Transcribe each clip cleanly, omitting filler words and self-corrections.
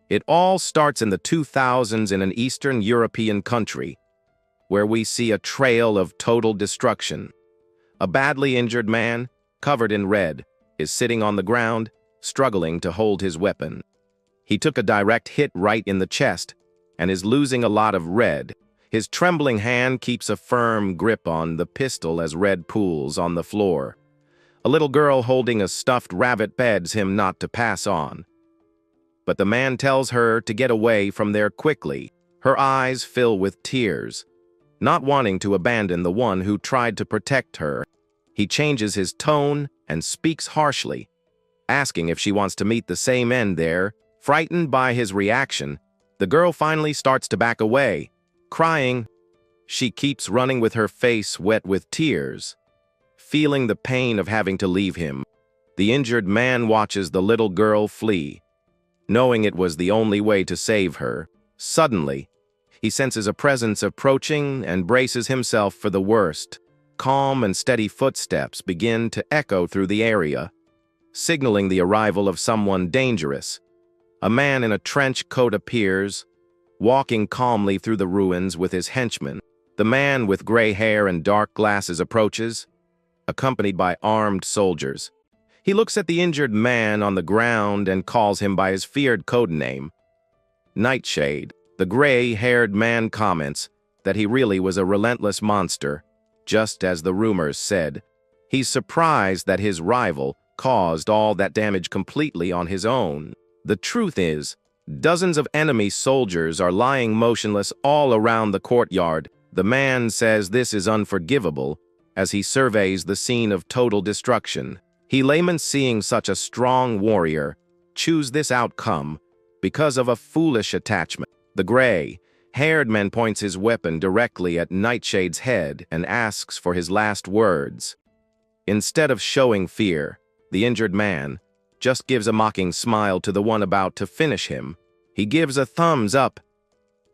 It all starts in the 2000s in an Eastern European country, where we see a trail of total destruction. A badly injured man, covered in red, is sitting on the ground, struggling to hold his weapon. He took a direct hit right in the chest and is losing a lot of red. His trembling hand keeps a firm grip on the pistol as red pools on the floor. A little girl holding a stuffed rabbit begs him not to pass on. But the man tells her to get away from there quickly. Her eyes fill with tears. Not wanting to abandon the one who tried to protect her, he changes his tone and speaks harshly, asking if she wants to meet the same end there. Frightened by his reaction, the girl finally starts to back away, crying. She keeps running with her face wet with tears, feeling the pain of having to leave him. The injured man watches the little girl flee, knowing it was the only way to save her. Suddenly, he senses a presence approaching and braces himself for the worst. Calm and steady footsteps begin to echo through the area, signaling the arrival of someone dangerous. A man in a trench coat appears, walking calmly through the ruins with his henchmen. The man with gray hair and dark glasses approaches, accompanied by armed soldiers. He looks at the injured man on the ground and calls him by his feared codename, Nightshade. The gray-haired man comments that he really was a relentless monster, just as the rumors said. He's surprised that his rival caused all that damage completely on his own. The truth is, dozens of enemy soldiers are lying motionless all around the courtyard. The man says this is unforgivable as he surveys the scene of total destruction. He laments seeing such a strong warrior choose this outcome because of a foolish attachment. The gray-haired man points his weapon directly at Nightshade's head and asks for his last words. Instead of showing fear, the injured man just gives a mocking smile to the one about to finish him. He gives a thumbs up,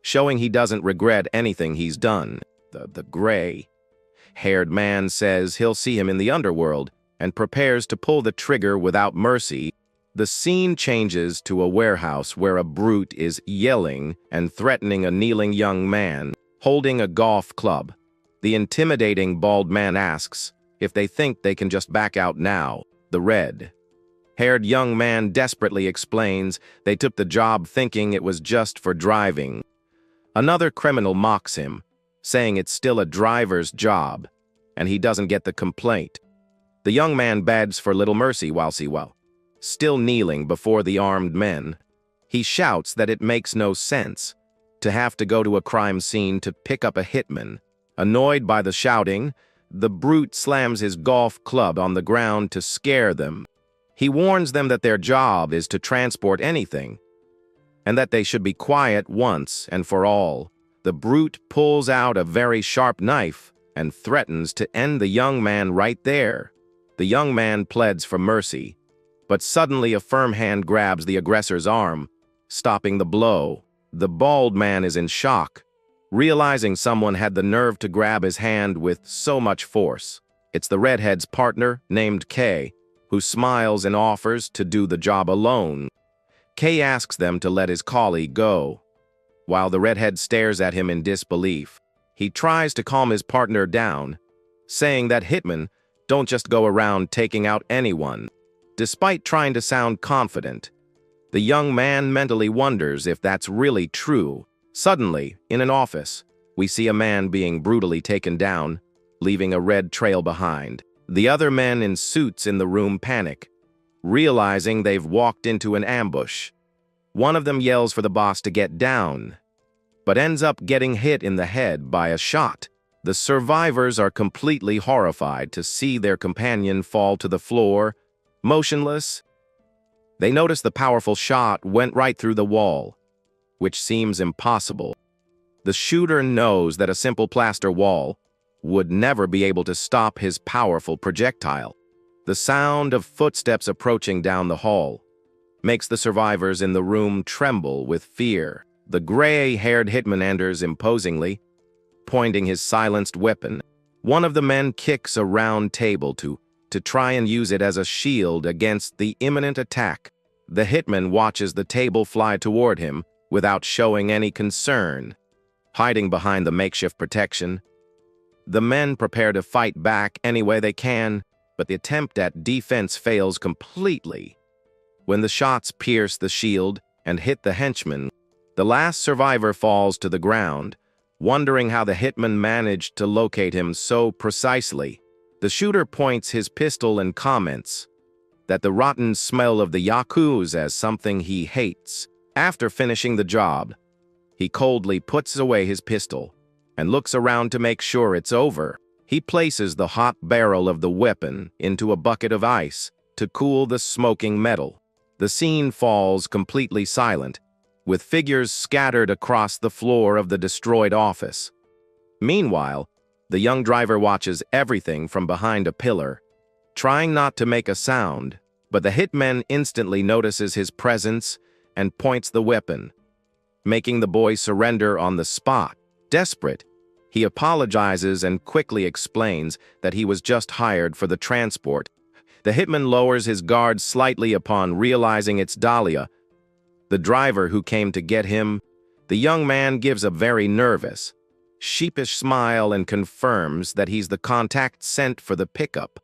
showing he doesn't regret anything he's done. The gray-haired man says he'll see him in the underworld and prepares to pull the trigger without mercy. The scene changes to a warehouse where a brute is yelling and threatening a kneeling young man holding a golf club. The intimidating bald man asks if they think they can just back out now. The red-haired young man desperately explains they took the job thinking it was just for driving. Another criminal mocks him, saying it's still a driver's job, and he doesn't get the complaint. The young man begs for little mercy while still kneeling before the armed men. He shouts that it makes no sense to have to go to a crime scene to pick up a hitman. Annoyed by the shouting, the brute slams his golf club on the ground to scare them. He warns them that their job is to transport anything, and that they should be quiet once and for all. The brute pulls out a very sharp knife and threatens to end the young man right there. The young man pleads for mercy, but suddenly a firm hand grabs the aggressor's arm, stopping the blow. The bald man is in shock, realizing someone had the nerve to grab his hand with so much force. It's the redhead's partner, named Kay, who smiles and offers to do the job alone. Kay asks them to let his colleague go, while the redhead stares at him in disbelief. He tries to calm his partner down, saying that hitmen don't just go around taking out anyone. Despite trying to sound confident, the young man mentally wonders if that's really true. Suddenly, in an office, we see a man being brutally taken down, leaving a red trail behind. The other men in suits in the room panic, realizing they've walked into an ambush. One of them yells for the boss to get down, but ends up getting hit in the head by a shot. The survivors are completely horrified to see their companion fall to the floor, motionless. They notice the powerful shot went right through the wall, which seems impossible. The shooter knows that a simple plaster wall would never be able to stop his powerful projectile. The sound of footsteps approaching down the hall makes the survivors in the room tremble with fear. The gray-haired hitman enters imposingly, pointing his silenced weapon. One of the men kicks a round table to try and use it as a shield against the imminent attack. The hitman watches the table fly toward him without showing any concern, hiding behind the makeshift protection. The men prepare to fight back any way they can, but the attempt at defense fails completely. When the shots pierce the shield and hit the henchman, the last survivor falls to the ground, wondering how the hitman managed to locate him so precisely. The shooter points his pistol and comments that the rotten smell of the yakuza as something he hates. After finishing the job, he coldly puts away his pistol and looks around to make sure it's over. He places the hot barrel of the weapon into a bucket of ice to cool the smoking metal. The scene falls completely silent, with figures scattered across the floor of the destroyed office. Meanwhile, the young driver watches everything from behind a pillar, trying not to make a sound, but the hitman instantly notices his presence and points the weapon, making the boy surrender on the spot. Desperate, he apologizes and quickly explains that he was just hired for the transport. The hitman lowers his guard slightly upon realizing it's Dahlia, the driver who came to get him. The young man gives a very nervous, sheepish smile and confirms that he's the contact sent for the pickup.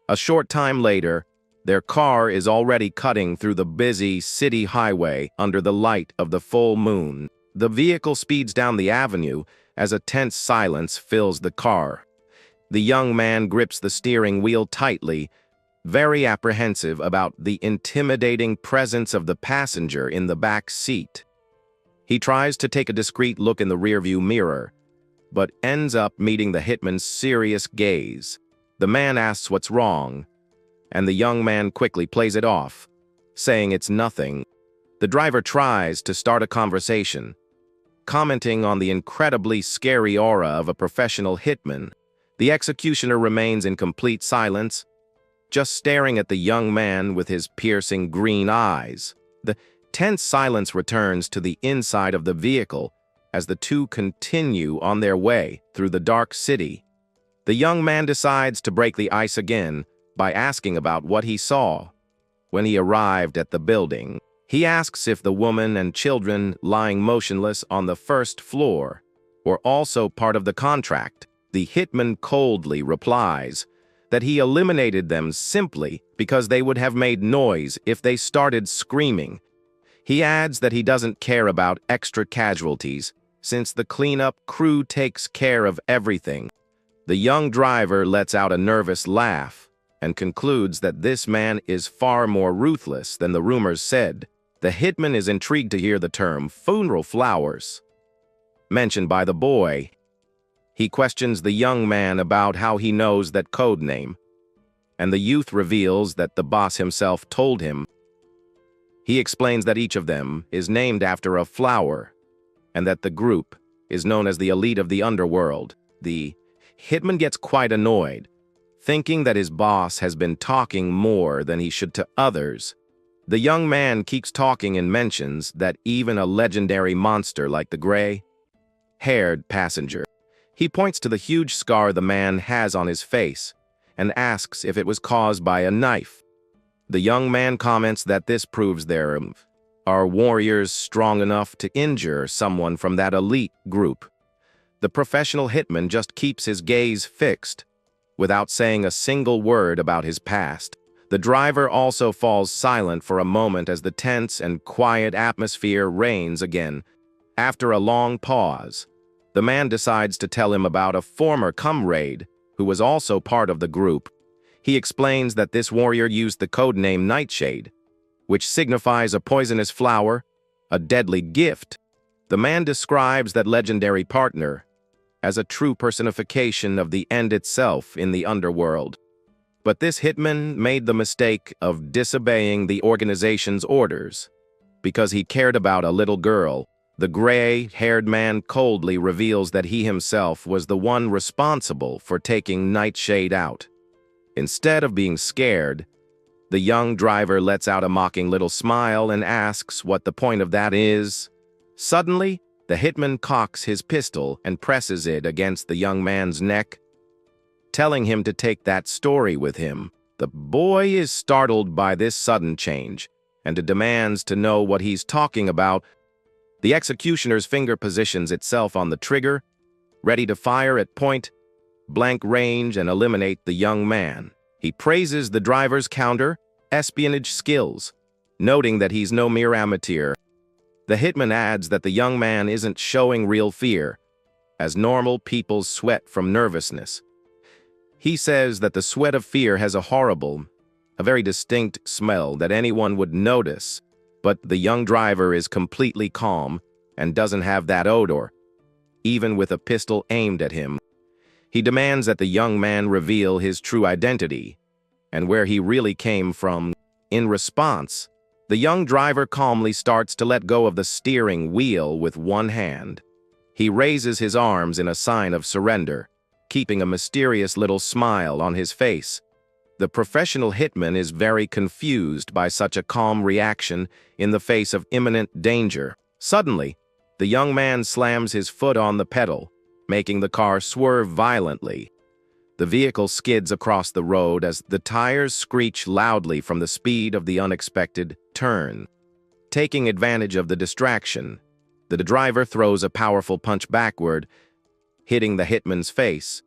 A short time later, their car is already cutting through the busy city highway under the light of the full moon. The vehicle speeds down the avenue as a tense silence fills the car. The young man grips the steering wheel tightly, very apprehensive about the intimidating presence of the passenger in the back seat. He tries to take a discreet look in the rearview mirror, but ends up meeting the hitman's serious gaze. The man asks what's wrong, and the young man quickly plays it off, saying it's nothing. The driver tries to start a conversation, commenting on the incredibly scary aura of a professional hitman. The executioner remains in complete silence, just staring at the young man with his piercing green eyes. The tense silence returns to the inside of the vehicle as the two continue on their way through the dark city. The young man decides to break the ice again by asking about what he saw. When he arrived at the building, he asks if the woman and children lying motionless on the first floor were also part of the contract. The hitman coldly replies that he eliminated them simply because they would have made noise if they started screaming. He adds that he doesn't care about extra casualties, since the cleanup crew takes care of everything. The young driver lets out a nervous laugh and concludes that this man is far more ruthless than the rumors said. The hitman is intrigued to hear the term funeral flowers mentioned by the boy. He questions the young man about how he knows that codename, and the youth reveals that the boss himself told him. He explains that each of them is named after a flower, and that the group is known as the elite of the underworld. The hitman gets quite annoyed, thinking that his boss has been talking more than he should to others. The young man keeps talking and mentions that even a legendary monster like the gray-haired passenger. He points to the huge scar the man has on his face and asks if it was caused by a knife. The young man comments that this proves there are warriors strong enough to injure someone from that elite group. The professional hitman just keeps his gaze fixed, without saying a single word about his past. The driver also falls silent for a moment as the tense and quiet atmosphere reigns again. After a long pause, the man decides to tell him about a former comrade who was also part of the group. He explains that this warrior used the codename Nightshade, which signifies a poisonous flower, a deadly gift. The man describes that legendary partner as a true personification of the end itself in the underworld. But this hitman made the mistake of disobeying the organization's orders because he cared about a little girl. The gray-haired man coldly reveals that he himself was the one responsible for taking Nightshade out. Instead of being scared, the young driver lets out a mocking little smile and asks what the point of that is. Suddenly, the hitman cocks his pistol and presses it against the young man's neck, telling him to take that story with him. The boy is startled by this sudden change and demands to know what he's talking about. The executioner's finger positions itself on the trigger, ready to fire at point-blank range and eliminate the young man. He praises the driver's counter-espionage skills, noting that he's no mere amateur. The hitman adds that the young man isn't showing real fear, as normal people sweat from nervousness. He says that the sweat of fear has a very distinct smell that anyone would notice, but the young driver is completely calm and doesn't have that odor, even with a pistol aimed at him. He demands that the young man reveal his true identity and where he really came from. In response, the young driver calmly starts to let go of the steering wheel with one hand. He raises his arms in a sign of surrender, keeping a mysterious little smile on his face. The professional hitman is very confused by such a calm reaction in the face of imminent danger. Suddenly, the young man slams his foot on the pedal, making the car swerve violently. The vehicle skids across the road as the tires screech loudly from the speed of the unexpected turn. Taking advantage of the distraction, the driver throws a powerful punch backward, hitting the hitman's face.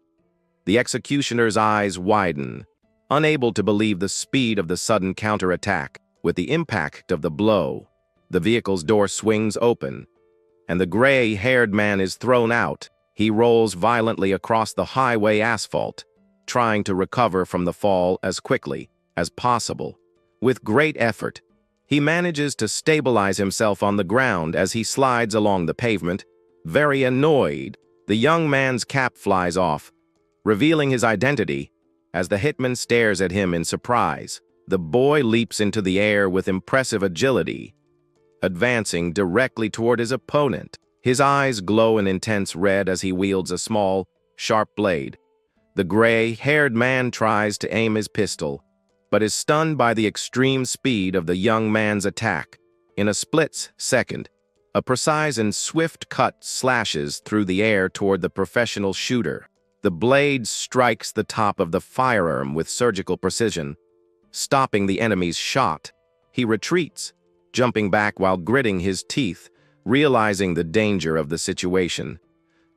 The executioner's eyes widen, unable to believe the speed of the sudden counterattack. With the impact of the blow, the vehicle's door swings open, and the gray-haired man is thrown out. He rolls violently across the highway asphalt, trying to recover from the fall as quickly as possible. With great effort, he manages to stabilize himself on the ground as he slides along the pavement. Very annoyed, the young man's cap flies off, revealing his identity. As the hitman stares at him in surprise, the boy leaps into the air with impressive agility, advancing directly toward his opponent. His eyes glow an intense red as he wields a small, sharp blade. The gray-haired man tries to aim his pistol, but is stunned by the extreme speed of the young man's attack. In a split second, a precise and swift cut slashes through the air toward the professional shooter. The blade strikes the top of the firearm with surgical precision, stopping the enemy's shot. He retreats, jumping back while gritting his teeth, realizing the danger of the situation.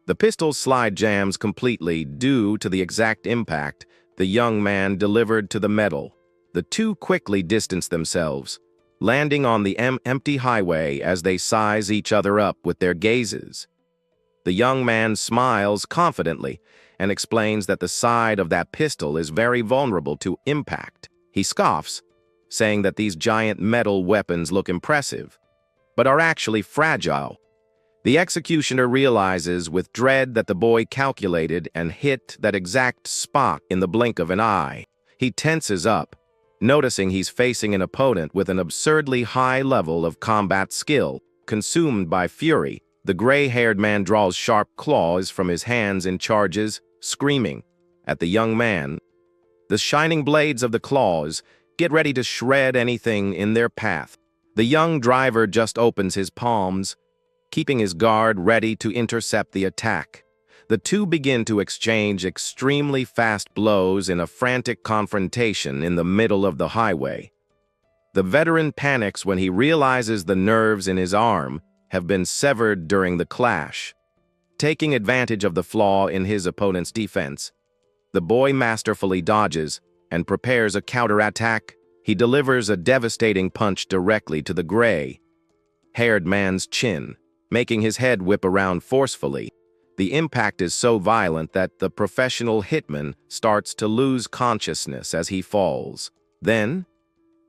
The pistol's slide jams completely due to the exact impact the young man delivered to the metal. The two quickly distance themselves, landing on the empty highway as they size each other up with their gazes. The young man smiles confidently and explains that the side of that pistol is very vulnerable to impact. He scoffs, saying that these giant metal weapons look impressive, but are actually fragile. The executioner realizes with dread that the boy calculated and hit that exact spot in the blink of an eye. He tenses up, noticing he's facing an opponent with an absurdly high level of combat skill. Consumed by fury, the gray-haired man draws sharp claws from his hands and charges, screaming at the young man. The shining blades of the claws get ready to shred anything in their path. The young driver just opens his palms, keeping his guard ready to intercept the attack. The two begin to exchange extremely fast blows in a frantic confrontation in the middle of the highway. The veteran panics when he realizes the nerves in his arm have been severed during the clash. Taking advantage of the flaw in his opponent's defense, the boy masterfully dodges and prepares a counterattack. He delivers a devastating punch directly to the gray-haired man's chin, making his head whip around forcefully. The impact is so violent that the professional hitman starts to lose consciousness as he falls. Then,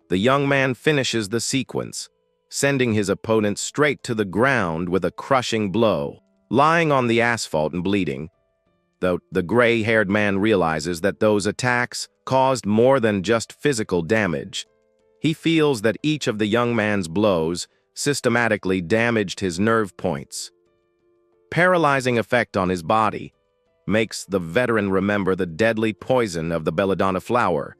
the young man finishes the sequence, sending his opponent straight to the ground with a crushing blow. Lying on the asphalt and bleeding, though the gray-haired man realizes that those attacks caused more than just physical damage. He feels that each of the young man's blows systematically damaged his nerve points. Paralyzing effect on his body makes the veteran remember the deadly poison of the belladonna flower.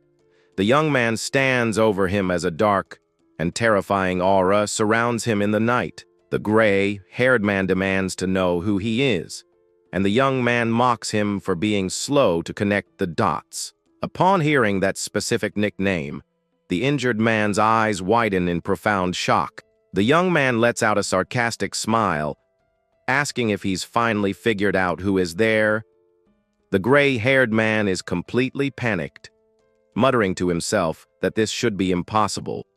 The young man stands over him as a dark and terrifying aura surrounds him in the night. The gray-haired man demands to know who he is, and the young man mocks him for being slow to connect the dots. Upon hearing that specific nickname, The injured man's eyes widen in profound shock. The young man lets out a sarcastic smile, asking if he's finally figured out who is there. The gray-haired man is completely panicked, muttering to himself that this should be impossible.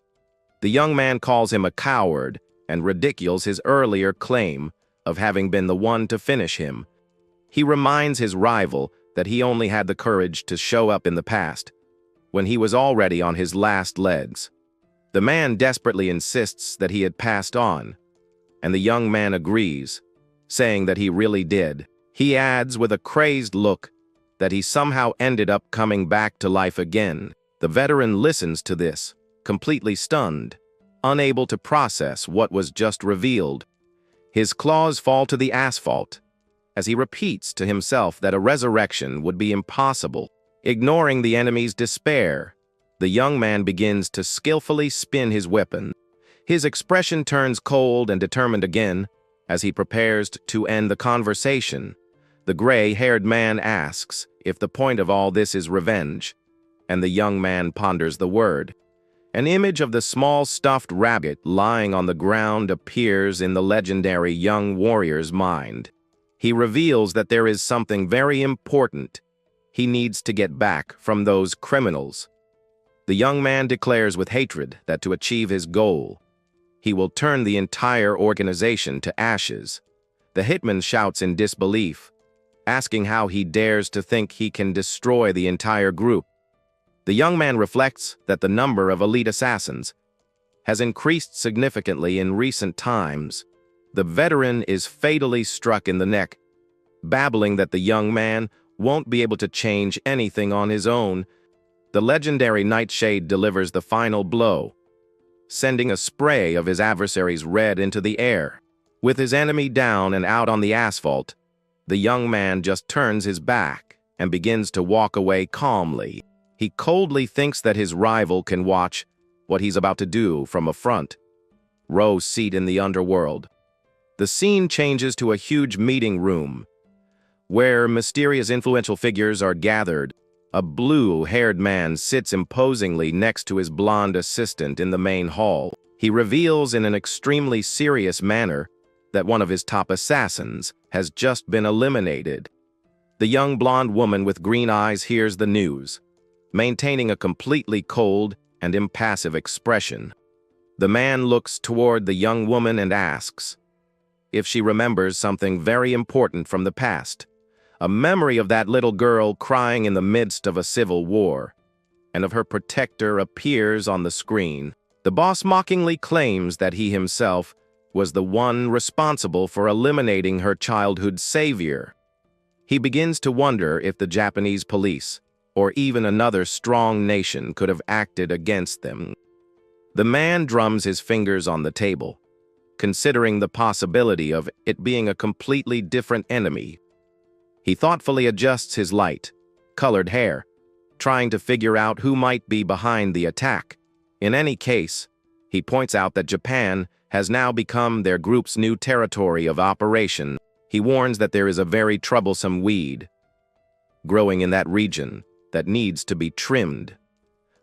The young man calls him a coward and ridicules his earlier claim of having been the one to finish him. He reminds his rival that he only had the courage to show up in the past, when he was already on his last legs. The man desperately insists that he had passed on, and the young man agrees, saying that he really did. He adds with a crazed look that he somehow ended up coming back to life again. The veteran listens to this, completely stunned, unable to process what was just revealed. His claws fall to the asphalt as he repeats to himself that a resurrection would be impossible. Ignoring the enemy's despair, the young man begins to skillfully spin his weapon. His expression turns cold and determined again as he prepares to end the conversation. The gray-haired man asks if the point of all this is revenge, and the young man ponders the word. An image of the small stuffed rabbit lying on the ground appears in the legendary young warrior's mind. He reveals that there is something very important he needs to get back from those criminals. The young man declares with hatred that to achieve his goal, he will turn the entire organization to ashes. The hitman shouts in disbelief, asking how he dares to think he can destroy the entire group. The young man reflects that the number of elite assassins has increased significantly in recent times. The veteran is fatally struck in the neck, babbling that the young man won't be able to change anything on his own. The legendary Nightshade delivers the final blow, sending a spray of his adversary's red into the air. With his enemy down and out on the asphalt, the young man just turns his back and begins to walk away calmly. He coldly thinks that his rival can watch what he's about to do from a front row seat in the underworld. The scene changes to a huge meeting room, where mysterious influential figures are gathered. A blue-haired man sits imposingly next to his blonde assistant in the main hall. He reveals in an extremely serious manner that one of his top assassins has just been eliminated. The young blonde woman with green eyes hears the news, maintaining a completely cold and impassive expression. The man looks toward the young woman and asks if she remembers something very important from the past. A memory of that little girl crying in the midst of a civil war, and of her protector appears on the screen. The boss mockingly claims that he himself was the one responsible for eliminating her childhood savior. He begins to wonder if the Japanese police, or even another strong nation, could have acted against them. The man drums his fingers on the table, considering the possibility of it being a completely different enemy. He thoughtfully adjusts his light, colored hair, trying to figure out who might be behind the attack. In any case, he points out that Japan has now become their group's new territory of operation. He warns that there is a very troublesome weed growing in that region that needs to be trimmed.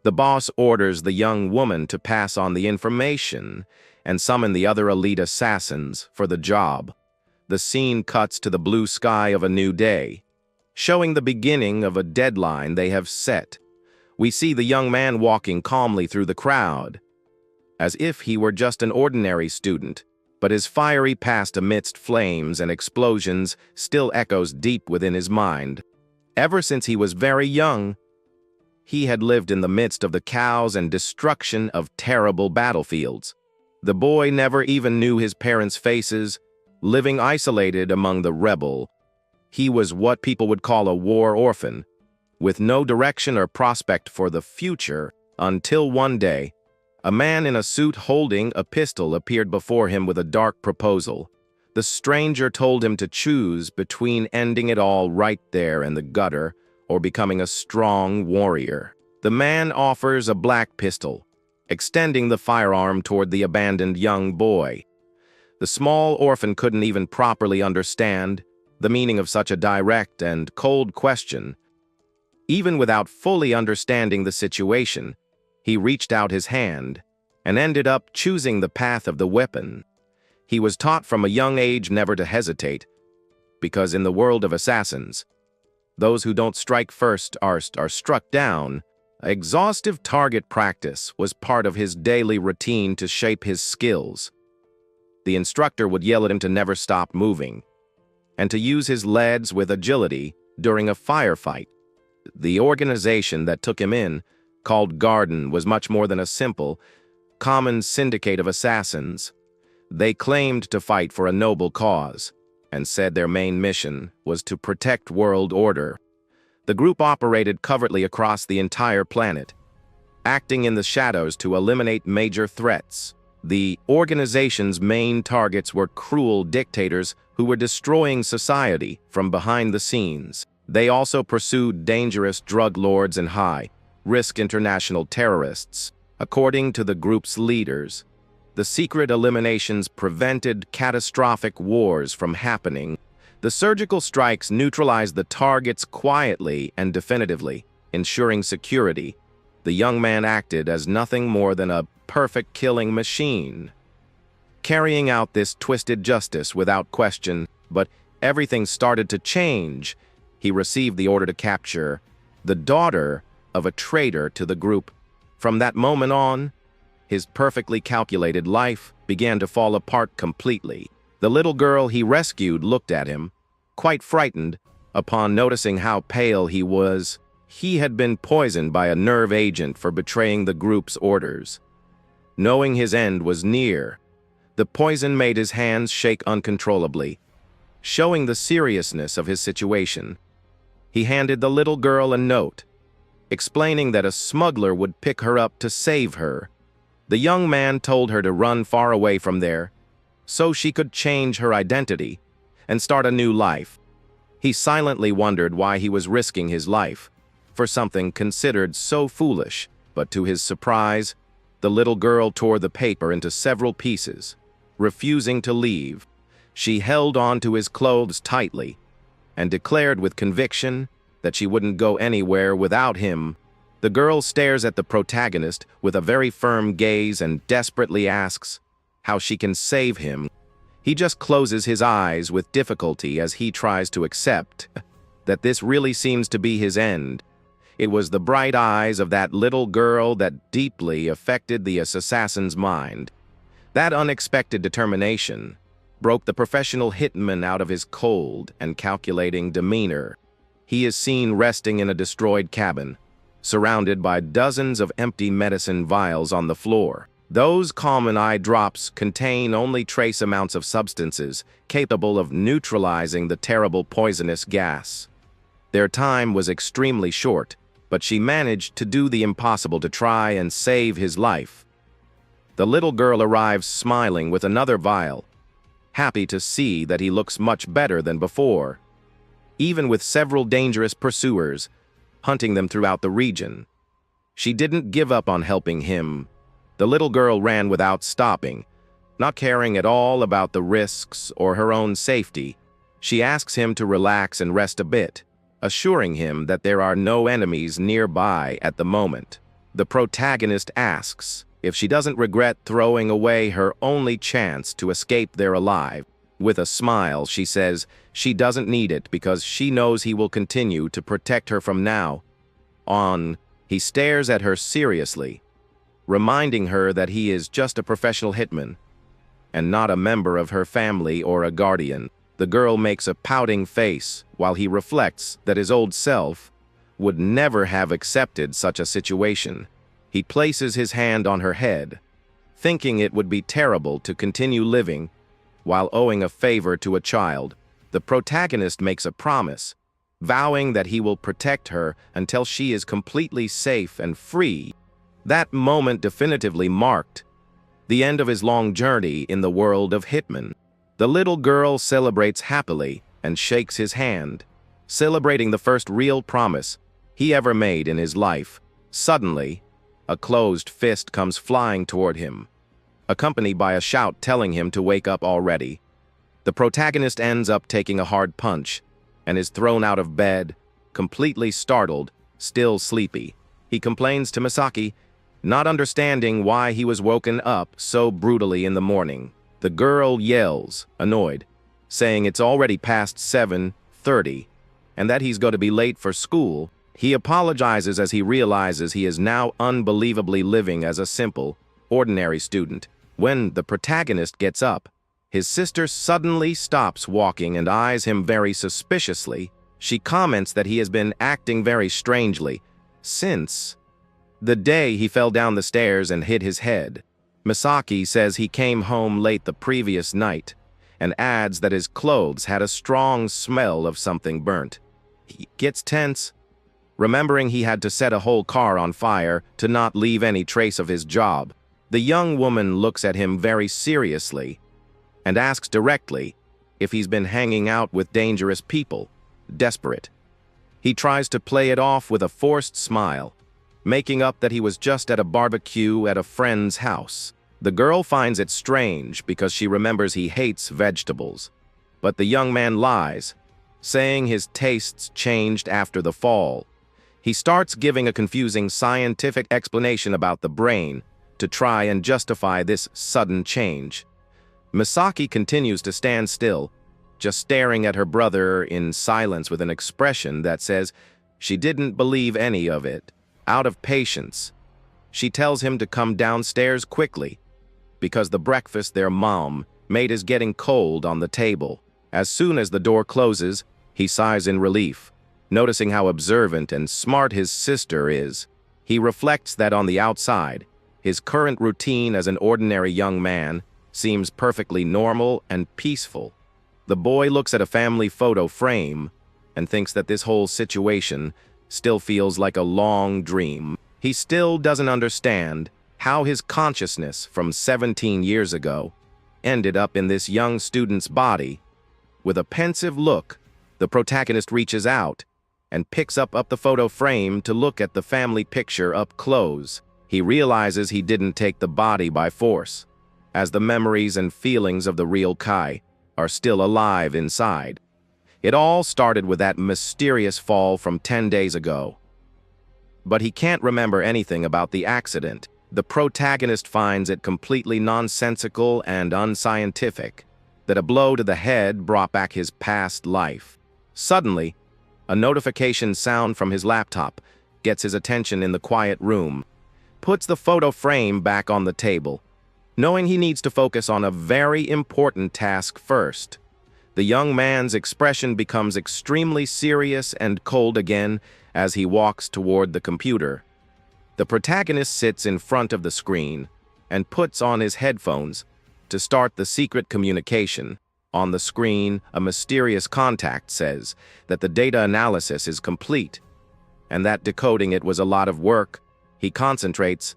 The boss orders the young woman to pass on the information and summon the other elite assassins for the job. The scene cuts to the blue sky of a new day, showing the beginning of a deadline they have set. We see the young man walking calmly through the crowd, as if he were just an ordinary student, but his fiery past amidst flames and explosions still echoes deep within his mind. Ever since he was very young, he had lived in the midst of the chaos and destruction of terrible battlefields. The boy never even knew his parents' faces, living isolated among the rebel. He was what people would call a war orphan, with no direction or prospect for the future, until one day, a man in a suit holding a pistol appeared before him with a dark proposal. The stranger told him to choose between ending it all right there in the gutter or becoming a strong warrior. The man offers a black pistol, extending the firearm toward the abandoned young boy. The small orphan couldn't even properly understand the meaning of such a direct and cold question. Even without fully understanding the situation, He reached out his hand and ended up choosing the path of the weapon. He was taught from a young age never to hesitate, because in the world of assassins, those who don't strike first are struck down. Exhaustive target practice was part of his daily routine to shape his skills. The instructor would yell at him to never stop moving, and to use his legs with agility during a firefight. The organization that took him in, called Garden, was much more than a simple, common syndicate of assassins. They claimed to fight for a noble cause, and said their main mission was to protect world order. The group operated covertly across the entire planet, acting in the shadows to eliminate major threats. The organization's main targets were cruel dictators who were destroying society from behind the scenes. They also pursued dangerous drug lords and high-risk international terrorists. According to the group's leaders, the secret eliminations prevented catastrophic wars from happening. The surgical strikes neutralized the targets quietly and definitively, ensuring security. The young man acted as nothing more than a perfect killing machine, carrying out this twisted justice without question. But everything started to change. He received the order to capture the daughter of a traitor to the group. From that moment on, his perfectly calculated life began to fall apart completely. The little girl he rescued looked at him, quite frightened, upon noticing how pale he was. He had been poisoned by a nerve agent for betraying the group's orders. Knowing his end was near, the poison made his hands shake uncontrollably, showing the seriousness of his situation. He handed the little girl a note, explaining that a smuggler would pick her up to save her. The young man told her to run far away from there, so she could change her identity and start a new life. He silently wondered why he was risking his life for something considered so foolish, but to his surprise, the little girl tore the paper into several pieces, refusing to leave. She held on to his clothes tightly and declared with conviction that she wouldn't go anywhere without him. The girl stares at the protagonist with a very firm gaze and desperately asks how she can save him. He just closes his eyes with difficulty as he tries to accept that this really seems to be his end. It was the bright eyes of that little girl that deeply affected the assassin's mind. That unexpected determination broke the professional hitman out of his cold and calculating demeanor. He is seen resting in a destroyed cabin, surrounded by dozens of empty medicine vials on the floor. Those common eye drops contain only trace amounts of substances capable of neutralizing the terrible poisonous gas. Their time was extremely short, but she managed to do the impossible to try and save his life. The little girl arrives smiling with another vial, happy to see that he looks much better than before. Even with several dangerous pursuers hunting them throughout the region, she didn't give up on helping him. The little girl ran without stopping, not caring at all about the risks or her own safety. She asks him to relax and rest a bit, assuring him that there are no enemies nearby at the moment. The protagonist asks if she doesn't regret throwing away her only chance to escape there alive. With a smile, she says she doesn't need it because she knows he will continue to protect her from now on. He stares at her seriously, reminding her that he is just a professional hitman and not a member of her family or a guardian. The girl makes a pouting face while he reflects that his old self would never have accepted such a situation. He places his hand on her head, thinking it would be terrible to continue living while owing a favor to a child. The protagonist makes a promise, vowing that he will protect her until she is completely safe and free. That moment definitively marked the end of his long journey in the world of hitmen. The little girl celebrates happily and shakes his hand, celebrating the first real promise he ever made in his life. Suddenly, a closed fist comes flying toward him, accompanied by a shout telling him to wake up already. The protagonist ends up taking a hard punch and is thrown out of bed, completely startled, still sleepy. He complains to Misaki not understanding why he was woken up so brutally in the morning. The girl yells, annoyed, saying it's already past 7:30 and that he's going to be late for school. He apologizes as he realizes he is now unbelievably living as a simple, ordinary student. When the protagonist gets up, his sister suddenly stops walking and eyes him very suspiciously. She comments that he has been acting very strangely since the day he fell down the stairs and hit his head. Misaki says he came home late the previous night and adds that his clothes had a strong smell of something burnt. He gets tense, remembering he had to set a whole car on fire to not leave any trace of his job. The young woman looks at him very seriously and asks directly if he's been hanging out with dangerous people. Desperate, he tries to play it off with a forced smile, making up that he was just at a barbecue at a friend's house. The girl finds it strange because she remembers he hates vegetables, but the young man lies, saying his tastes changed after the fall. He starts giving a confusing scientific explanation about the brain to try and justify this sudden change. Misaki continues to stand still, just staring at her brother in silence with an expression that says she didn't believe any of it. Out of patience, she tells him to come downstairs quickly because the breakfast their mom made is getting cold on the table. As soon as the door closes, he sighs in relief, noticing how observant and smart his sister is. He reflects that on the outside, his current routine as an ordinary young man seems perfectly normal and peaceful. The boy looks at a family photo frame and thinks that this whole situation still feels like a long dream. He still doesn't understand how his consciousness from 17 years ago ended up in this young student's body. With a pensive look, the protagonist reaches out and picks up the photo frame to look at the family picture up close. He realizes he didn't take the body by force, as the memories and feelings of the real Kai are still alive inside. It all started with that mysterious fall from 10 days ago. But he can't remember anything about the accident. The protagonist finds it completely nonsensical and unscientific that a blow to the head brought back his past life. Suddenly, a notification sound from his laptop gets his attention in the quiet room, puts the photo frame back on the table, knowing he needs to focus on a very important task first. The young man's expression becomes extremely serious and cold again as he walks toward the computer. The protagonist sits in front of the screen and puts on his headphones to start the secret communication. On the screen, a mysterious contact says that the data analysis is complete and that decoding it was a lot of work. He concentrates,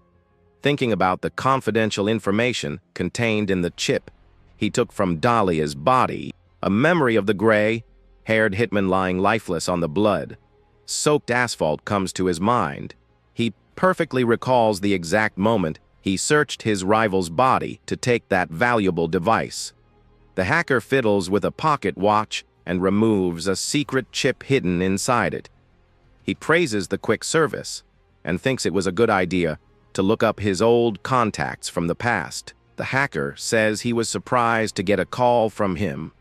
thinking about the confidential information contained in the chip he took from Dahlia's body. A memory of the gray-haired hitman lying lifeless on the blood-soaked asphalt comes to his mind. He perfectly recalls the exact moment he searched his rival's body to take that valuable device. The hacker fiddles with a pocket watch and removes a secret chip hidden inside it. He praises the quick service and thinks it was a good idea to look up his old contacts from the past. The hacker says he was surprised to get a call from him.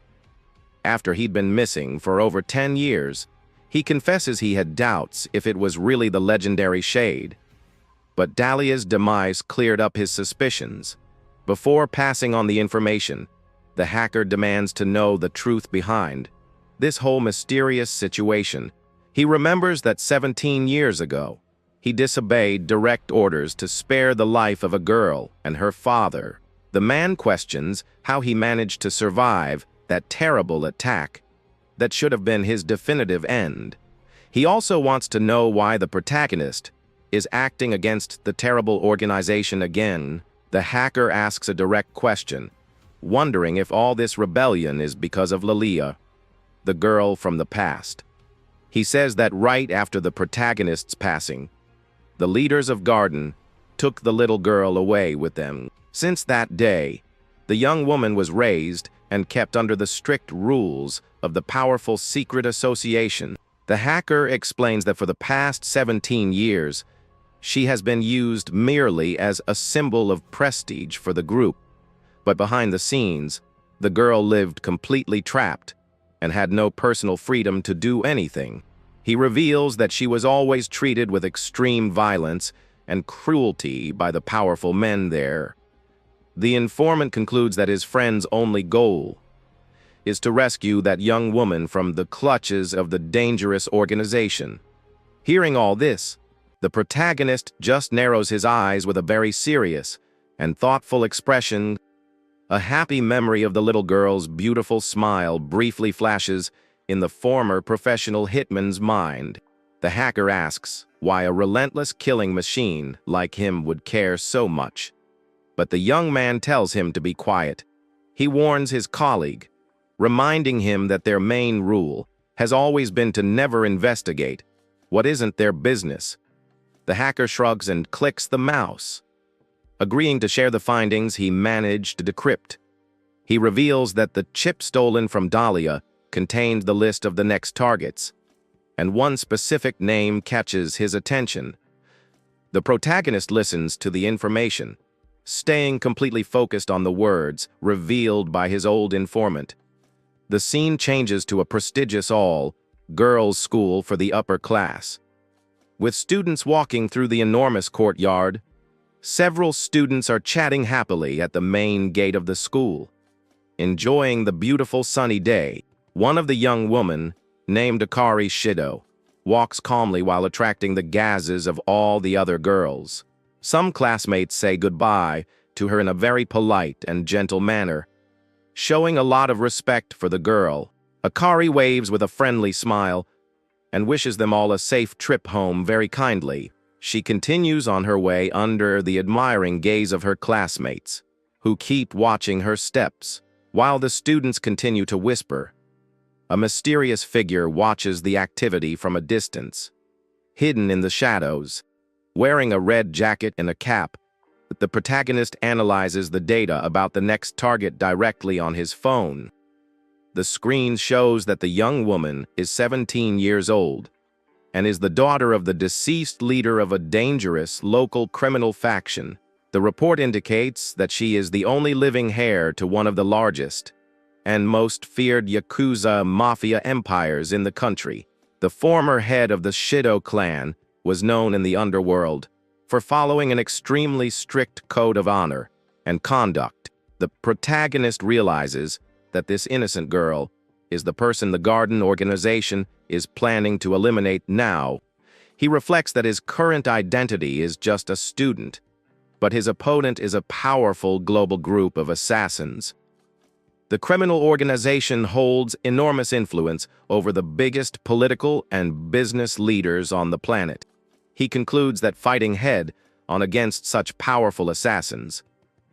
After he'd been missing for over 10 years, he confesses he had doubts if it was really the legendary Shade. But Dahlia's demise cleared up his suspicions. Before passing on the information, the hacker demands to know the truth behind this whole mysterious situation. He remembers that 17 years ago, he disobeyed direct orders to spare the life of a girl and her father. The man questions how he managed to survive that terrible attack that should have been his definitive end. He also wants to know why the protagonist is acting against the terrible organization again. The hacker asks a direct question, wondering if all this rebellion is because of Lilia, the girl from the past. He says that right after the protagonist's passing, the leaders of Garden took the little girl away with them. Since that day, the young woman was raised and kept under the strict rules of the powerful secret association. The hacker explains that for the past 17 years, She has been used merely as a symbol of prestige for the group. But behind the scenes, the girl lived completely trapped and had no personal freedom to do anything. He reveals that she was always treated with extreme violence and cruelty by the powerful men there. The informant concludes that his friend's only goal is to rescue that young woman from the clutches of the dangerous organization. Hearing all this, the protagonist just narrows his eyes with a very serious and thoughtful expression. A happy memory of the little girl's beautiful smile briefly flashes in the former professional hitman's mind. The hacker asks why a relentless killing machine like him would care so much. But the young man tells him to be quiet. He warns his colleague, reminding him that their main rule has always been to never investigate what isn't their business. The hacker shrugs and clicks the mouse. Agreeing to share the findings he managed to decrypt. He reveals that the chip stolen from Dahlia contained the list of the next targets, and one specific name catches his attention. The protagonist listens to the information, staying completely focused on the words revealed by his old informant. The scene changes to a prestigious all-girls school for the upper class. With students walking through the enormous courtyard, several students are chatting happily at the main gate of the school. Enjoying the beautiful sunny day, one of the young women, named Akari Shido, walks calmly while attracting the gazes of all the other girls. Some classmates say goodbye to her in a very polite and gentle manner, showing a lot of respect for the girl. Akari waves with a friendly smile and wishes them all a safe trip home very kindly. She continues on her way under the admiring gaze of her classmates, who keep watching her steps. While the students continue to whisper, a mysterious figure watches the activity from a distance. Hidden in the shadows, wearing a red jacket and a cap, the protagonist analyzes the data about the next target directly on his phone. The screen shows that the young woman is 17 years old and is the daughter of the deceased leader of a dangerous local criminal faction. The report indicates that she is the only living heir to one of the largest and most feared Yakuza mafia empires in the country. The former head of the Shido clan was known in the underworld for following an extremely strict code of honor and conduct. The protagonist realizes that this innocent girl is the person the Garden organization is planning to eliminate now. He reflects that his current identity is just a student, but his opponent is a powerful global group of assassins. The criminal organization holds enormous influence over the biggest political and business leaders on the planet. He concludes that fighting head-on against such powerful assassins,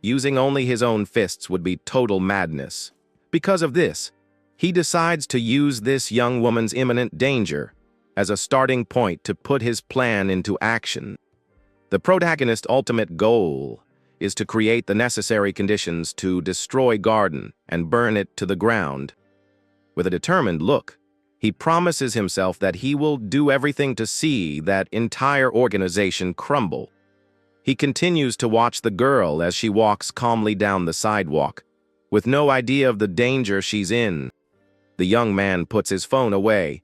using only his own fists, would be total madness. Because of this, he decides to use this young woman's imminent danger as a starting point to put his plan into action. The protagonist's ultimate goal is to create the necessary conditions to destroy Garden and burn it to the ground. With a determined look, he promises himself that he will do everything to see that entire organization crumble. He continues to watch the girl as she walks calmly down the sidewalk, with no idea of the danger she's in. The young man puts his phone away,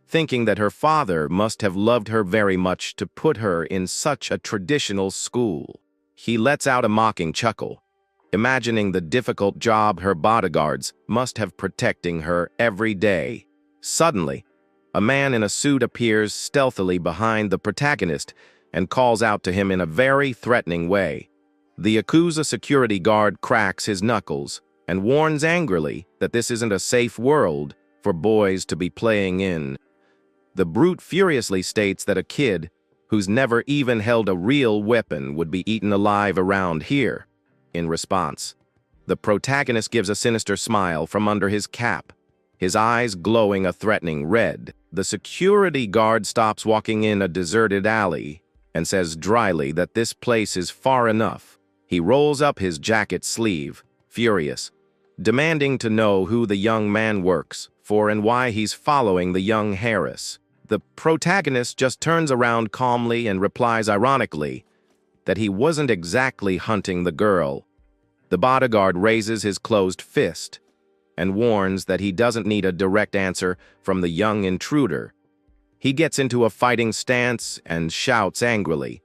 thinking that her father must have loved her very much to put her in such a traditional school. He lets out a mocking chuckle, imagining the difficult job her bodyguards must have protecting her every day. Suddenly, a man in a suit appears stealthily behind the protagonist and calls out to him in a very threatening way. The Yakuza security guard cracks his knuckles and warns angrily that this isn't a safe world for boys to be playing in. The brute furiously states that a kid who's never even held a real weapon would be eaten alive around here. In response, the protagonist gives a sinister smile from under his cap, his eyes glowing a threatening red. The security guard stops walking in a deserted alley and says dryly that this place is far enough. He rolls up his jacket sleeve, furious, demanding to know who the young man works for and why he's following the young heiress. The protagonist just turns around calmly and replies ironically that he wasn't exactly hunting the girl. The bodyguard raises his closed fist and warns that he doesn't need a direct answer from the young intruder. He gets into a fighting stance and shouts angrily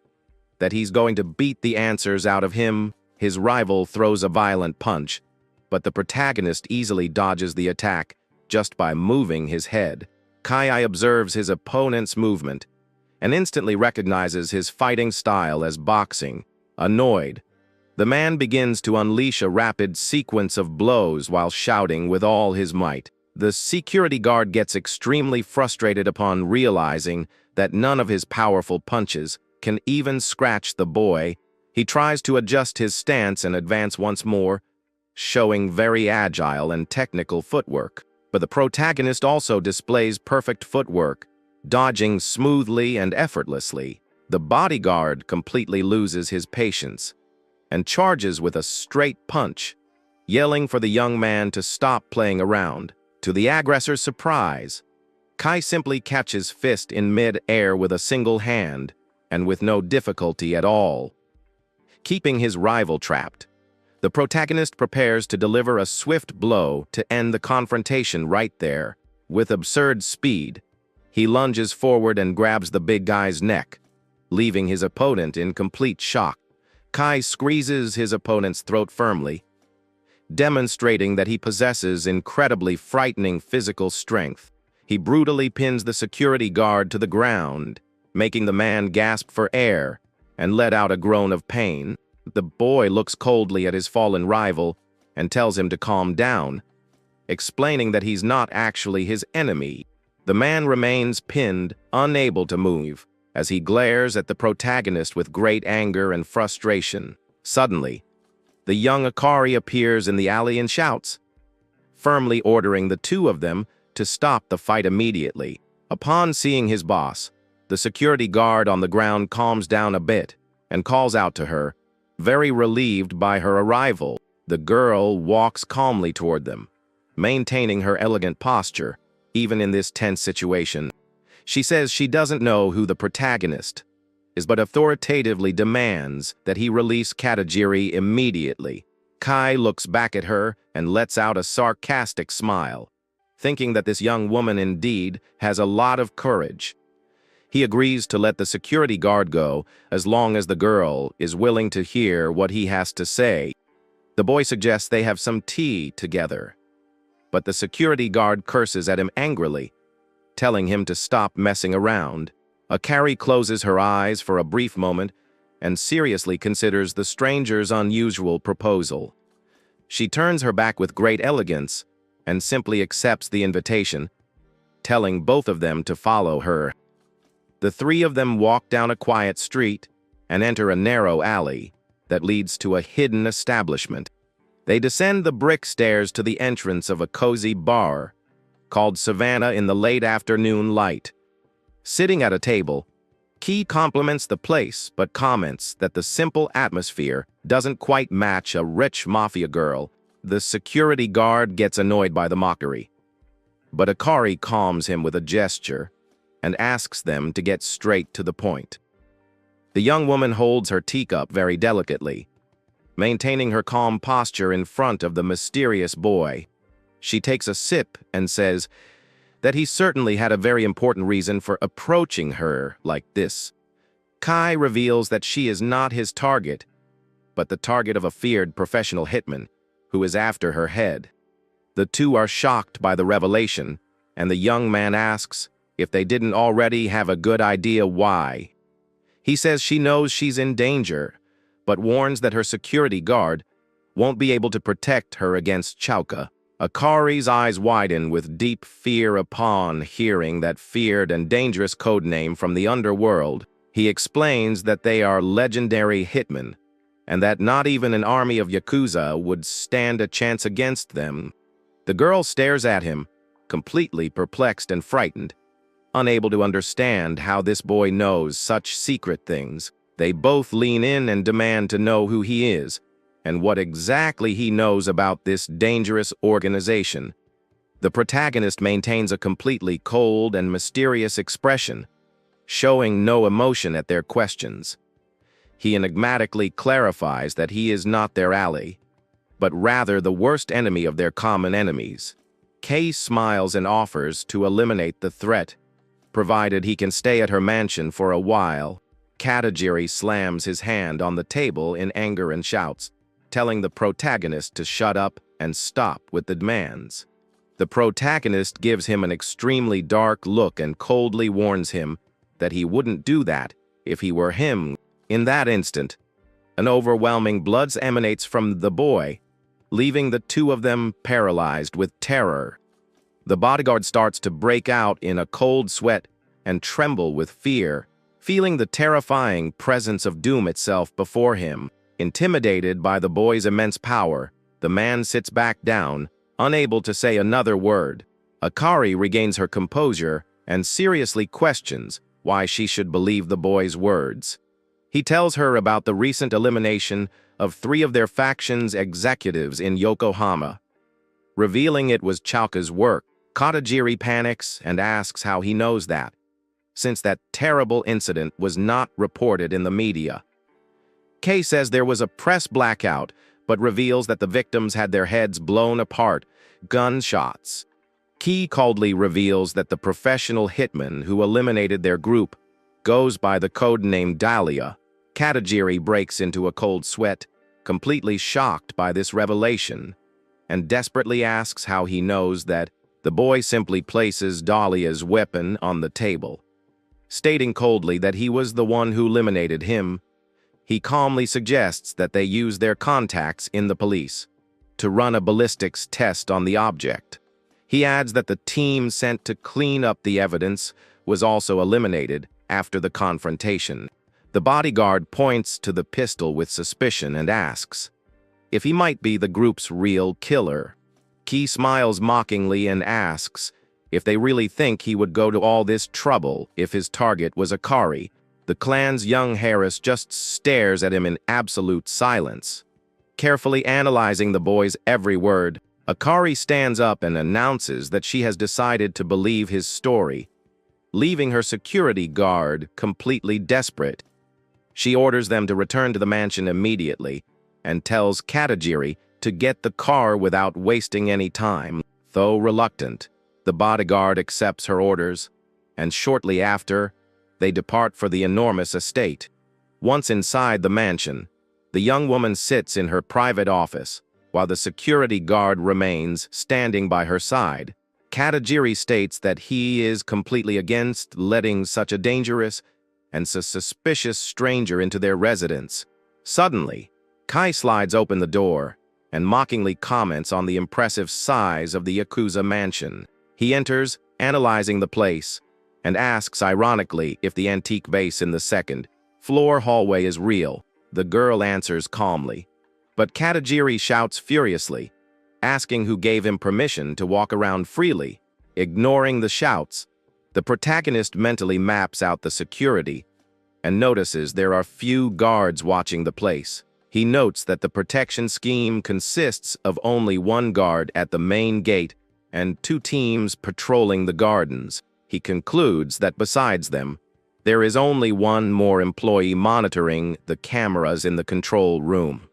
that he's going to beat the answers out of him. His rival throws a violent punch, but the protagonist easily dodges the attack just by moving his head. Kai observes his opponent's movement and instantly recognizes his fighting style as boxing. Annoyed, the man begins to unleash a rapid sequence of blows while shouting with all his might. The security guard gets extremely frustrated upon realizing that none of his powerful punches can even scratch the boy. He tries to adjust his stance and advance once more, showing very agile and technical footwork. But the protagonist also displays perfect footwork, dodging smoothly and effortlessly. The bodyguard completely loses his patience and charges with a straight punch, yelling for the young man to stop playing around. To the aggressor's surprise, Kai simply catches fist in mid-air with a single hand and with no difficulty at all. Keeping his rival trapped, the protagonist prepares to deliver a swift blow to end the confrontation right there. With absurd speed, he lunges forward and grabs the big guy's neck, leaving his opponent in complete shock. Kai squeezes his opponent's throat firmly, demonstrating that he possesses incredibly frightening physical strength. He brutally pins the security guard to the ground, making the man gasp for air and let out a groan of pain. The boy looks coldly at his fallen rival and tells him to calm down, explaining that he's not actually his enemy. The man remains pinned, unable to move, as he glares at the protagonist with great anger and frustration. Suddenly, the young Akari appears in the alley and shouts, firmly ordering the two of them to stop the fight immediately. Upon seeing his boss, the security guard on the ground calms down a bit and calls out to her, very relieved by her arrival. The girl walks calmly toward them, maintaining her elegant posture, even in this tense situation. She says she doesn't know who the protagonist is, but authoritatively demands that he release Katajiri immediately. Kai looks back at her and lets out a sarcastic smile, thinking that this young woman indeed has a lot of courage. He agrees to let the security guard go as long as the girl is willing to hear what he has to say. The boy suggests they have some tea together, but the security guard curses at him angrily, telling him to stop messing around. Akari closes her eyes for a brief moment and seriously considers the stranger's unusual proposal. She turns her back with great elegance and simply accepts the invitation, telling both of them to follow her. The three of them walk down a quiet street and enter a narrow alley that leads to a hidden establishment. They descend the brick stairs to the entrance of a cozy bar called Savannah in the late afternoon light. Sitting at a table, Key compliments the place but comments that the simple atmosphere doesn't quite match a rich mafia girl. The security guard gets annoyed by the mockery, but Akari calms him with a gesture and asks them to get straight to the point. The young woman holds her teacup very delicately, maintaining her calm posture in front of the mysterious boy. She takes a sip and says that he certainly had a very important reason for approaching her like this. Kai reveals that she is not his target, but the target of a feared professional hitman who is after her head. The two are shocked by the revelation, and the young man asks if they didn't already have a good idea why. He says she knows she's in danger, but warns that her security guard won't be able to protect her against Chauka. Akari's eyes widen with deep fear upon hearing that feared and dangerous codename from the underworld. He explains that they are legendary hitmen, and that not even an army of Yakuza would stand a chance against them. The girl stares at him, completely perplexed and frightened, unable to understand how this boy knows such secret things. They both lean in and demand to know who he is, and what exactly he knows about this dangerous organization. The protagonist maintains a completely cold and mysterious expression, showing no emotion at their questions. He enigmatically clarifies that he is not their ally, but rather the worst enemy of their common enemies. Kay smiles and offers to eliminate the threat, provided he can stay at her mansion for a while. Katajiri slams his hand on the table in anger and shouts, telling the protagonist to shut up and stop with the demands. The protagonist gives him an extremely dark look and coldly warns him that he wouldn't do that if he were him. In that instant, an overwhelming blood emanates from the boy, leaving the two of them paralyzed with terror. The bodyguard starts to break out in a cold sweat and tremble with fear, feeling the terrifying presence of doom itself before him. Intimidated by the boy's immense power, the man sits back down, unable to say another word. Akari regains her composure and seriously questions why she should believe the boy's words. He tells her about the recent elimination of 3 of their faction's executives in Yokohama. Revealing it was Chowka's work, Katajiri panics and asks how he knows that, since that terrible incident was not reported in the media. Kay says there was a press blackout, but reveals that the victims had their heads blown apart, gunshots. Key coldly reveals that the professional hitman who eliminated their group goes by the codename Dahlia. Katajiri breaks into a cold sweat, completely shocked by this revelation, and desperately asks how he knows that. The boy simply places Dahlia's weapon on the table. Stating coldly that he was the one who eliminated him, he calmly suggests that they use their contacts in the police to run a ballistics test on the object. He adds that the team sent to clean up the evidence was also eliminated after the confrontation. The bodyguard points to the pistol with suspicion and asks if he might be the group's real killer. Key smiles mockingly and asks if they really think he would go to all this trouble if his target was Akari. The clan's young Harris just stares at him in absolute silence. Carefully analyzing the boy's every word, Akari stands up and announces that she has decided to believe his story, leaving her security guard completely desperate. She orders them to return to the mansion immediately and tells Katajiri to get the car without wasting any time. Though reluctant, the bodyguard accepts her orders, and shortly after, they depart for the enormous estate. Once inside the mansion, the young woman sits in her private office, while the security guard remains standing by her side. Katajiri states that he is completely against letting such a dangerous and suspicious stranger into their residence. Suddenly, Kai slides open the door and mockingly comments on the impressive size of the Yakuza mansion. He enters, analyzing the place, and asks ironically if the antique base in the second-floor hallway is real. The girl answers calmly, but Katajiri shouts furiously, asking who gave him permission to walk around freely. Ignoring the shouts, the protagonist mentally maps out the security and notices there are few guards watching the place. He notes that the protection scheme consists of only 1 guard at the main gate and 2 teams patrolling the gardens. He concludes that besides them, there is only 1 more employee monitoring the cameras in the control room.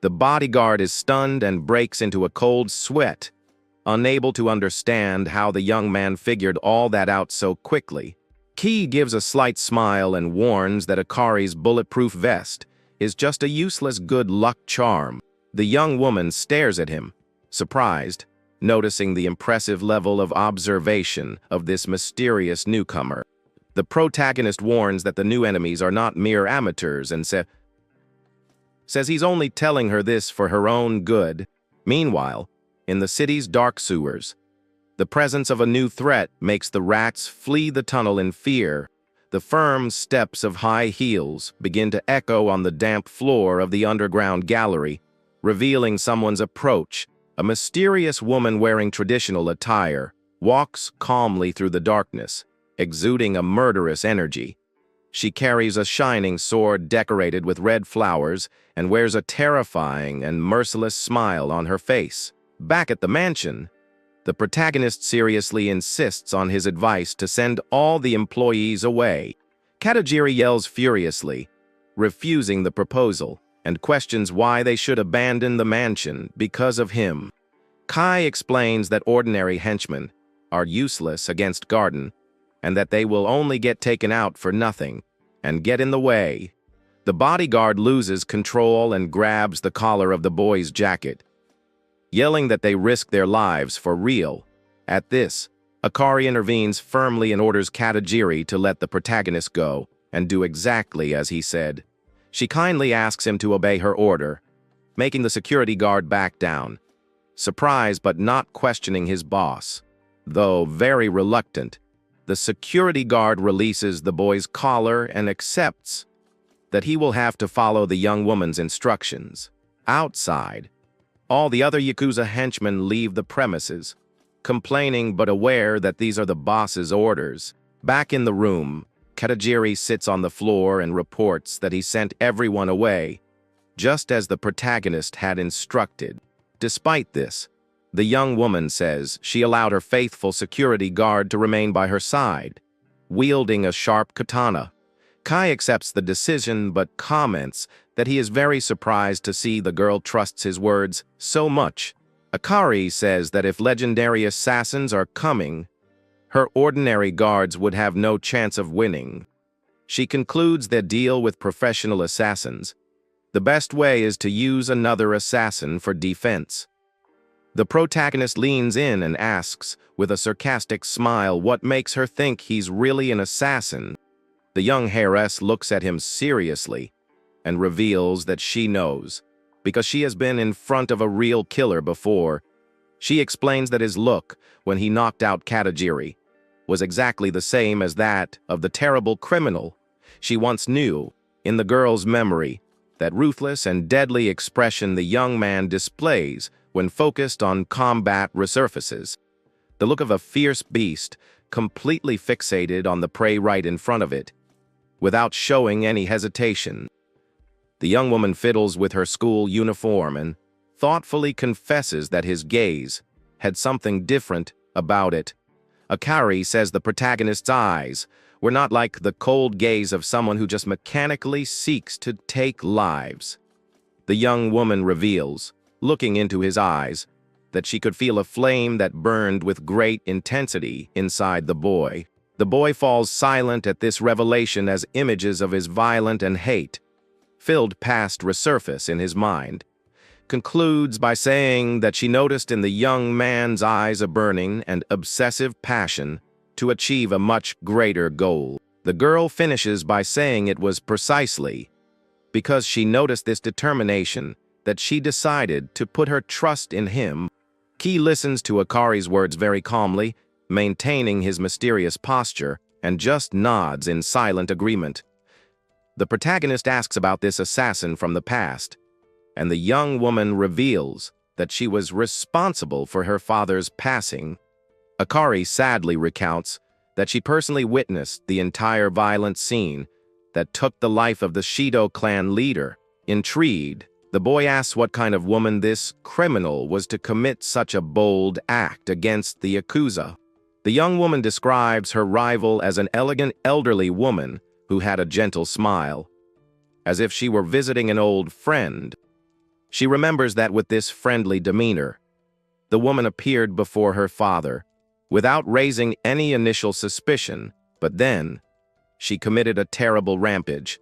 The bodyguard is stunned and breaks into a cold sweat, unable to understand how the young man figured all that out so quickly. Key gives a slight smile and warns that Akari's bulletproof vest is just a useless good luck charm. The young woman stares at him, surprised, noticing the impressive level of observation of this mysterious newcomer. The protagonist warns that the new enemies are not mere amateurs and says he's only telling her this for her own good. Meanwhile, in the city's dark sewers, the presence of a new threat makes the rats flee the tunnel in fear. The firm steps of high heels begin to echo on the damp floor of the underground gallery, revealing someone's approach. A mysterious woman wearing traditional attire walks calmly through the darkness, exuding a murderous energy. She carries a shining sword decorated with red flowers and wears a terrifying and merciless smile on her face. Back at the mansion, The protagonist seriously insists on his advice to send all the employees away. Katajiri yells furiously, refusing the proposal, and questions why they should abandon the mansion because of him. Kai explains that ordinary henchmen are useless against Garden, and that they will only get taken out for nothing and get in the way. The bodyguard loses control and grabs the collar of the boy's jacket, yelling that they risk their lives for real. At this, Akari intervenes firmly and orders Katajiri to let the protagonist go and do exactly as he said. She kindly asks him to obey her order, making the security guard back down, surprised but not questioning his boss. Though very reluctant, the security guard releases the boy's collar and accepts that he will have to follow the young woman's instructions. Outside, all the other Yakuza henchmen leave the premises, complaining but aware that these are the boss's orders. Back in the room, Katajiri sits on the floor and reports that he sent everyone away, just as the protagonist had instructed. Despite this, the young woman says she allowed her faithful security guard to remain by her side, wielding a sharp katana. Kai accepts the decision but comments that he is very surprised to see the girl trusts his words so much. Akari says that if legendary assassins are coming, her ordinary guards would have no chance of winning. She concludes their deal with professional assassins. The best way is to use another assassin for defense. The protagonist leans in and asks, with a sarcastic smile, what makes her think he's really an assassin. The young heiress looks at him seriously and reveals that she knows, because she has been in front of a real killer before. She explains that his look, when he knocked out Katajiri, was exactly the same as that of the terrible criminal she once knew. In the girl's memory, that ruthless and deadly expression the young man displays when focused on combat resurfaces. The look of a fierce beast, completely fixated on the prey right in front of it, without showing any hesitation. The young woman fiddles with her school uniform and thoughtfully confesses that his gaze had something different about it. Akari says the protagonist's eyes were not like the cold gaze of someone who just mechanically seeks to take lives. The young woman reveals, looking into his eyes, that she could feel a flame that burned with great intensity inside the boy. The boy falls silent at this revelation as images of his violence and hate, filled past resurface in his mind. Concludes by saying that she noticed in the young man's eyes a burning and obsessive passion to achieve a much greater goal. The girl finishes by saying it was precisely because she noticed this determination that she decided to put her trust in him. Ki listens to Akari's words very calmly, maintaining his mysterious posture, and just nods in silent agreement. The protagonist asks about this assassin from the past, and the young woman reveals that she was responsible for her father's passing. Akari sadly recounts that she personally witnessed the entire violent scene that took the life of the Shido clan leader. Intrigued, the boy asks what kind of woman this criminal was to commit such a bold act against the Yakuza. The young woman describes her rival as an elegant elderly woman who had a gentle smile, as if she were visiting an old friend. She remembers that with this friendly demeanor, the woman appeared before her father, without raising any initial suspicion, but then she committed a terrible rampage,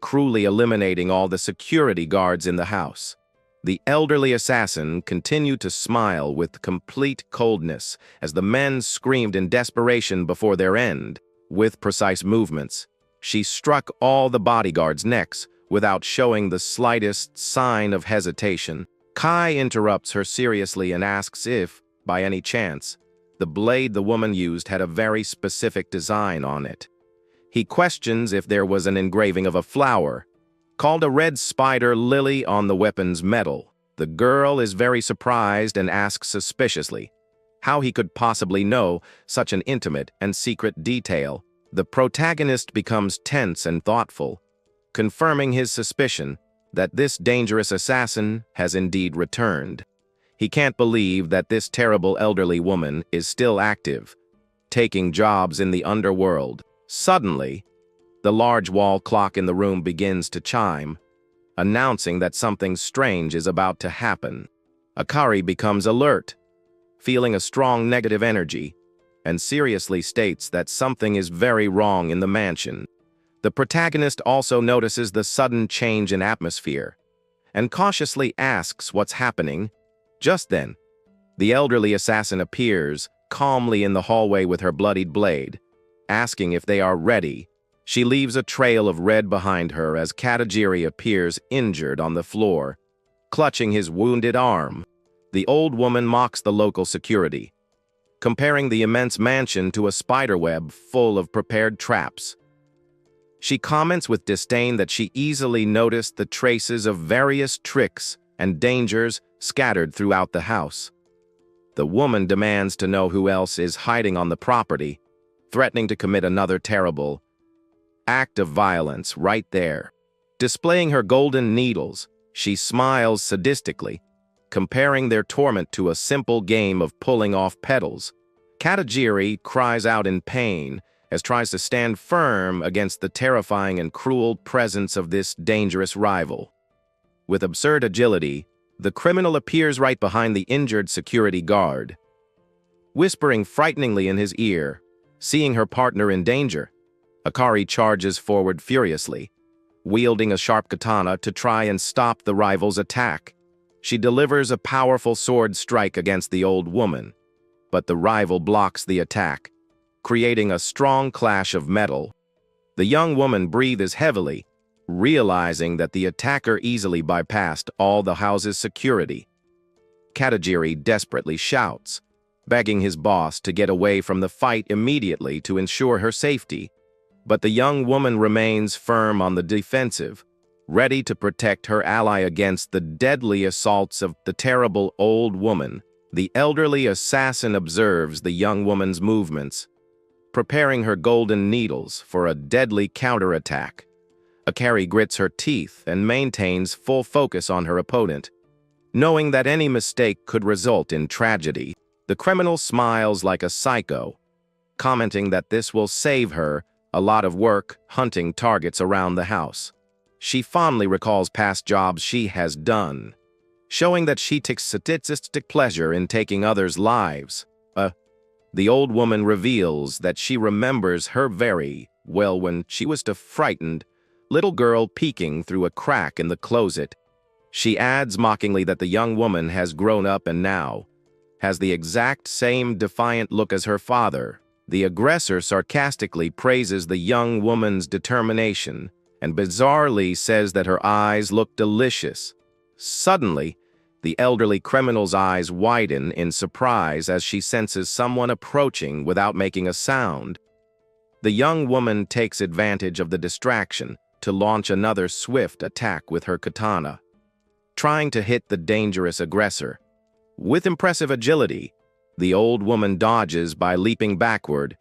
cruelly eliminating all the security guards in the house. The elderly assassin continued to smile with complete coldness as the men screamed in desperation before their end. With precise movements, she struck all the bodyguards' necks without showing the slightest sign of hesitation. Kai interrupts her seriously and asks if, by any chance, the blade the woman used had a very specific design on it. He questions if there was an engraving of a flower, called a red spider lily, on the weapon's metal. The girl is very surprised and asks suspiciously how he could possibly know such an intimate and secret detail. The protagonist becomes tense and thoughtful, confirming his suspicion that this dangerous assassin has indeed returned. He can't believe that this terrible elderly woman is still active, taking jobs in the underworld. Suddenly, the large wall clock in the room begins to chime, announcing that something strange is about to happen. Akari becomes alert, feeling a strong negative energy, and seriously states that something is very wrong in the mansion. The protagonist also notices the sudden change in atmosphere and cautiously asks what's happening. Just then, the elderly assassin appears calmly in the hallway with her bloodied blade, asking if they are ready. She leaves a trail of red behind her as Katajiri appears injured on the floor, clutching his wounded arm. The old woman mocks the local security, comparing the immense mansion to a spiderweb full of prepared traps. She comments with disdain that she easily noticed the traces of various tricks and dangers scattered throughout the house. The woman demands to know who else is hiding on the property, threatening to commit another terrible act of violence right there. Displaying her golden needles, she smiles sadistically, comparing their torment to a simple game of pulling off petals. Katajiri cries out in pain as tries to stand firm against the terrifying and cruel presence of this dangerous rival. With absurd agility, the criminal appears right behind the injured security guard, whispering frighteningly in his ear. Seeing her partner in danger, Akari charges forward furiously, wielding a sharp katana to try and stop the rival's attack. She delivers a powerful sword strike against the old woman, but the rival blocks the attack, creating a strong clash of metal. The young woman breathes heavily, realizing that the attacker easily bypassed all the house's security. Katajiri desperately shouts, begging his boss to get away from the fight immediately to ensure her safety. But the young woman remains firm on the defensive, ready to protect her ally against the deadly assaults of the terrible old woman. The elderly assassin observes the young woman's movements, preparing her golden needles for a deadly counterattack. Akari grits her teeth and maintains full focus on her opponent, knowing that any mistake could result in tragedy. The criminal smiles like a psycho, commenting that this will save her a lot of work hunting targets around the house. She fondly recalls past jobs she has done, showing that she takes sadistic pleasure in taking others' lives. The old woman reveals that she remembers her very well when she was a frightened little girl peeking through a crack in the closet. She adds mockingly that the young woman has grown up and now has the exact same defiant look as her father. The aggressor sarcastically praises the young woman's determination and bizarrely says that her eyes look delicious. Suddenly, the elderly criminal's eyes widen in surprise as she senses someone approaching without making a sound. The young woman takes advantage of the distraction to launch another swift attack with her katana, trying to hit the dangerous aggressor. With impressive agility, the old woman dodges by leaping backward,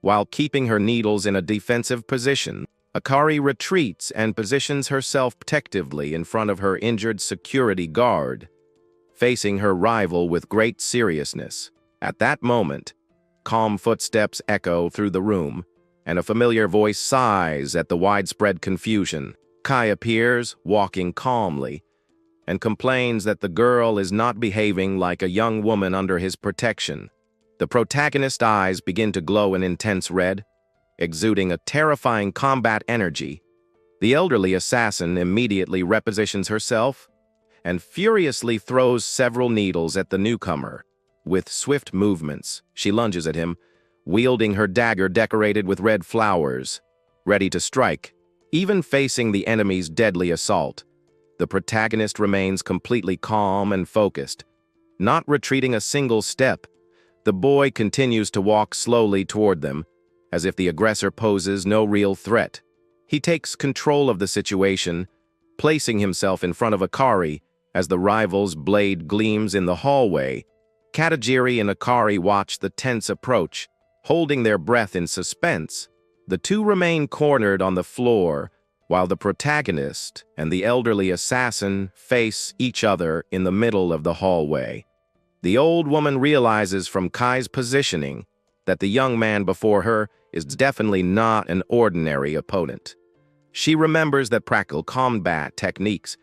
while keeping her needles in a defensive position. Akari retreats and positions herself protectively in front of her injured security guard, facing her rival with great seriousness. At that moment, calm footsteps echo through the room, and a familiar voice sighs at the widespread confusion. Kai appears, walking calmly, and complains that the girl is not behaving like a young woman under his protection. The protagonist's eyes begin to glow an intense red, exuding a terrifying combat energy. The elderly assassin immediately repositions herself and furiously throws several needles at the newcomer. With swift movements, she lunges at him, wielding her dagger decorated with red flowers, ready to strike. Even facing the enemy's deadly assault, the protagonist remains completely calm and focused, not retreating a single step. The boy continues to walk slowly toward them, as if the aggressor poses no real threat. He takes control of the situation, placing himself in front of Akari as the rival's blade gleams in the hallway. Katajiri and Akari watch the tense approach, holding their breath in suspense. The two remain cornered on the floor, while the protagonist and the elderly assassin face each other in the middle of the hallway. The old woman realizes from Kai's positioning that the young man before her is definitely not an ordinary opponent. She remembers that practical combat techniques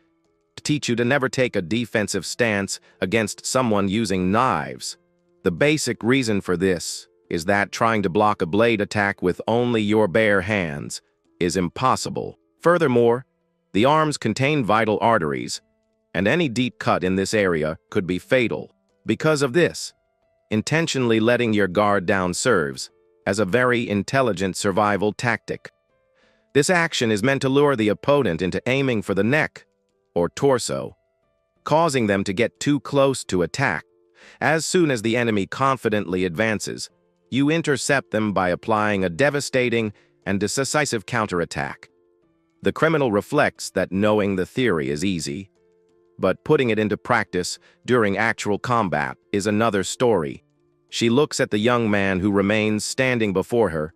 teach you to never take a defensive stance against someone using knives. The basic reason for this is that trying to block a blade attack with only your bare hands is impossible. Furthermore, the arms contain vital arteries, and any deep cut in this area could be fatal. Because of this, intentionally letting your guard down serves as a very intelligent survival tactic. This action is meant to lure the opponent into aiming for the neck or torso, causing them to get too close to attack. As soon as the enemy confidently advances, you intercept them by applying a devastating and decisive counterattack. The criminal reflects that knowing the theory is easy, but putting it into practice during actual combat is another story. She looks at the young man who remains standing before her,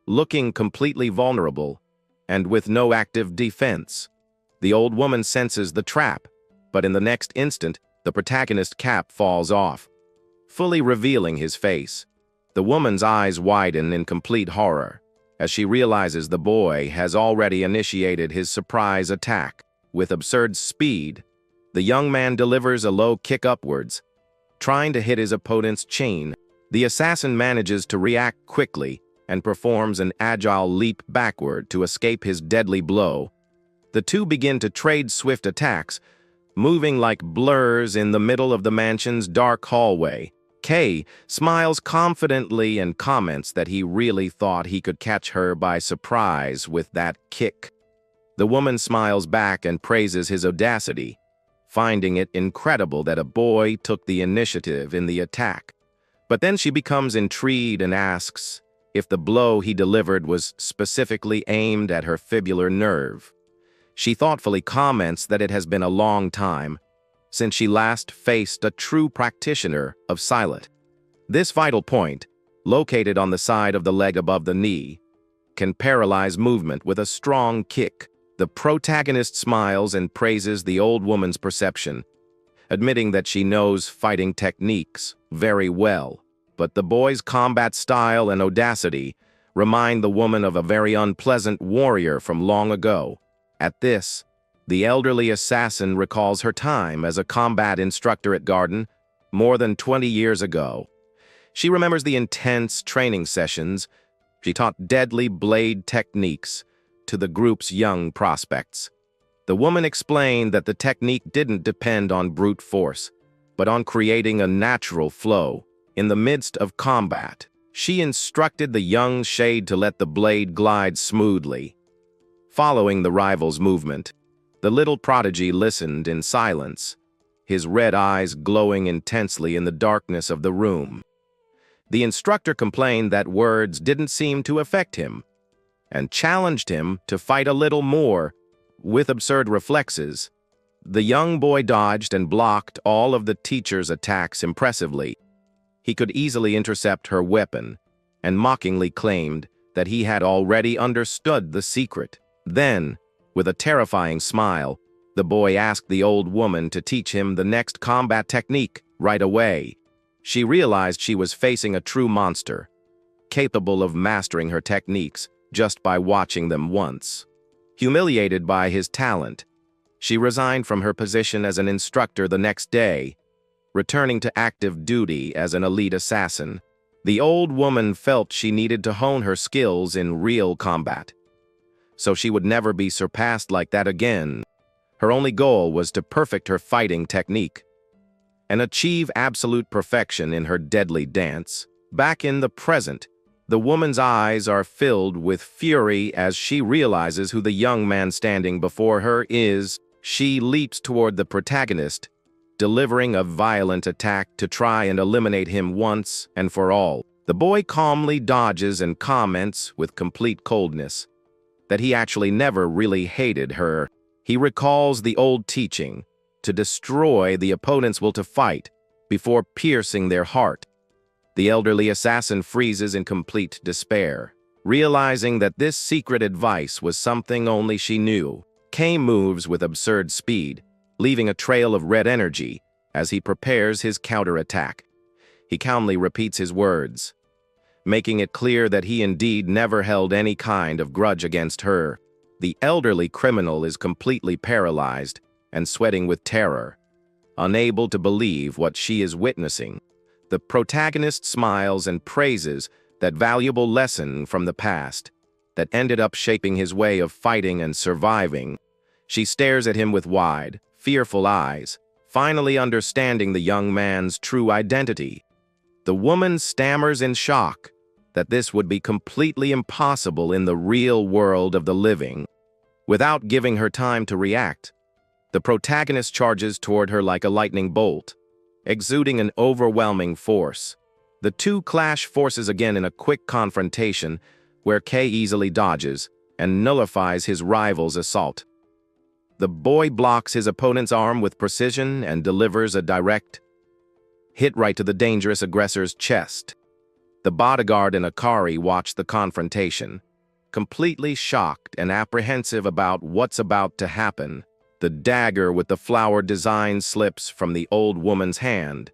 looking completely vulnerable and with no active defense. The old woman senses the trap, but in the next instant, the protagonist's cap falls off, fully revealing his face. The woman's eyes widen in complete horror as she realizes the boy has already initiated his surprise attack. With absurd speed, the young man delivers a low kick upwards, trying to hit his opponent's chin. The assassin manages to react quickly and performs an agile leap backward to escape his deadly blow. The two begin to trade swift attacks, moving like blurs in the middle of the mansion's dark hallway. Kay smiles confidently and comments that he really thought he could catch her by surprise with that kick. The woman smiles back and praises his audacity, finding it incredible that a boy took the initiative in the attack. But then she becomes intrigued and asks if the blow he delivered was specifically aimed at her fibular nerve. She thoughtfully comments that it has been a long time since she last faced a true practitioner of silent. This vital point, located on the side of the leg above the knee, can paralyze movement with a strong kick. The protagonist smiles and praises the old woman's perception, admitting that she knows fighting techniques very well. But the boy's combat style and audacity remind the woman of a very unpleasant warrior from long ago. At this, the elderly assassin recalls her time as a combat instructor at Garden more than 20 years ago. She remembers the intense training sessions. She taught deadly blade techniques to the group's young prospects. The woman explained that the technique didn't depend on brute force, but on creating a natural flow. In the midst of combat, she instructed the young shade to let the blade glide smoothly. Following the rival's movement, the little prodigy listened in silence, his red eyes glowing intensely in the darkness of the room. The instructor complained that words didn't seem to affect him, and challenged him to fight a little more. With absurd reflexes, the young boy dodged and blocked all of the teacher's attacks impressively. He could easily intercept her weapon, and mockingly claimed that he had already understood the secret. Then, with a terrifying smile, the boy asked the old woman to teach him the next combat technique right away. She realized she was facing a true monster, capable of mastering her techniques just by watching them once. Humiliated by his talent, she resigned from her position as an instructor the next day, returning to active duty as an elite assassin. The old woman felt she needed to hone her skills in real combat, so she would never be surpassed like that again. Her only goal was to perfect her fighting technique and achieve absolute perfection in her deadly dance. Back in the present, the woman's eyes are filled with fury as she realizes who the young man standing before her is. She leaps toward the protagonist, delivering a violent attack to try and eliminate him once and for all. The boy calmly dodges and comments with complete coldness that he actually never really hated her. He recalls the old teaching to destroy the opponent's will to fight before piercing their heart. The elderly assassin freezes in complete despair, realizing that this secret advice was something only she knew. Kay moves with absurd speed, leaving a trail of red energy as he prepares his counterattack. He calmly repeats his words, making it clear that he indeed never held any kind of grudge against her. The elderly criminal is completely paralyzed and sweating with terror, unable to believe what she is witnessing. The protagonist smiles and praises that valuable lesson from the past that ended up shaping his way of fighting and surviving. She stares at him with wide, fearful eyes, finally understanding the young man's true identity. The woman stammers in shock that this would be completely impossible in the real world of the living. Without giving her time to react, the protagonist charges toward her like a lightning bolt, exuding an overwhelming force. The two clash forces again in a quick confrontation where Kay easily dodges and nullifies his rival's assault. The boy blocks his opponent's arm with precision and delivers a direct hit right to the dangerous aggressor's chest. The bodyguard and Akari watch the confrontation, completely shocked and apprehensive about what's about to happen. The dagger with the flower design slips from the old woman's hand,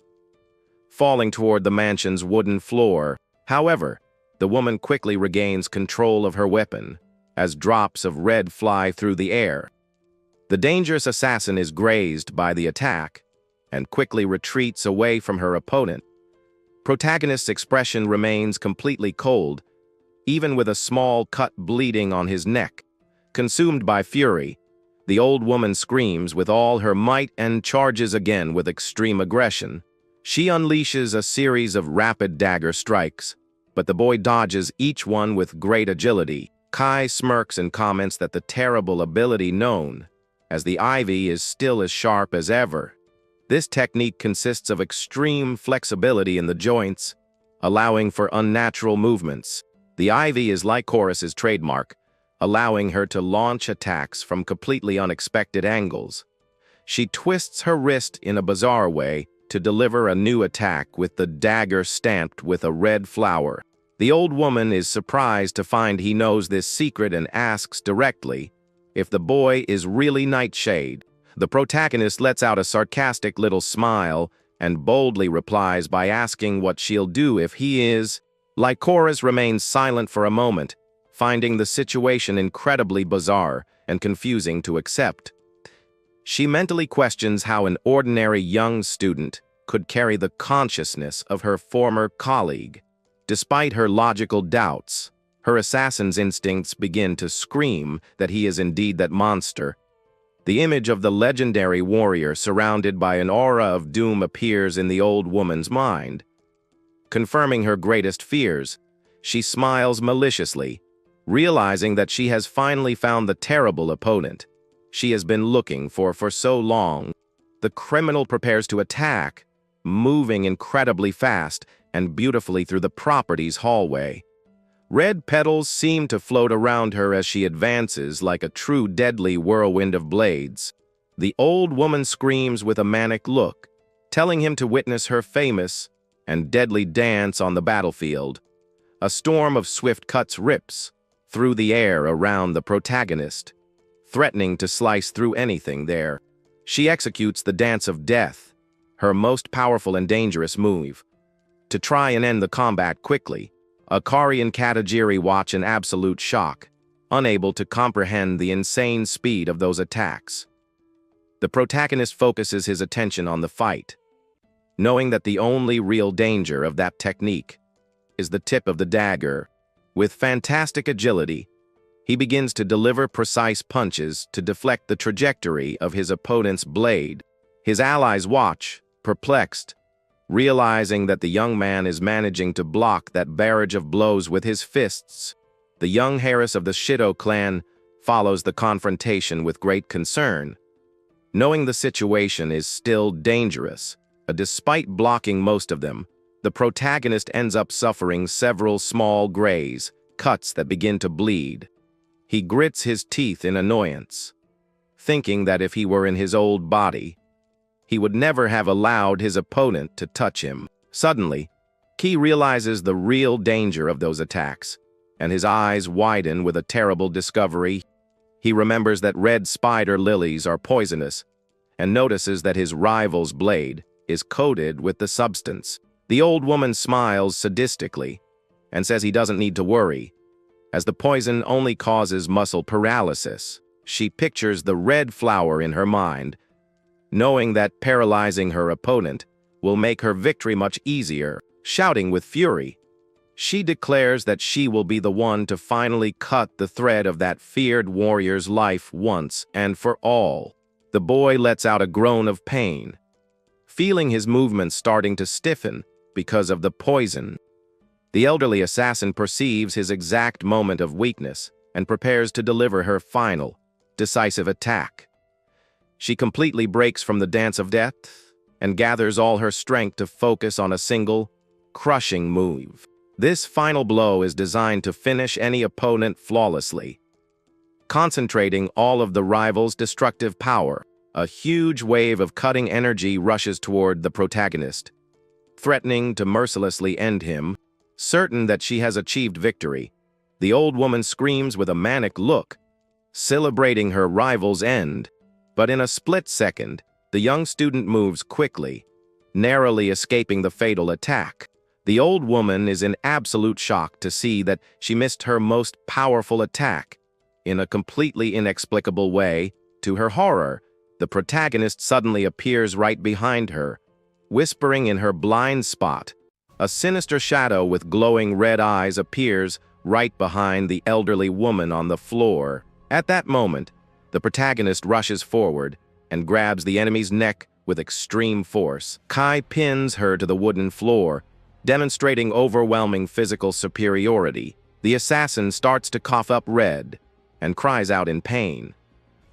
falling toward the mansion's wooden floor. However, the woman quickly regains control of her weapon as drops of red fly through the air. The dangerous assassin is grazed by the attack and quickly retreats away from her opponent. Protagonist's expression remains completely cold, even with a small cut bleeding on his neck. Consumed by fury, the old woman screams with all her might and charges again with extreme aggression. She unleashes a series of rapid dagger strikes, but the boy dodges each one with great agility. Kai smirks and comments that the terrible ability known as the ivy is still as sharp as ever. This technique consists of extreme flexibility in the joints, allowing for unnatural movements. The ivy is Lycoris's trademark, allowing her to launch attacks from completely unexpected angles. She twists her wrist in a bizarre way to deliver a new attack with the dagger stamped with a red flower. The old woman is surprised to find he knows this secret and asks directly if the boy is really Nightshade. The protagonist lets out a sarcastic little smile and boldly replies by asking what she'll do if he is. Lycoris remains silent for a moment, finding the situation incredibly bizarre and confusing to accept. She mentally questions how an ordinary young student could carry the consciousness of her former colleague. Despite her logical doubts, her assassin's instincts begin to scream that he is indeed that monster. The image of the legendary warrior surrounded by an aura of doom appears in the old woman's mind. Confirming her greatest fears, she smiles maliciously, realizing that she has finally found the terrible opponent she has been looking for so long. The criminal prepares to attack, moving incredibly fast and beautifully through the property's hallway. Red petals seem to float around her as she advances like a true deadly whirlwind of blades. The old woman screams with a manic look, telling him to witness her famous and deadly dance on the battlefield. A storm of swift cuts rips through the air around the protagonist, threatening to slice through anything there. She executes the dance of death, her most powerful and dangerous move. To try and end the combat quickly, Akari and Katajiri watch in absolute shock, unable to comprehend the insane speed of those attacks. The protagonist focuses his attention on the fight, knowing that the only real danger of that technique is the tip of the dagger. With fantastic agility, he begins to deliver precise punches to deflect the trajectory of his opponent's blade. His allies watch, perplexed, realizing that the young man is managing to block that barrage of blows with his fists. The young heiress of the Shido clan follows the confrontation with great concern, knowing the situation is still dangerous. Despite blocking most of them, the protagonist ends up suffering several small graze, cuts that begin to bleed. He grits his teeth in annoyance, thinking that if he were in his old body, he would never have allowed his opponent to touch him. Suddenly, Ki realizes the real danger of those attacks, and his eyes widen with a terrible discovery. He remembers that red spider lilies are poisonous, and notices that his rival's blade is coated with the substance. The old woman smiles sadistically and says he doesn't need to worry, as the poison only causes muscle paralysis. She pictures the red flower in her mind, knowing that paralyzing her opponent will make her victory much easier. Shouting with fury, she declares that she will be the one to finally cut the thread of that feared warrior's life once and for all. The boy lets out a groan of pain, feeling his movements starting to stiffen because of the poison. The elderly assassin perceives his exact moment of weakness and prepares to deliver her final, decisive attack. She completely breaks from the dance of death and gathers all her strength to focus on a single, crushing move. This final blow is designed to finish any opponent flawlessly, concentrating all of the rival's destructive power. A huge wave of cutting energy rushes toward the protagonist, threatening to mercilessly end him. Certain that she has achieved victory, the old woman screams with a manic look, celebrating her rival's end. But in a split second, the young student moves quickly, narrowly escaping the fatal attack. The old woman is in absolute shock to see that she missed her most powerful attack. In a completely inexplicable way, to her horror, the protagonist suddenly appears right behind her, whispering in her blind spot. A sinister shadow with glowing red eyes appears right behind the elderly woman on the floor. At that moment, the protagonist rushes forward and grabs the enemy's neck with extreme force. Kai pins her to the wooden floor, demonstrating overwhelming physical superiority. The assassin starts to cough up red and cries out in pain,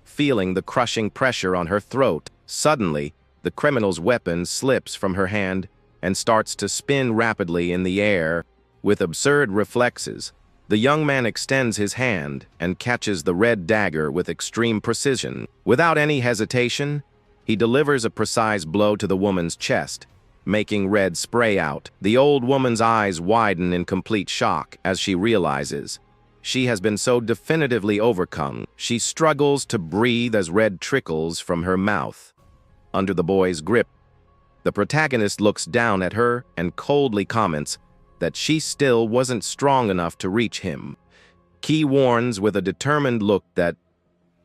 feeling the crushing pressure on her throat. Suddenly, the criminal's weapon slips from her hand and starts to spin rapidly in the air. With absurd reflexes, the young man extends his hand and catches the red dagger with extreme precision. Without any hesitation, he delivers a precise blow to the woman's chest, making red spray out. The old woman's eyes widen in complete shock as she realizes she has been so definitively overcome. She struggles to breathe as red trickles from her mouth. Under the boy's grip, the protagonist looks down at her and coldly comments that she still wasn't strong enough to reach him. Key warns with a determined look that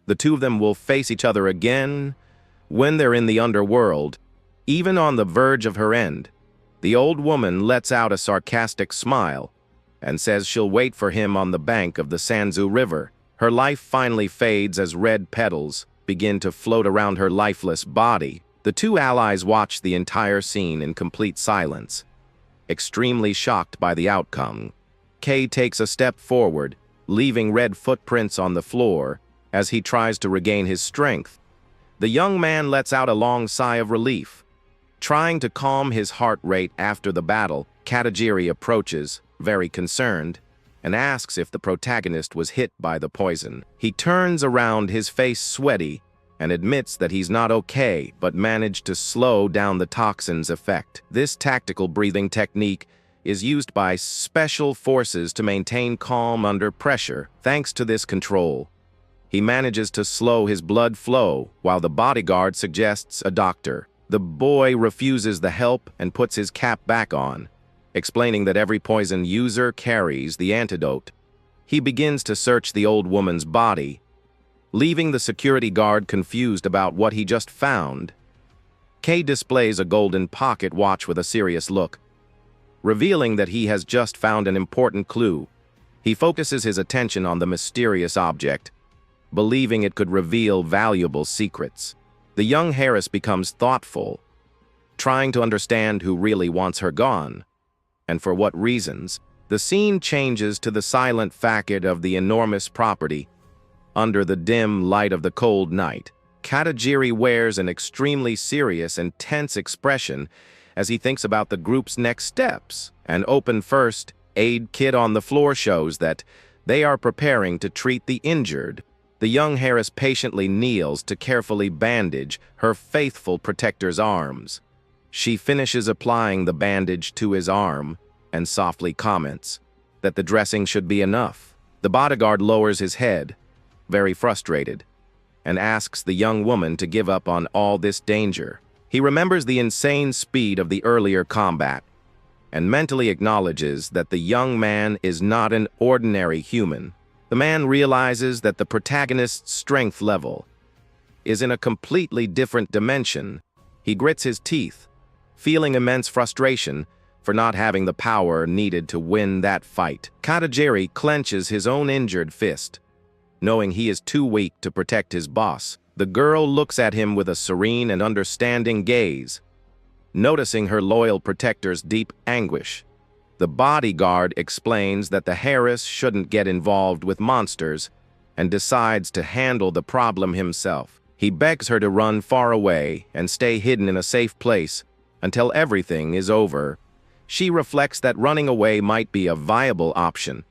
the two of them will face each other again when they're in the underworld. Even on the verge of her end, the old woman lets out a sarcastic smile and says she'll wait for him on the bank of the Sanzu River. Her life finally fades as red petals begin to float around her lifeless body. The two allies watch the entire scene in complete silence, extremely shocked by the outcome. Kay takes a step forward, leaving red footprints on the floor as he tries to regain his strength. The young man lets out a long sigh of relief. Trying to calm his heart rate after the battle, Katajiri approaches, very concerned, and asks if the protagonist was hit by the poison. He turns around, his face sweaty, and admits that he's not okay, but managed to slow down the toxin's effect. This tactical breathing technique is used by special forces to maintain calm under pressure. Thanks to this control, he manages to slow his blood flow, while the bodyguard suggests a doctor. The boy refuses the help and puts his cap back on, explaining that every poison user carries the antidote. He begins to search the old woman's body, leaving the security guard confused about what he just found. Kay displays a golden pocket watch with a serious look, revealing that he has just found an important clue. He focuses his attention on the mysterious object, believing it could reveal valuable secrets. The young heiress becomes thoughtful, trying to understand who really wants her gone, and for what reasons. The scene changes to the silent facade of the enormous property. Under the dim light of the cold night, Katajiri wears an extremely serious and tense expression as he thinks about the group's next steps. An open first aid kit on the floor shows that they are preparing to treat the injured. The young heiress patiently kneels to carefully bandage her faithful protector's arms. She finishes applying the bandage to his arm and softly comments that the dressing should be enough. The bodyguard lowers his head, very frustrated, and asks the young woman to give up on all this danger. He remembers the insane speed of the earlier combat and mentally acknowledges that the young man is not an ordinary human. The man realizes that the protagonist's strength level is in a completely different dimension. He grits his teeth, feeling immense frustration for not having the power needed to win that fight. Katajiri clenches his own injured fist, knowing he is too weak to protect his boss. The girl looks at him with a serene and understanding gaze, noticing her loyal protector's deep anguish. The bodyguard explains that the Harris shouldn't get involved with monsters and decides to handle the problem himself. He begs her to run far away and stay hidden in a safe place until everything is over. She reflects that running away might be a viable option.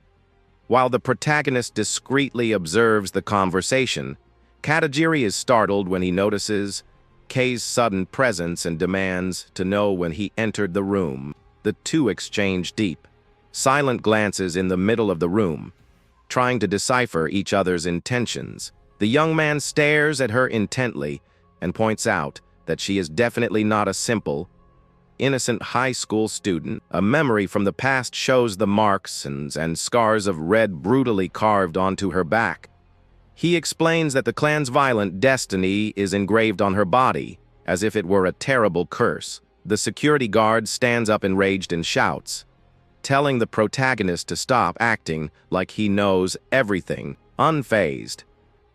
While the protagonist discreetly observes the conversation, Katajiri is startled when he notices Kei's sudden presence and demands to know when he entered the room. The two exchange deep, silent glances in the middle of the room, trying to decipher each other's intentions. The young man stares at her intently and points out that she is definitely not a simple, innocent high school student. A memory from the past shows the marks and scars of red brutally carved onto her back. He explains that the clan's violent destiny is engraved on her body, as if it were a terrible curse. The security guard stands up enraged and shouts, telling the protagonist to stop acting like he knows everything. Unfazed,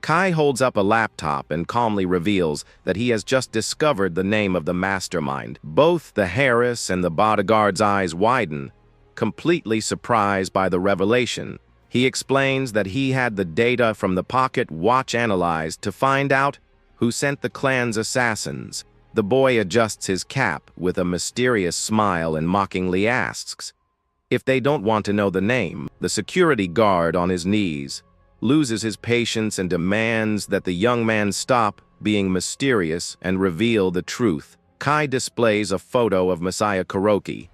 Kai holds up a laptop and calmly reveals that he has just discovered the name of the mastermind. Both the Harris and the bodyguard's eyes widen, completely surprised by the revelation. He explains that he had the data from the pocket watch analyzed to find out who sent the clan's assassins. The boy adjusts his cap with a mysterious smile and mockingly asks if they don't want to know the name. The security guard on his knees loses his patience and demands that the young man stop being mysterious and reveal the truth. Kai displays a photo of Messiah Kuroki,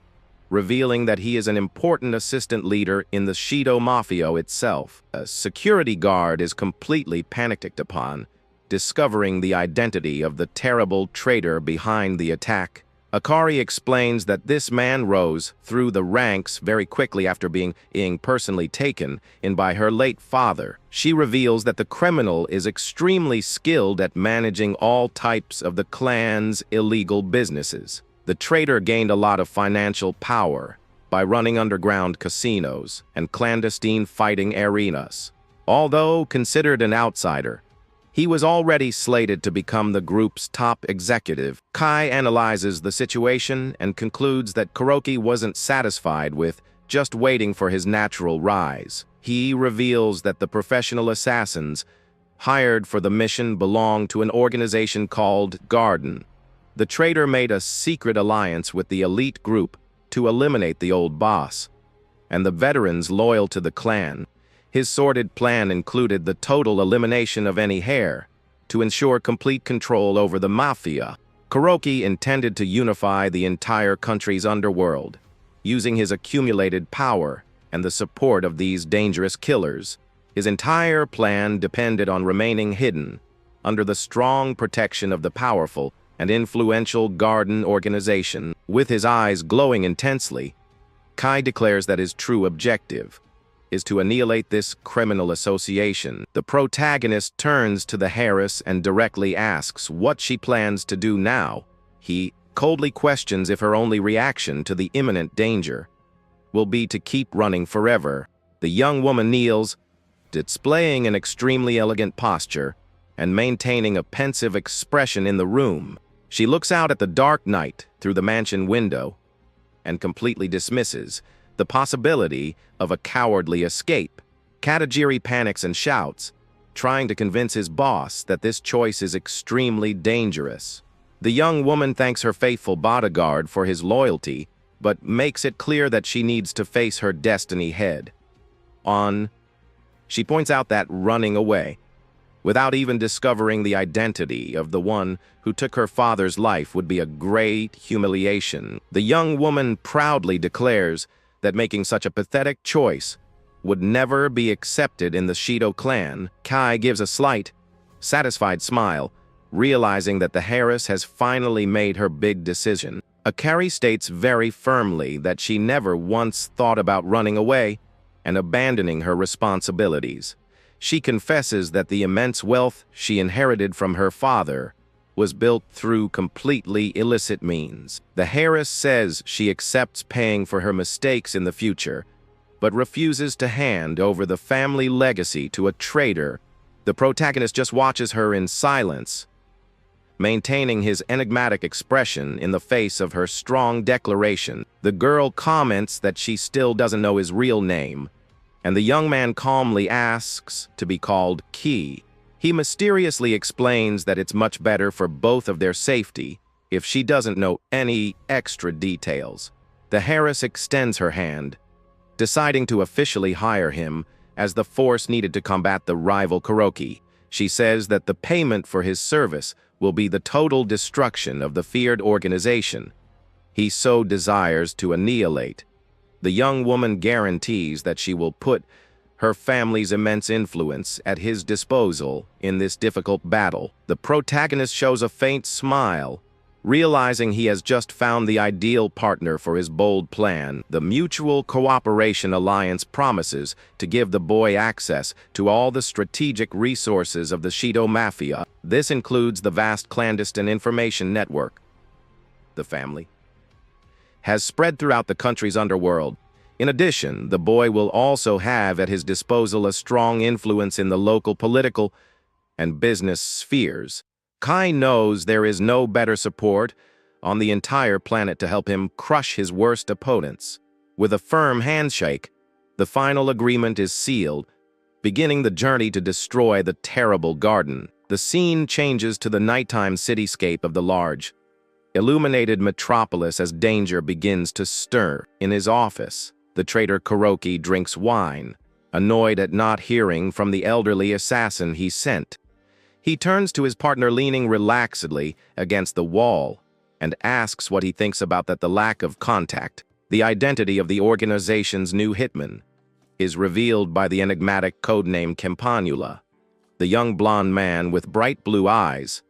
revealing that he is an important assistant leader in the Shido Mafia itself. A security guard is completely panicked upon discovering the identity of the terrible traitor behind the attack. Akari explains that this man rose through the ranks very quickly after being personally taken in by her late father. She reveals that the criminal is extremely skilled at managing all types of the clan's illegal businesses. The traitor gained a lot of financial power by running underground casinos and clandestine fighting arenas. Although considered an outsider, he was already slated to become the group's top executive. Kai analyzes the situation and concludes that Kuroki wasn't satisfied with just waiting for his natural rise. He reveals that the professional assassins hired for the mission belonged to an organization called Garden. The traitor made a secret alliance with the elite group to eliminate the old boss and the veterans loyal to the clan. His sordid plan included the total elimination of any heir to ensure complete control over the mafia. Kuroki intended to unify the entire country's underworld, using his accumulated power and the support of these dangerous killers. His entire plan depended on remaining hidden under the strong protection of the powerful and influential Garden organization. With his eyes glowing intensely, Kai declares that his true objective is to annihilate this criminal association. The protagonist turns to the Harris and directly asks what she plans to do now. He coldly questions if her only reaction to the imminent danger will be to keep running forever. The young woman kneels, displaying an extremely elegant posture and maintaining a pensive expression in the room. She looks out at the dark night through the mansion window and completely dismisses the possibility of a cowardly escape. Katajiri panics and shouts, trying to convince his boss that this choice is extremely dangerous. The young woman thanks her faithful bodyguard for his loyalty, but makes it clear that she needs to face her destiny head on. She points out that running away, without even discovering the identity of the one who took her father's life, would be a great humiliation. The young woman proudly declares that making such a pathetic choice would never be accepted in the Shido clan. Kai gives a slight, satisfied smile realizing that the heiress has finally made her big decision. Akari states very firmly that she never once thought about running away and abandoning her responsibilities. She confesses that the immense wealth she inherited from her father was built through completely illicit means. The heiress says she accepts paying for her mistakes in the future, but refuses to hand over the family legacy to a traitor. The protagonist just watches her in silence, maintaining his enigmatic expression in the face of her strong declaration. The girl comments that she still doesn't know his real name, and the young man calmly asks to be called Ki. He mysteriously explains that it's much better for both of their safety if she doesn't know any extra details. The heiress extends her hand, deciding to officially hire him as the force needed to combat the rival Kuroki. She says that the payment for his service will be the total destruction of the feared organization he so desires to annihilate. The young woman guarantees that she will put her family's immense influence at his disposal in this difficult battle. The protagonist shows a faint smile, realizing he has just found the ideal partner for his bold plan. The Mutual Cooperation Alliance promises to give the boy access to all the strategic resources of the Shido Mafia. This includes the vast clandestine information network. The family has spread throughout the country's underworld. In addition, the boy will also have at his disposal a strong influence in the local political and business spheres. Kai knows there is no better support on the entire planet to help him crush his worst opponents. With a firm handshake, the final agreement is sealed, beginning the journey to destroy the terrible garden. The scene changes to the nighttime cityscape of the large, illuminated metropolis as danger begins to stir. In his office, the traitor Kuroki drinks wine, annoyed at not hearing from the elderly assassin he sent. He turns to his partner leaning relaxedly against the wall and asks what he thinks about the lack of contact. The identity of the organization's new hitman is revealed by the enigmatic codename Campanula. The young blonde man with bright blue eyes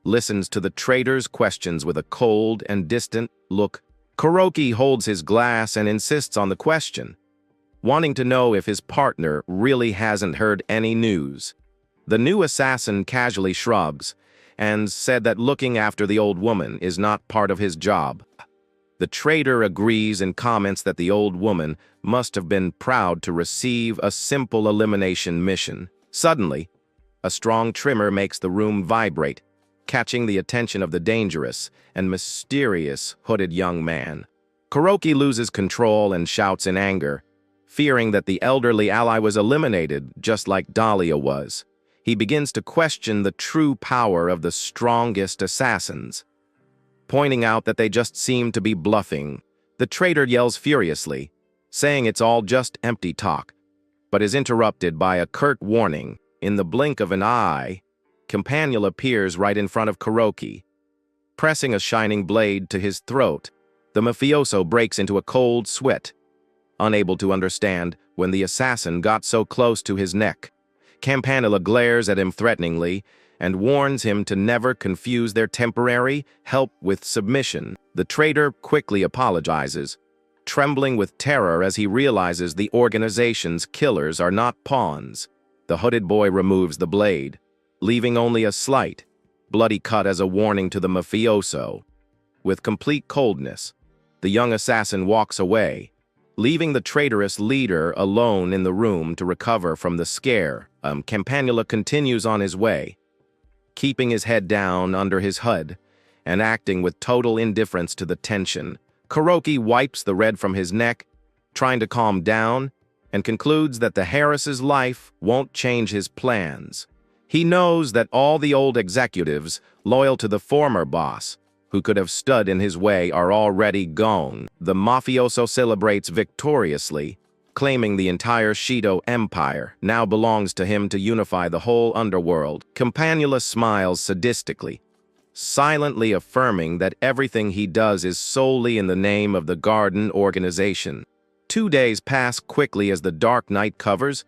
listens to the traitor's questions with a cold and distant look. Kuroki holds his glass and insists on the question, wanting to know if his partner really hasn't heard any news. The new assassin casually shrugs and said that looking after the old woman is not part of his job. The traitor agrees and comments that the old woman must have been proud to receive a simple elimination mission. Suddenly, a strong tremor makes the room vibrate, catching the attention of the dangerous and mysterious hooded young man. Kuroki loses control and shouts in anger, fearing that the elderly ally was eliminated just like Dahlia was. He begins to question the true power of the strongest assassins, pointing out that they just seem to be bluffing. The traitor yells furiously, saying it's all just empty talk, but is interrupted by a curt warning. In the blink of an eye, Campanula appears right in front of Kuroki, pressing a shining blade to his throat. The mafioso breaks into a cold sweat, unable to understand when the assassin got so close to his neck. Campanula glares at him threateningly and warns him to never confuse their temporary help with submission. The traitor quickly apologizes, trembling with terror as he realizes the organization's killers are not pawns. The hooded boy removes the blade, leaving only a slight, bloody cut as a warning to the mafioso. With complete coldness, the young assassin walks away, leaving the traitorous leader alone in the room to recover from the scare. Campanula continues on his way, keeping his head down under his hood and acting with total indifference to the tension. Kuroki wipes the red from his neck, trying to calm down, and concludes that the Harris's life won't change his plans. He knows that all the old executives loyal to the former boss, who could have stood in his way, are already gone. The mafioso celebrates victoriously, claiming the entire Shido Empire now belongs to him to unify the whole underworld. Campanula smiles sadistically, silently affirming that everything he does is solely in the name of the Garden organization. 2 days pass quickly as the dark night covers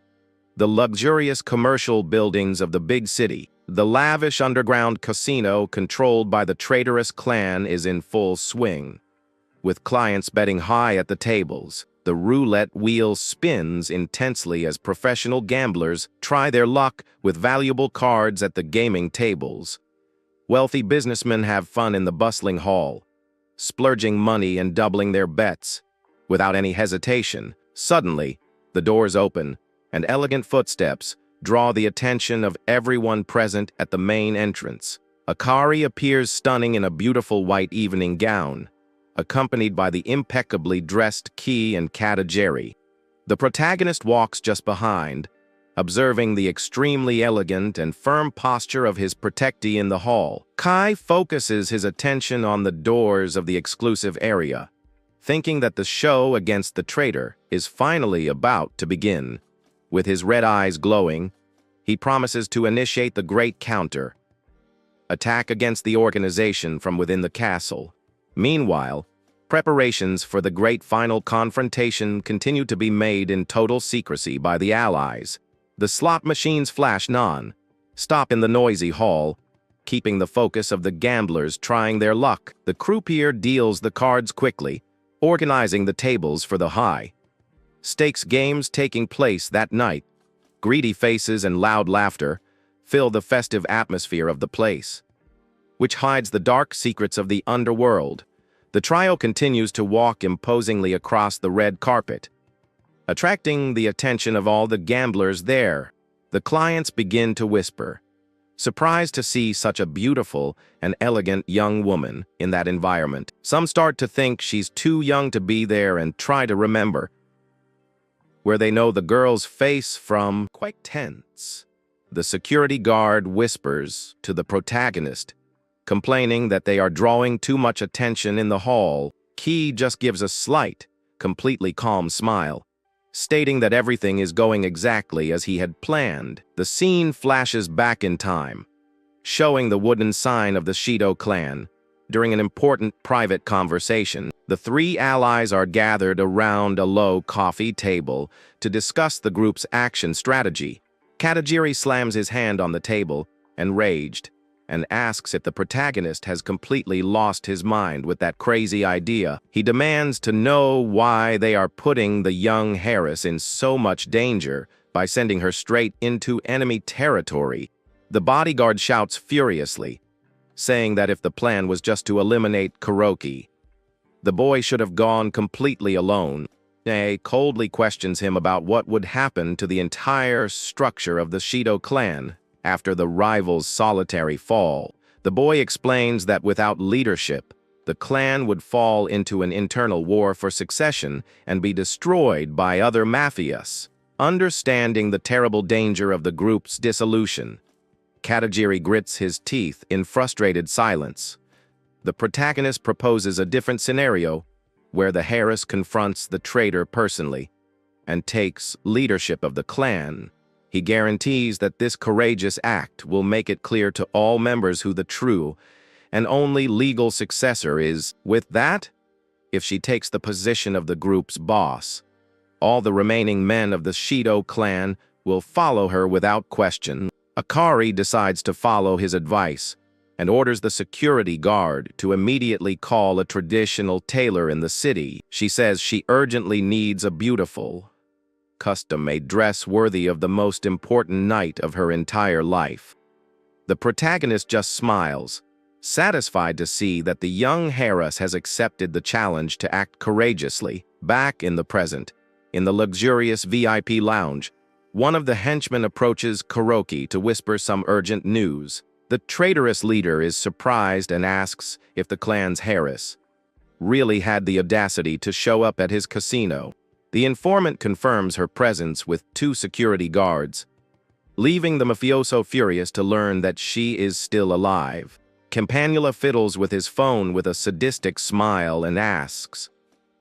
the luxurious commercial buildings of the big city. The lavish underground casino controlled by the traitorous clan is in full swing. With clients betting high at the tables, the roulette wheel spins intensely as professional gamblers try their luck with valuable cards at the gaming tables. Wealthy businessmen have fun in the bustling hall, splurging money and doubling their bets. Without any hesitation, suddenly, the doors open, and elegant footsteps draw the attention of everyone present at the main entrance. Akari appears stunning in a beautiful white evening gown, accompanied by the impeccably dressed Ki and Katajiri. The protagonist walks just behind, observing the extremely elegant and firm posture of his protectee in the hall. Kai focuses his attention on the doors of the exclusive area, thinking that the show against the traitor is finally about to begin. With his red eyes glowing, he promises to initiate the great counter attack against the organization from within the castle. Meanwhile, preparations for the great final confrontation continue to be made in total secrecy by the allies. The slot machines flash non-stop in the noisy hall, keeping the focus of the gamblers trying their luck. The croupier deals the cards quickly, organizing the tables for the high-stakes games taking place that night. Greedy faces and loud laughter fill the festive atmosphere of the place, which hides the dark secrets of the underworld. The trio continues to walk imposingly across the red carpet, attracting the attention of all the gamblers there. The clients begin to whisper, surprised to see such a beautiful and elegant young woman in that environment. Some start to think she's too young to be there and try to remember where they know the girl's face from. Quite tense, the security guard whispers to the protagonist, complaining that they are drawing too much attention in the hall. Ki just gives a slight, completely calm smile, stating that everything is going exactly as he had planned. The scene flashes back in time, showing the wooden sign of the Shido clan. During an important private conversation, the three allies are gathered around a low coffee table to discuss the group's action strategy. Katajiri slams his hand on the table, enraged, and asks if the protagonist has completely lost his mind with that crazy idea. He demands to know why they are putting the young heiress in so much danger by sending her straight into enemy territory. The bodyguard shouts furiously, saying that if the plan was just to eliminate Kuroki, the boy should have gone completely alone. Nay coldly questions him about what would happen to the entire structure of the Shido clan after the rival's solitary fall. The boy explains that without leadership, the clan would fall into an internal war for succession and be destroyed by other mafias. Understanding the terrible danger of the group's dissolution, Katajiri grits his teeth in frustrated silence. The protagonist proposes a different scenario where the heiress confronts the traitor personally and takes leadership of the clan. He guarantees that this courageous act will make it clear to all members who the true and only legal successor is. With that, if she takes the position of the group's boss, all the remaining men of the Shido clan will follow her without question. Akari decides to follow his advice and orders the security guard to immediately call a traditional tailor in the city. She says she urgently needs a beautiful, custom-made dress worthy of the most important night of her entire life. The protagonist just smiles, satisfied to see that the young heiress has accepted the challenge to act courageously. Back in the present, in the luxurious VIP lounge, one of the henchmen approaches Kuroki to whisper some urgent news. The traitorous leader is surprised and asks if the clan's heiress really had the audacity to show up at his casino. The informant confirms her presence with 2 security guards, leaving the mafioso furious to learn that she is still alive. Campanula fiddles with his phone with a sadistic smile and asks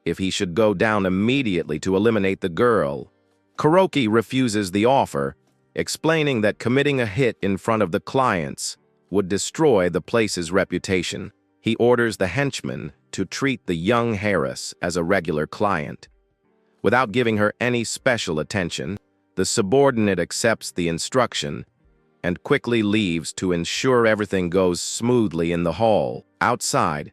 if he should go down immediately to eliminate the girl. Kuroki refuses the offer, explaining that committing a hit in front of the clients would destroy the place's reputation. He orders the henchman to treat the young heiress as a regular client. Without giving her any special attention, the subordinate accepts the instruction and quickly leaves to ensure everything goes smoothly in the hall. Outside,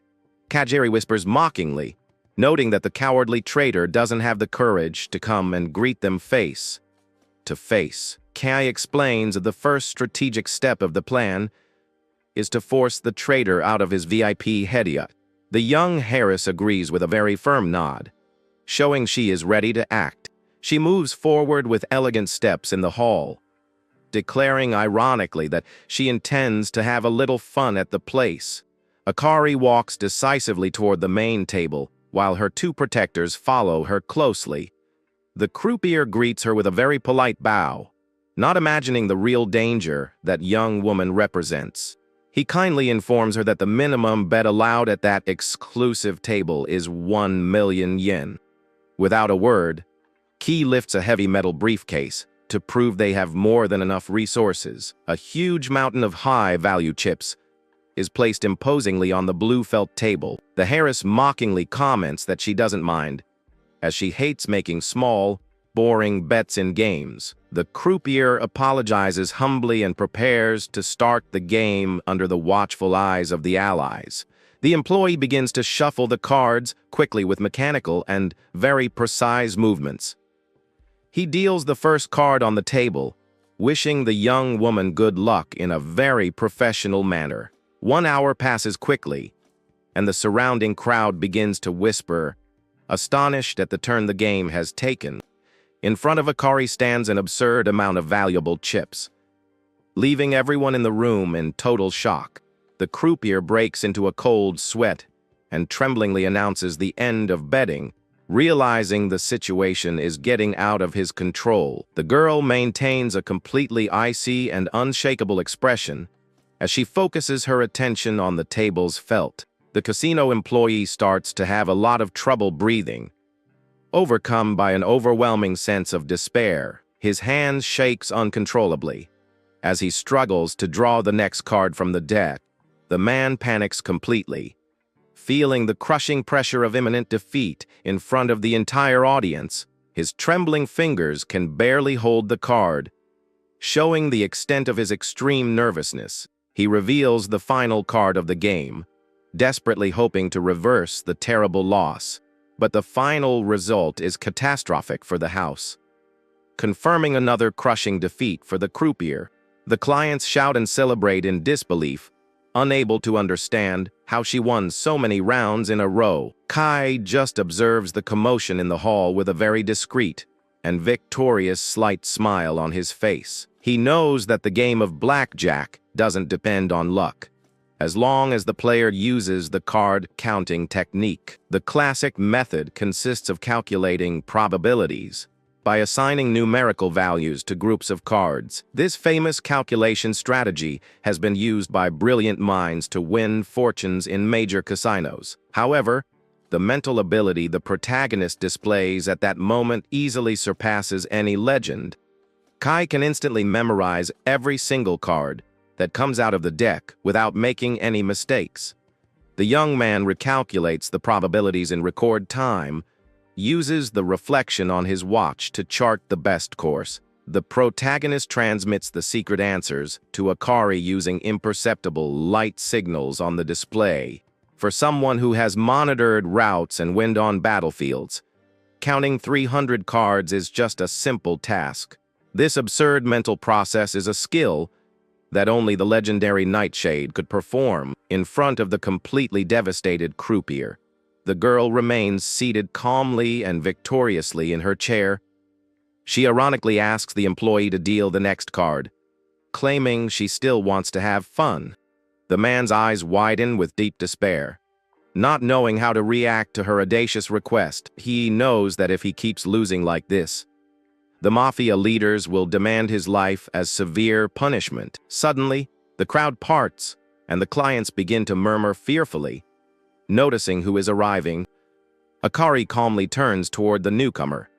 Kajiri whispers mockingly, noting that the cowardly traitor doesn't have the courage to come and greet them face to face. Kai explains that the first strategic step of the plan is to force the traitor out of his VIP headshot. The young Harris agrees with a very firm nod, showing she is ready to act. She moves forward with elegant steps in the hall, declaring ironically that she intends to have a little fun at the place. Akari walks decisively toward the main table, while her two protectors follow her closely. The croupier greets her with a very polite bow, not imagining the real danger that young woman represents. He kindly informs her that the minimum bet allowed at that exclusive table is 1 million yen. Without a word, Ki lifts a heavy metal briefcase to prove they have more than enough resources. A huge mountain of high-value chips is placed imposingly on the blue felt table. The Harris mockingly comments that she doesn't mind, as she hates making small, boring bets in games. The croupier apologizes humbly and prepares to start the game under the watchful eyes of the allies. The employee begins to shuffle the cards quickly with mechanical and very precise movements. He deals the first card on the table, wishing the young woman good luck in a very professional manner. 1 hour passes quickly, and the surrounding crowd begins to whisper, astonished at the turn the game has taken. In front of Akari stands an absurd amount of valuable chips, leaving everyone in the room in total shock. The croupier breaks into a cold sweat and tremblingly announces the end of betting, realizing the situation is getting out of his control. The girl maintains a completely icy and unshakable expression as she focuses her attention on the table's felt. The casino employee starts to have a lot of trouble breathing, overcome by an overwhelming sense of despair. His hand shakes uncontrollably as he struggles to draw the next card from the deck. The man panics completely, feeling the crushing pressure of imminent defeat in front of the entire audience. His trembling fingers can barely hold the card, showing the extent of his extreme nervousness. He reveals the final card of the game, desperately hoping to reverse the terrible loss. But the final result is catastrophic for the house, confirming another crushing defeat for the croupier. The clients shout and celebrate in disbelief, unable to understand how she won so many rounds in a row. Kai just observes the commotion in the hall with a very discreet and victorious slight smile on his face. He knows that the game of blackjack doesn't depend on luck, as long as the player uses the card counting technique. The classic method consists of calculating probabilities by assigning numerical values to groups of cards. This famous calculation strategy has been used by brilliant minds to win fortunes in major casinos. However, the mental ability the protagonist displays at that moment easily surpasses any legend. Kai can instantly memorize every single card that comes out of the deck without making any mistakes. The young man recalculates the probabilities in record time, uses the reflection on his watch to chart the best course. The protagonist transmits the secret answers to Akari using imperceptible light signals on the display. For someone who has monitored routes and went on battlefields, counting 300 cards is just a simple task. This absurd mental process is a skill that only the legendary Nightshade could perform. In front of the completely devastated croupier, the girl remains seated calmly and victoriously in her chair. She ironically asks the employee to deal the next card, claiming she still wants to have fun. The man's eyes widen with deep despair. Not knowing how to react to her audacious request, he knows that if he keeps losing like this, the mafia leaders will demand his life as severe punishment. Suddenly, the crowd parts, and the clients begin to murmur fearfully. Noticing who is arriving, Akari calmly turns toward the newcomer,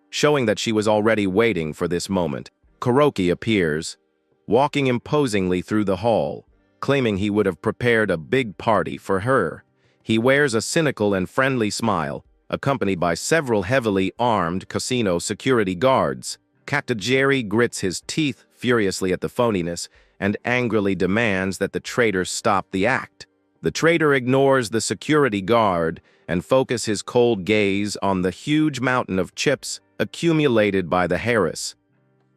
showing that she was already waiting for this moment. Kuroki appears, walking imposingly through the hall, claiming he would have prepared a big party for her. He wears a cynical and friendly smile, accompanied by several heavily armed casino security guards. Katajiri grits his teeth furiously at the phoniness and angrily demands that the traitor stop the act. The traitor ignores the security guard and focuses his cold gaze on the huge mountain of chips accumulated by the heiress.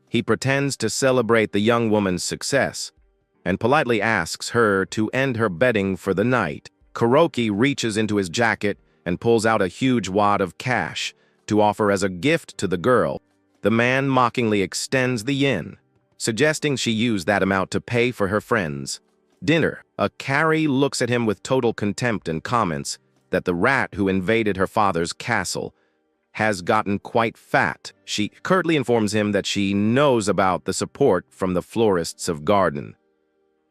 He pretends to celebrate the young woman's success and politely asks her to end her betting for the night. Kuroki reaches into his jacket and pulls out a huge wad of cash to offer as a gift to the girl. The man mockingly extends the yen, suggesting she use that amount to pay for her friend's dinner. Akari looks at him with total contempt and comments that the rat who invaded her father's castle has gotten quite fat. She curtly informs him that she knows about the support from the florists of garden,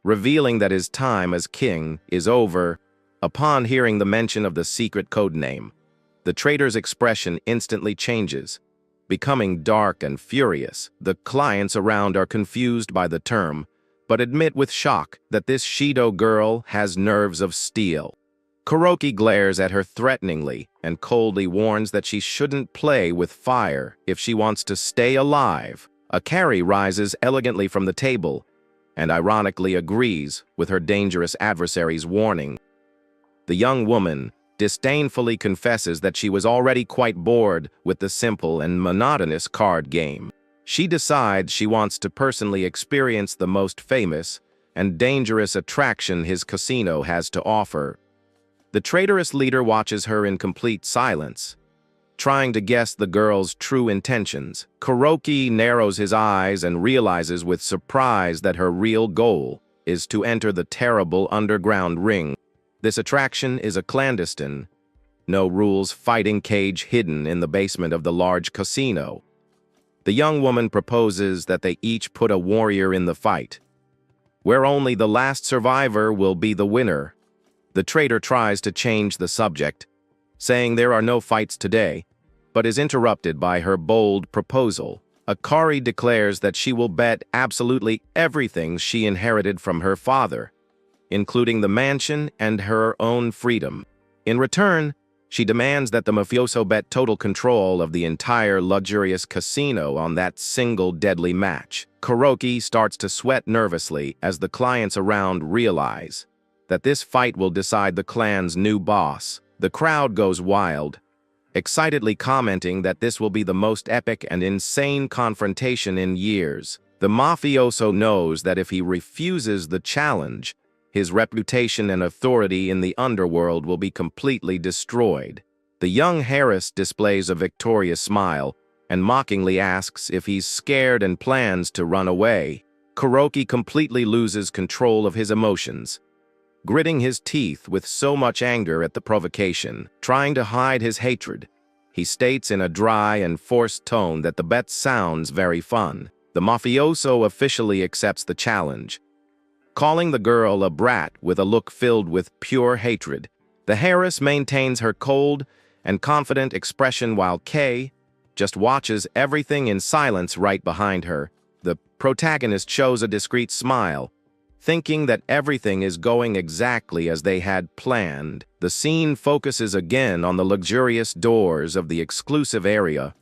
revealing that his time as king is over. Upon hearing the mention of the secret codename, the traitor's expression instantly changes, becoming dark and furious. The clients around are confused by the term, but admit with shock that this Shido girl has nerves of steel. Kuroki glares at her threateningly and coldly warns that she shouldn't play with fire if she wants to stay alive. Akari rises elegantly from the table and ironically agrees with her dangerous adversary's warning. The young woman disdainfully confesses that she was already quite bored with the simple and monotonous card game. She decides she wants to personally experience the most famous and dangerous attraction his casino has to offer. The traitorous leader watches her in complete silence, trying to guess the girl's true intentions. Kuroki narrows his eyes and realizes with surprise that her real goal is to enter the terrible underground ring. This attraction is a clandestine, no-rules fighting cage hidden in the basement of the large casino. The young woman proposes that they each put a warrior in the fight, where only the last survivor will be the winner. The traitor tries to change the subject, saying there are no fights today, but is interrupted by her bold proposal. Akari declares that she will bet absolutely everything she inherited from her father, including the mansion and her own freedom. In return, she demands that the mafioso bet total control of the entire luxurious casino on that single deadly match. Kuroki starts to sweat nervously as the clients around realize that this fight will decide the clan's new boss. The crowd goes wild, excitedly commenting that this will be the most epic and insane confrontation in years. The mafioso knows that if he refuses the challenge, his reputation and authority in the underworld will be completely destroyed. The young heiress displays a victorious smile and mockingly asks if he's scared and plans to run away. Kuroki completely loses control of his emotions, gritting his teeth with so much anger at the provocation. Trying to hide his hatred, he states in a dry and forced tone that the bet sounds very fun. The mafioso officially accepts the challenge, calling the girl a brat with a look filled with pure hatred. The heiress maintains her cold and confident expression while Kay just watches everything in silence right behind her. The protagonist shows a discreet smile, thinking that everything is going exactly as they had planned. The scene focuses again on the luxurious doors of the exclusive area,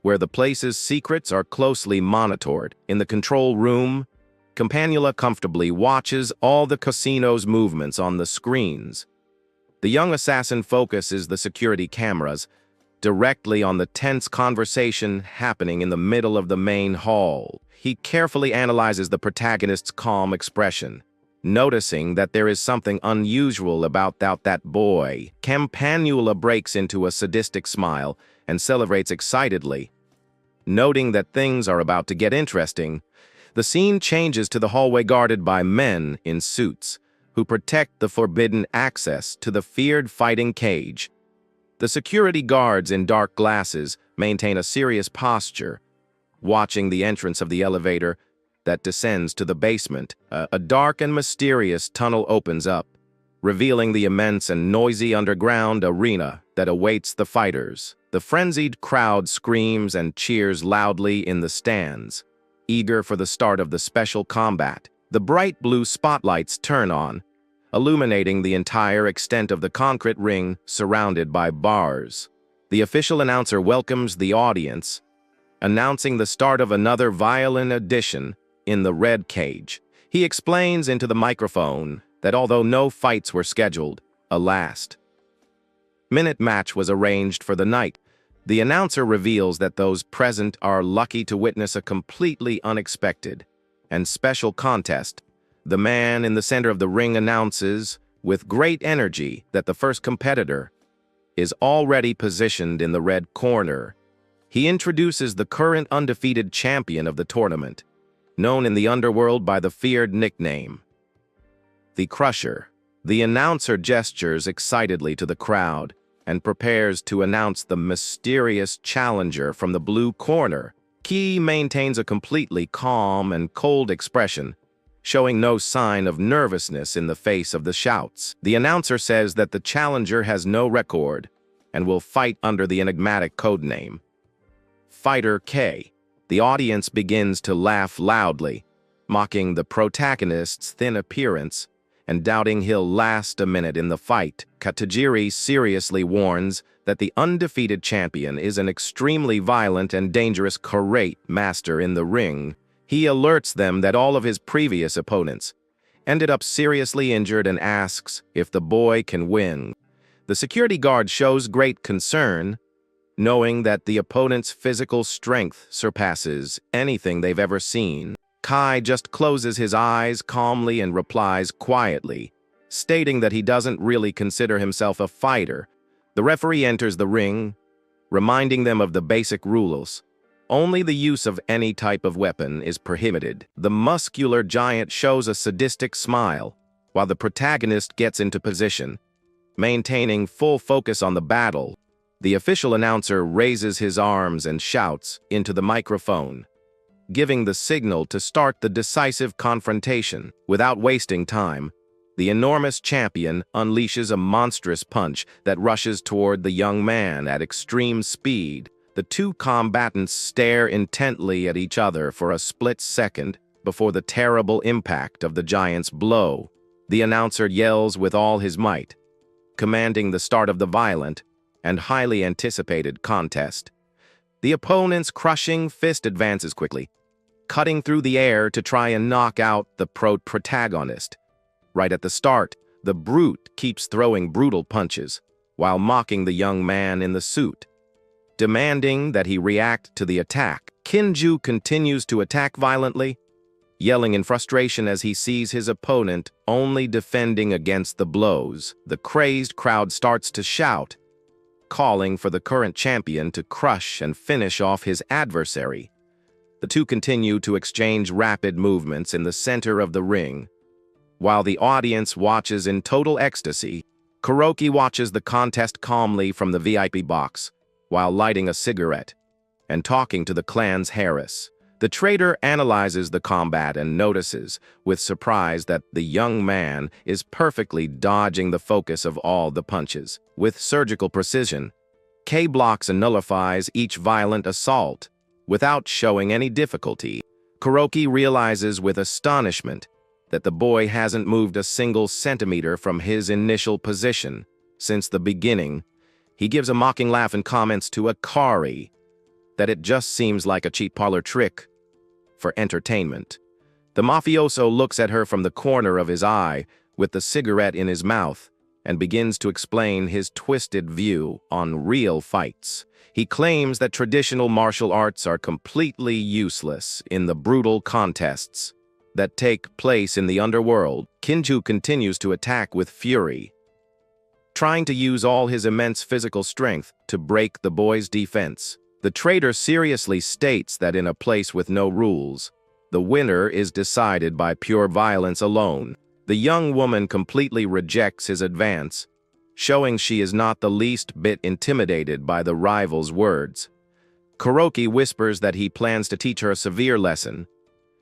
where the place's secrets are closely monitored. In the control room, Campanula comfortably watches all the casino's movements on the screens. The young assassin focuses the security cameras directly on the tense conversation happening in the middle of the main hall. He carefully analyzes the protagonist's calm expression, noticing that there is something unusual about that boy. Campanula breaks into a sadistic smile and celebrates excitedly, noting that things are about to get interesting. The scene changes to the hallway guarded by men in suits who protect the forbidden access to the feared fighting cage. The security guards in dark glasses maintain a serious posture, watching the entrance of the elevator that descends to the basement. A dark and mysterious tunnel opens up, revealing the immense and noisy underground arena that awaits the fighters. The frenzied crowd screams and cheers loudly in the stands, eager for the start of the special combat. The bright blue spotlights turn on, illuminating the entire extent of the concrete ring surrounded by bars. The official announcer welcomes the audience announcing the start of another violent edition in the red cage. He explains into the microphone that although no fights were scheduled, a last-minute match was arranged for the night. The announcer reveals that those present are lucky to witness a completely unexpected and special contest. The man in the center of the ring announces, with great energy, that the first competitor is already positioned in the red corner. He introduces the current undefeated champion of the tournament, known in the underworld by the feared nickname, the Crusher. The announcer gestures excitedly to the crowd and prepares to announce the mysterious challenger from the blue corner. Key maintains a completely calm and cold expression, showing no sign of nervousness in the face of the shouts. The announcer says that the challenger has no record and will fight under the enigmatic codename, Fighter K. The audience begins to laugh loudly, mocking the protagonist's thin appearance and doubting he'll last a minute in the fight. Katajiri seriously warns that the undefeated champion is an extremely violent and dangerous karate master in the ring. He alerts them that all of his previous opponents ended up seriously injured and asks if the boy can win. The security guard shows great concern, knowing that the opponent's physical strength surpasses anything they've ever seen. Kai just closes his eyes calmly and replies quietly, stating that he doesn't really consider himself a fighter. The referee enters the ring, reminding them of the basic rules. Only the use of any type of weapon is prohibited. The muscular giant shows a sadistic smile, while the protagonist gets into position, maintaining full focus on the battle. The official announcer raises his arms and shouts into the microphone, giving the signal to start the decisive confrontation. Without wasting time, the enormous champion unleashes a monstrous punch that rushes toward the young man at extreme speed. The two combatants stare intently at each other for a split second before the terrible impact of the giant's blow. The announcer yells with all his might, commanding the start of the violent and highly anticipated contest. The opponent's crushing fist advances quickly, cutting through the air to try and knock out the protagonist. Right at the start, the brute keeps throwing brutal punches, while mocking the young man in the suit, demanding that he react to the attack. Kinju continues to attack violently, yelling in frustration as he sees his opponent only defending against the blows. The crazed crowd starts to shout, calling for the current champion to crush and finish off his adversary. The two continue to exchange rapid movements in the center of the ring. While the audience watches in total ecstasy, Kuroki watches the contest calmly from the VIP box, while lighting a cigarette and talking to the clan's Harris. The trader analyzes the combat and notices with surprise that the young man is perfectly dodging the focus of all the punches. With surgical precision, K blocks and nullifies each violent assault without showing any difficulty. Kuroki realizes with astonishment that the boy hasn't moved a single centimeter from his initial position since the beginning. He gives a mocking laugh and comments to Akari that it just seems like a cheap parlor trick for entertainment. The mafioso looks at her from the corner of his eye with the cigarette in his mouth and begins to explain his twisted view on real fights. He claims that traditional martial arts are completely useless in the brutal contests that take place in the underworld. Kinju continues to attack with fury, trying to use all his immense physical strength to break the boy's defense. The trader seriously states that in a place with no rules, the winner is decided by pure violence alone. The young woman completely rejects his advance, showing she is not the least bit intimidated by the rival's words. Kuroki whispers that he plans to teach her a severe lesson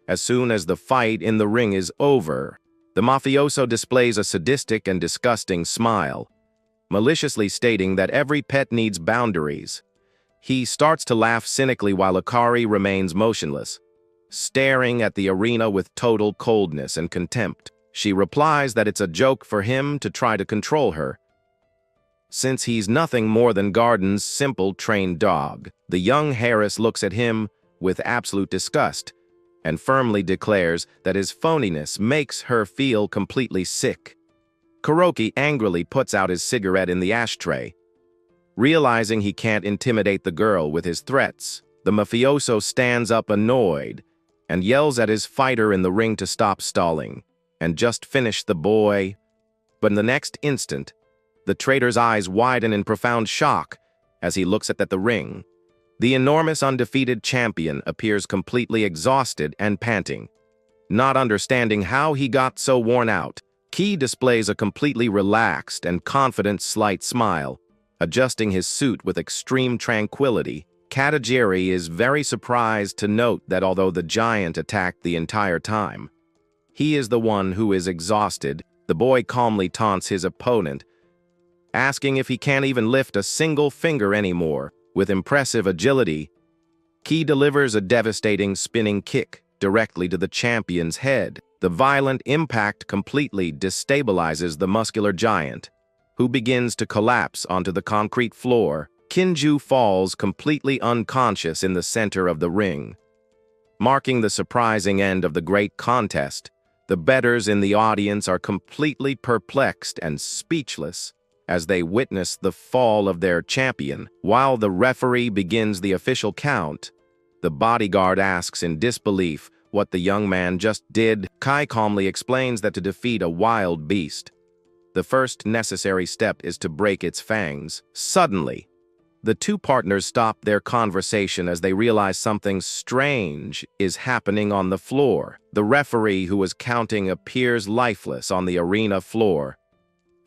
as soon as the fight in the ring is over. The mafioso displays a sadistic and disgusting smile, maliciously stating that every pet needs boundaries. He starts to laugh cynically while Akari remains motionless, staring at the arena with total coldness and contempt. She replies that it's a joke for him to try to control her, since he's nothing more than Garden's simple trained dog. The young Harris looks at him with absolute disgust and firmly declares that his phoniness makes her feel completely sick. Kuroki angrily puts out his cigarette in the ashtray. Realizing he can't intimidate the girl with his threats, the mafioso stands up annoyed and yells at his fighter in the ring to stop stalling and just finish the boy. But in the next instant, the traitor's eyes widen in profound shock as he looks at the ring. The enormous undefeated champion appears completely exhausted and panting. Not understanding how he got so worn out, Ki displays a completely relaxed and confident slight smile, adjusting his suit with extreme tranquility. Katagiri is very surprised to note that although the giant attacked the entire time, he is the one who is exhausted. The boy calmly taunts his opponent, asking if he can't even lift a single finger anymore. With impressive agility, Ki delivers a devastating spinning kick directly to the champion's head. The violent impact completely destabilizes the muscular giant, who begins to collapse onto the concrete floor. Kinju falls completely unconscious in the center of the ring. Marking the surprising end of the great contest, the bettors in the audience are completely perplexed and speechless as they witness the fall of their champion. While the referee begins the official count, the bodyguard asks in disbelief what the young man just did. Kai calmly explains that to defeat a wild beast, the first necessary step is to break its fangs. Suddenly, the two partners stop their conversation as they realize something strange is happening on the floor. The referee who was counting appears lifeless on the arena floor,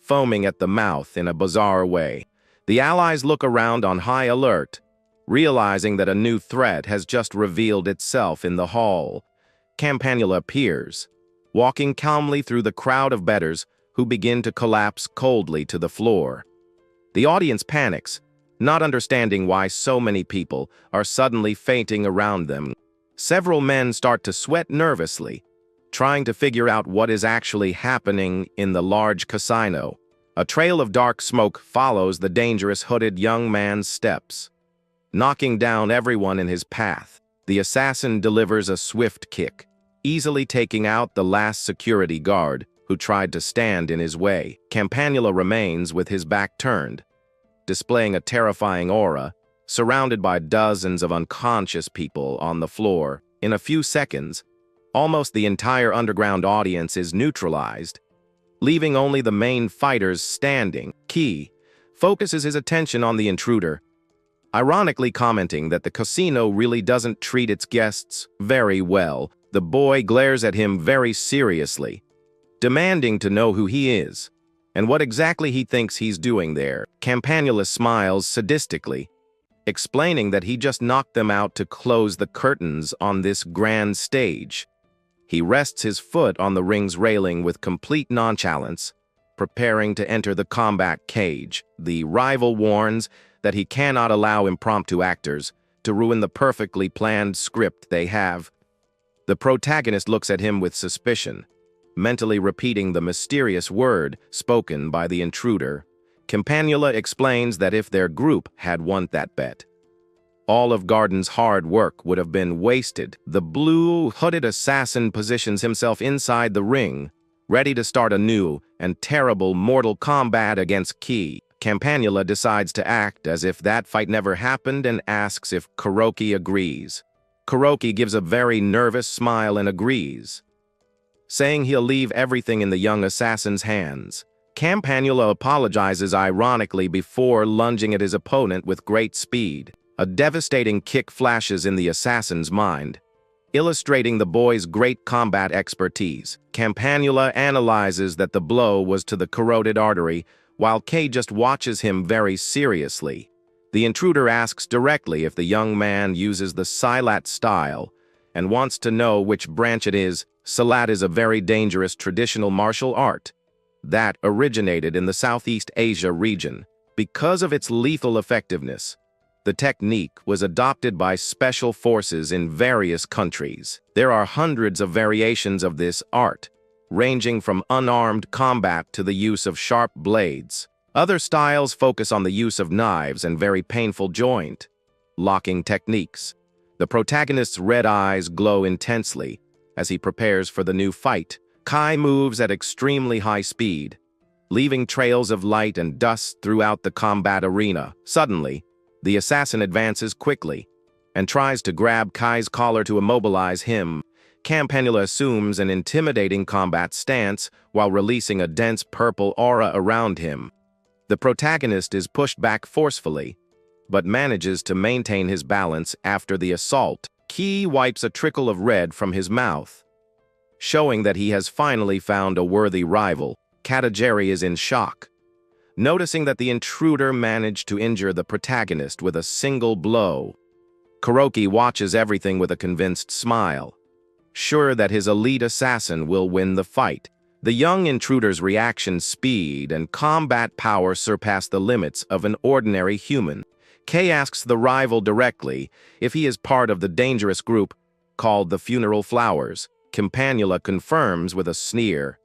foaming at the mouth in a bizarre way. The allies look around on high alert, realizing that a new threat has just revealed itself in the hall. Campanula appears, walking calmly through the crowd of bettors who begin to collapse coldly to the floor. The audience panics, not understanding why so many people are suddenly fainting around them. Several men start to sweat nervously, trying to figure out what is actually happening in the large casino. A trail of dark smoke follows the dangerous hooded young man's steps, knocking down everyone in his path. The assassin delivers a swift kick, easily taking out the last security guard who tried to stand in his way. Campanula remains with his back turned, displaying a terrifying aura, surrounded by dozens of unconscious people on the floor. In a few seconds, almost the entire underground audience is neutralized, leaving only the main fighters standing. Ki focuses his attention on the intruder, ironically commenting that the casino really doesn't treat its guests very well. The boy glares at him very seriously, demanding to know who he is and what exactly he thinks he's doing there. Campanula smiles sadistically, explaining that he just knocked them out to close the curtains on this grand stage. He rests his foot on the ring's railing with complete nonchalance, preparing to enter the combat cage. The rival warns that he cannot allow impromptu actors to ruin the perfectly planned script they have. The protagonist looks at him with suspicion, mentally repeating the mysterious word spoken by the intruder. Campanula explains that if their group had won that bet, all of Garden's hard work would have been wasted. The blue-hooded assassin positions himself inside the ring, ready to start a new and terrible mortal combat against Ki. Campanula decides to act as if that fight never happened and asks if Kuroki agrees. Kuroki gives a very nervous smile and agrees, saying he'll leave everything in the young assassin's hands. Campanula apologizes ironically before lunging at his opponent with great speed. A devastating kick flashes in the assassin's mind, illustrating the boy's great combat expertise. Campanula analyzes that the blow was to the carotid artery, while Kay just watches him very seriously. The intruder asks directly if the young man uses the Silat style and wants to know which branch it is. Silat is a very dangerous traditional martial art that originated in the Southeast Asia region. Because of its lethal effectiveness, the technique was adopted by special forces in various countries. There are hundreds of variations of this art, ranging from unarmed combat to the use of sharp blades. Other styles focus on the use of knives and very painful joint locking techniques. The protagonist's red eyes glow intensely as he prepares for the new fight. Kai moves at extremely high speed, leaving trails of light and dust throughout the combat arena. Suddenly, the assassin advances quickly and tries to grab Kai's collar to immobilize him. Campanula assumes an intimidating combat stance while releasing a dense purple aura around him. The protagonist is pushed back forcefully, but manages to maintain his balance after the assault. Ki wipes a trickle of red from his mouth, showing that he has finally found a worthy rival. Katajiri is in shock, noticing that the intruder managed to injure the protagonist with a single blow. Kuroki watches everything with a convinced smile, sure that his elite assassin will win the fight. The young intruder's reaction speed and combat power surpass the limits of an ordinary human. Kei asks the rival directly if he is part of the dangerous group called the Funeral Flowers. Campanula confirms with a sneer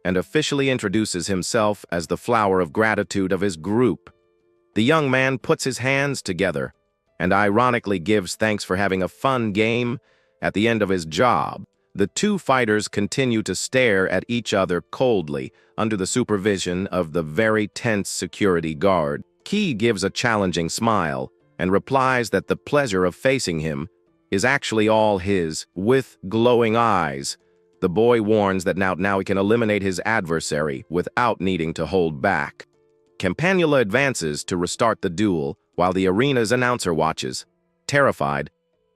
and officially introduces himself as the flower of gratitude of his group. The young man puts his hands together and ironically gives thanks for having a fun game at the end of his job. The two fighters continue to stare at each other coldly under the supervision of the very tense security guard. Ki gives a challenging smile and replies that the pleasure of facing him is actually all his. With glowing eyes, the boy warns that now he can eliminate his adversary without needing to hold back. Campanula advances to restart the duel while the arena's announcer watches. Terrified,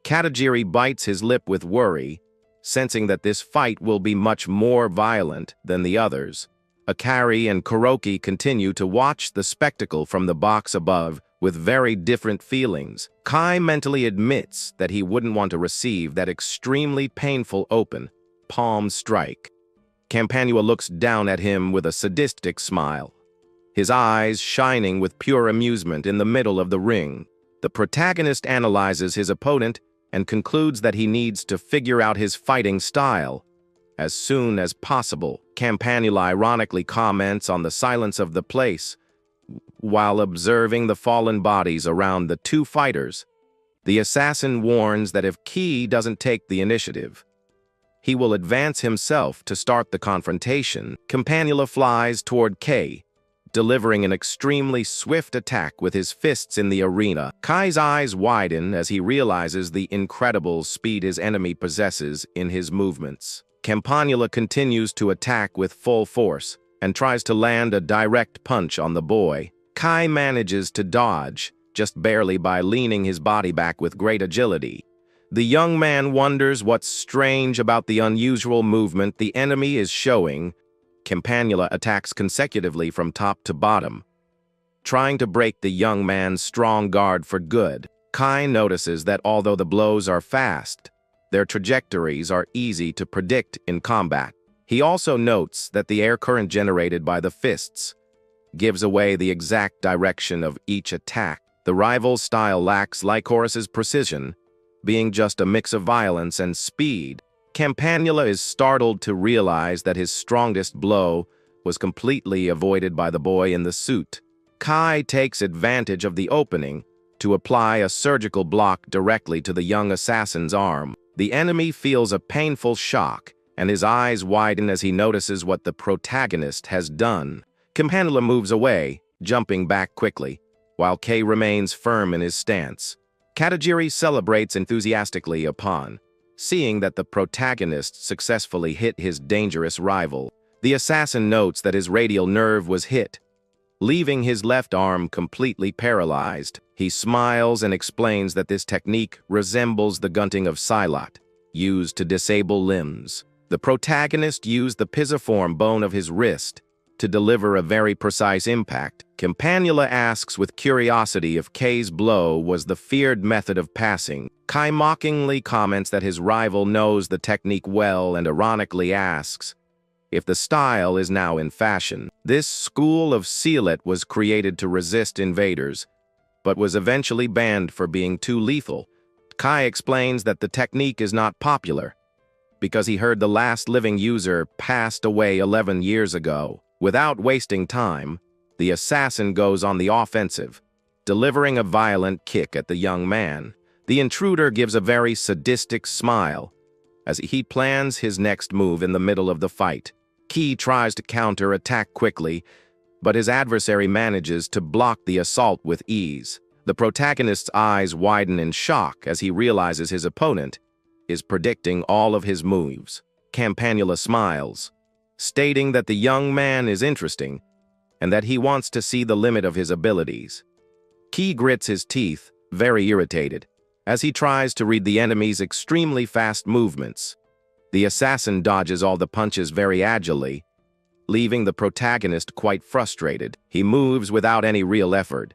Katajiri bites his lip with worry, sensing that this fight will be much more violent than the others. Akari and Kuroki continue to watch the spectacle from the box above with very different feelings. Kai mentally admits that he wouldn't want to receive that extremely painful open palm strike. Campanula looks down at him with a sadistic smile, his eyes shining with pure amusement in the middle of the ring. The protagonist analyzes his opponent and concludes that he needs to figure out his fighting style as soon as possible. Campanula ironically comments on the silence of the place while observing the fallen bodies around the two fighters. The assassin warns that if Ki doesn't take the initiative, he will advance himself to start the confrontation. Campanula flies toward Kei, delivering an extremely swift attack with his fists in the arena. Kai's eyes widen as he realizes the incredible speed his enemy possesses in his movements. Campanula continues to attack with full force and tries to land a direct punch on the boy. Kai manages to dodge, just barely by leaning his body back with great agility. The young man wonders what's strange about the unusual movement the enemy is showing. Campanula attacks consecutively from top to bottom, trying to break the young man's strong guard for good. Kai notices that although the blows are fast, their trajectories are easy to predict in combat. He also notes that the air current generated by the fists gives away the exact direction of each attack. The rival's style lacks Lycorus's precision, being just a mix of violence and speed. Campanula is startled to realize that his strongest blow was completely avoided by the boy in the suit. Kai takes advantage of the opening to apply a surgical block directly to the young assassin's arm. The enemy feels a painful shock, and his eyes widen as he notices what the protagonist has done. Campanula moves away, jumping back quickly, while Kei remains firm in his stance. Katajiri celebrates enthusiastically upon seeing that the protagonist successfully hit his dangerous rival. The assassin notes that his radial nerve was hit, leaving his left arm completely paralyzed. He smiles and explains that this technique resembles the gunting of Psylot, used to disable limbs. The protagonist used the pisiform bone of his wrist to deliver a very precise impact. Campanula asks with curiosity if Kei's blow was the feared method of passing. Kai mockingly comments that his rival knows the technique well and ironically asks if the style is now in fashion. This school of Sealet was created to resist invaders, but was eventually banned for being too lethal. Kai explains that the technique is not popular because he heard the last living user passed away 11 years ago. Without wasting time, The assassin goes on the offensive, delivering a violent kick at the young man. The intruder gives a very sadistic smile as he plans his next move in the middle of the fight. Ki tries to counter-attack quickly, but his adversary manages to block the assault with ease. The protagonist's eyes widen in shock as he realizes his opponent is predicting all of his moves. Campanula smiles, stating that the young man is interesting and that he wants to see the limit of his abilities. Ki grits his teeth, very irritated, as he tries to read the enemy's extremely fast movements. The assassin dodges all the punches very agilely, leaving the protagonist quite frustrated. He moves without any real effort,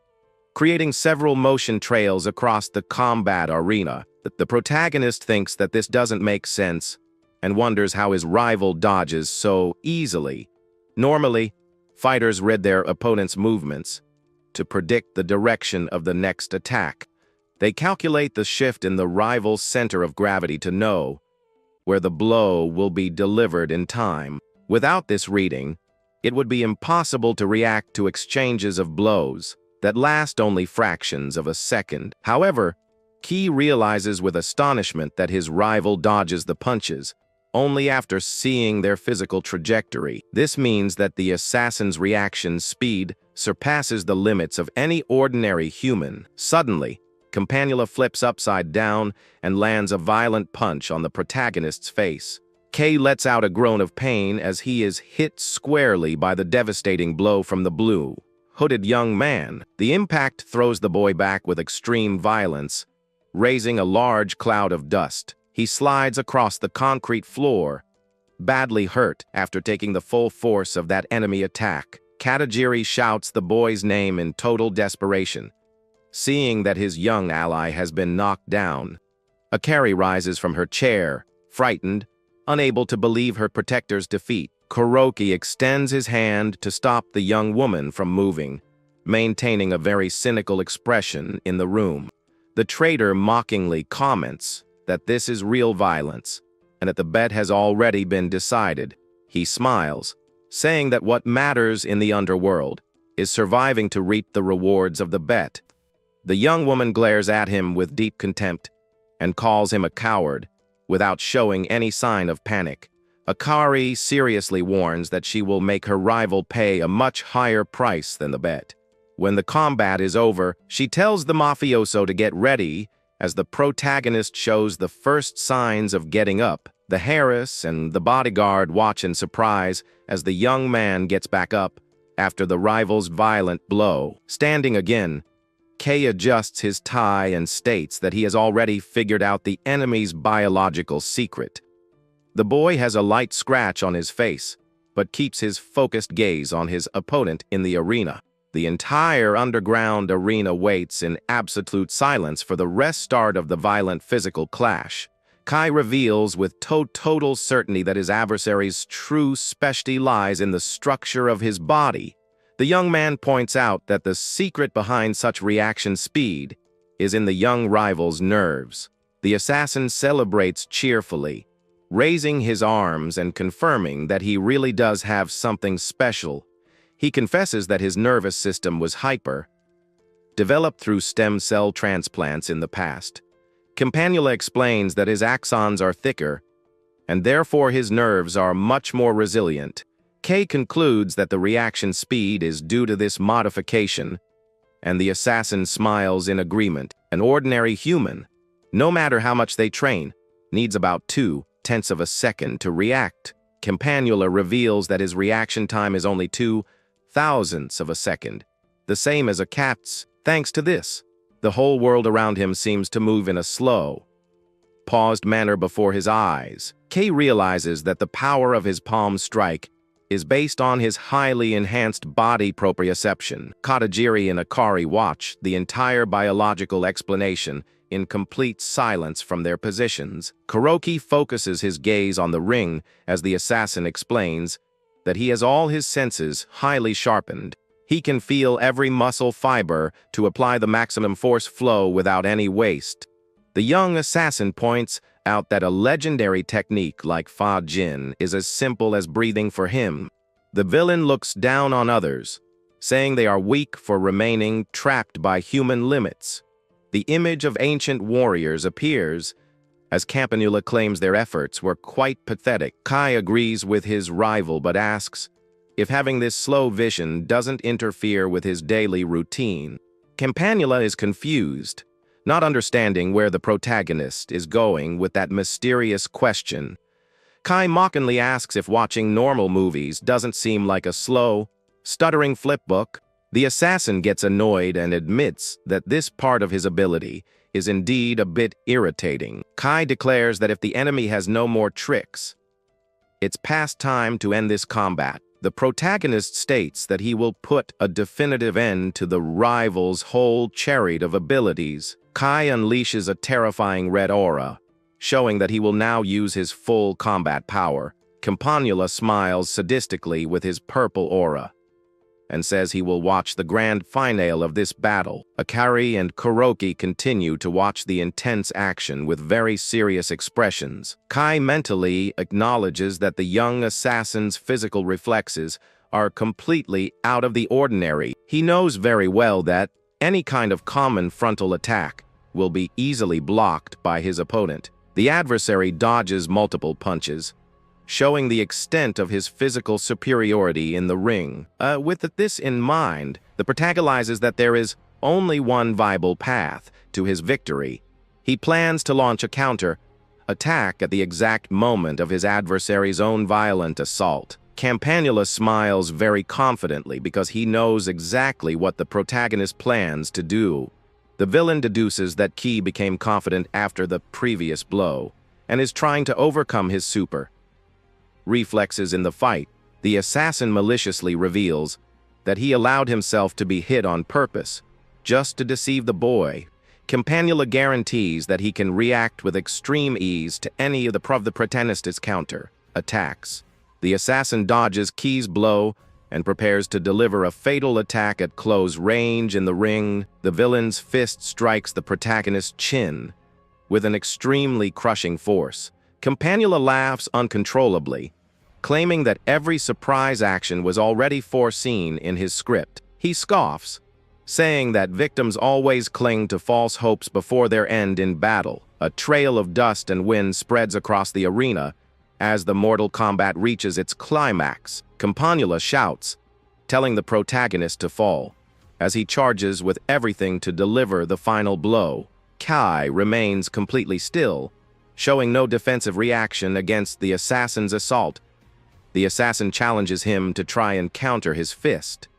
creating several motion trails across the combat arena. The protagonist thinks that this doesn't make sense and wonders how his rival dodges so easily. Normally, fighters read their opponent's movements to predict the direction of the next attack. They calculate the shift in the rival's center of gravity to know where the blow will be delivered in time. Without this reading, it would be impossible to react to exchanges of blows that last only fractions of a second. However, Ki realizes with astonishment that his rival dodges the punches only after seeing their physical trajectory. This means that the assassin's reaction speed surpasses the limits of any ordinary human. Suddenly, Campanula flips upside down and lands a violent punch on the protagonist's face. Kay lets out a groan of pain as he is hit squarely by the devastating blow from the blue-hooded young man. The impact throws the boy back with extreme violence, raising a large cloud of dust. He slides across the concrete floor, badly hurt after taking the full force of that enemy attack. Katajiri shouts the boy's name in total desperation, seeing that his young ally has been knocked down. Akari rises from her chair, frightened, unable to believe her protector's defeat. Kuroki extends his hand to stop the young woman from moving, maintaining a very cynical expression in the room. The traitor mockingly comments that this is real violence, and that the bet has already been decided. He smiles, saying that what matters in the underworld is surviving to reap the rewards of the bet. The young woman glares at him with deep contempt and calls him a coward without showing any sign of panic. Akari seriously warns that she will make her rival pay a much higher price than the bet. When the combat is over, she tells the mafioso to get ready as the protagonist shows the first signs of getting up. The Harris and the bodyguard watch in surprise as the young man gets back up after the rival's violent blow. Standing again, Kay adjusts his tie and states that he has already figured out the enemy's biological secret. The boy has a light scratch on his face, but keeps his focused gaze on his opponent in the arena. The entire underground arena waits in absolute silence for the restart of the violent physical clash. Kai reveals with total certainty that his adversary's true specialty lies in the structure of his body. The young man points out that the secret behind such reaction speed is in the young rival's nerves. The assassin celebrates cheerfully, raising his arms and confirming that he really does have something special. He confesses that his nervous system was developed through stem cell transplants in the past. Campanula explains that his axons are thicker, and therefore his nerves are much more resilient. Kay concludes that the reaction speed is due to this modification, and the assassin smiles in agreement. An ordinary human, no matter how much they train, needs about 0.2 of a second to react. Campanula reveals that his reaction time is only 0.002 of a second, the same as a cat's. Thanks to this, the whole world around him seems to move in a slow, paused manner before his eyes. Kay realizes that the power of his palm strike is based on his highly enhanced body proprioception. Katajiri and Akari watch the entire biological explanation in complete silence from their positions. Kuroki focuses his gaze on the ring as the assassin explains that he has all his senses highly sharpened. He can feel every muscle fiber to apply the maximum force flow without any waste. The young assassin points out that a legendary technique like Fa Jin is as simple as breathing for him. The villain looks down on others, saying they are weak for remaining trapped by human limits. The image of ancient warriors appears, as Campanula claims their efforts were quite pathetic. Kai agrees with his rival but asks if having this slow vision doesn't interfere with his daily routine. Campanula is confused, not understanding where the protagonist is going with that mysterious question. Kai mockingly asks if watching normal movies doesn't seem like a slow, stuttering flipbook. The assassin gets annoyed and admits that this part of his ability is indeed a bit irritating. Kai declares that if the enemy has no more tricks, it's past time to end this combat. The protagonist states that he will put a definitive end to the rival's whole chariot of abilities. Kai unleashes a terrifying red aura, showing that he will now use his full combat power. Campanula smiles sadistically with his purple aura and says he will watch the grand finale of this battle. Akari and Kuroki continue to watch the intense action with very serious expressions. Kai mentally acknowledges that the young assassin's physical reflexes are completely out of the ordinary. He knows very well that any kind of common frontal attack will be easily blocked by his opponent. The adversary dodges multiple punches, showing the extent of his physical superiority in the ring. With this in mind, the protagonizes that there is only one viable path to his victory. He plans to launch a counter-attack at the exact moment of his adversary's own violent assault. Campanula smiles very confidently because he knows exactly what the protagonist plans to do. The villain deduces that Ki became confident after the previous blow and is trying to overcome his super reflexes in the fight. The assassin maliciously reveals that he allowed himself to be hit on purpose, just to deceive the boy. Campanula guarantees that he can react with extreme ease to any of the protagonist's counter attacks. The assassin dodges Ki's blow and prepares to deliver a fatal attack at close range in the ring. The villain's fist strikes the protagonist's chin with an extremely crushing force. Campanula laughs uncontrollably, claiming that every surprise action was already foreseen in his script. He scoffs, saying that victims always cling to false hopes before their end in battle. A trail of dust and wind spreads across the arena as the mortal combat reaches its climax. Campanula shouts, telling the protagonist to fall, as he charges with everything to deliver the final blow. Kai remains completely still, showing no defensive reaction against the assassin's assault. The assassin challenges him to try and counter his fist.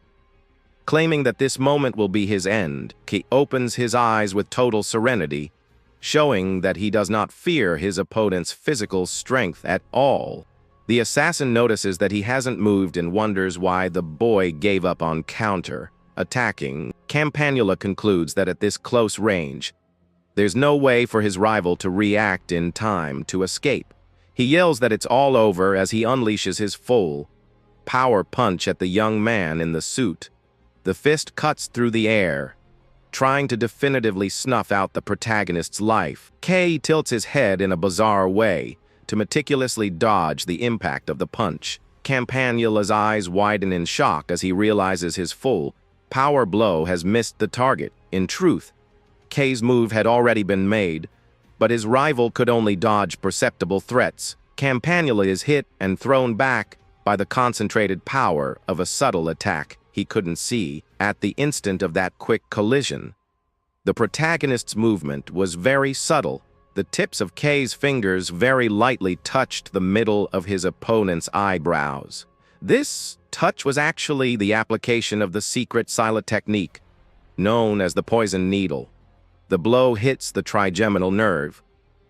Claiming that this moment will be his end, Ki opens his eyes with total serenity, showing that he does not fear his opponent's physical strength at all. The assassin notices that he hasn't moved and wonders why the boy gave up on counter-attacking. Campanula concludes that at this close range, there's no way for his rival to react in time to escape. He yells that it's all over as he unleashes his full power punch at the young man in the suit. The fist cuts through the air, trying to definitively snuff out the protagonist's life. Kei tilts his head in a bizarre way to meticulously dodge the impact of the punch. Campanula's eyes widen in shock as he realizes his full power blow has missed the target. In truth, Kei's move had already been made, but his rival could only dodge perceptible threats. Campanula is hit and thrown back by the concentrated power of a subtle attack he couldn't see at the instant of that quick collision. The protagonist's movement was very subtle. The tips of Kei's fingers very lightly touched the middle of his opponent's eyebrows. This touch was actually the application of the secret silent technique, known as the poison needle. The blow hits the trigeminal nerve,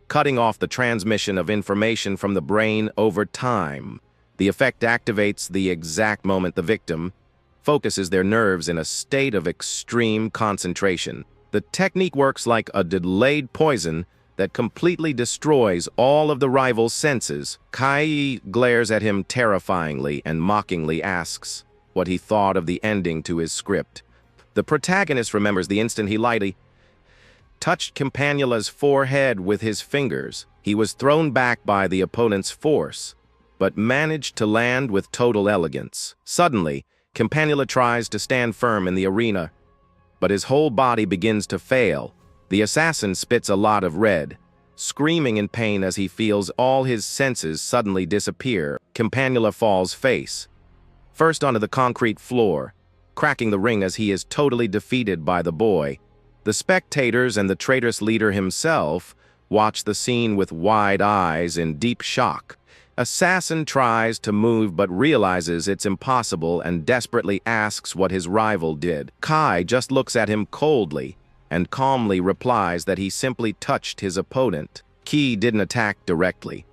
cutting off the transmission of information from the brain over time. The effect activates the exact moment the victim focuses their nerves in a state of extreme concentration. The technique works like a delayed poison that completely destroys all of the rival's senses. Kai glares at him terrifyingly and mockingly asks what he thought of the ending to his script. The protagonist remembers the instant he lightly touched Campanula's forehead with his fingers. He was thrown back by the opponent's force, but managed to land with total elegance. Suddenly, Campanula tries to stand firm in the arena, but his whole body begins to fail. The assassin spits a lot of red, screaming in pain as he feels all his senses suddenly disappear. Campanula falls face first onto the concrete floor, cracking the ring as he is totally defeated by the boy. The spectators and the traitorous leader himself watch the scene with wide eyes in deep shock. Assassin tries to move but realizes it's impossible and desperately asks what his rival did. Kai just looks at him coldly and calmly replies that he simply touched his opponent. Ki didn't attack directly,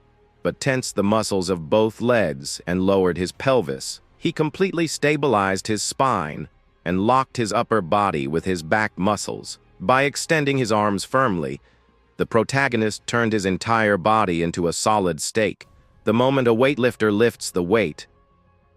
but tensed the muscles of both legs and lowered his pelvis. He completely stabilized his spine and locked his upper body with his back muscles. By extending his arms firmly, the protagonist turned his entire body into a solid stake. The moment a weightlifter lifts the weight,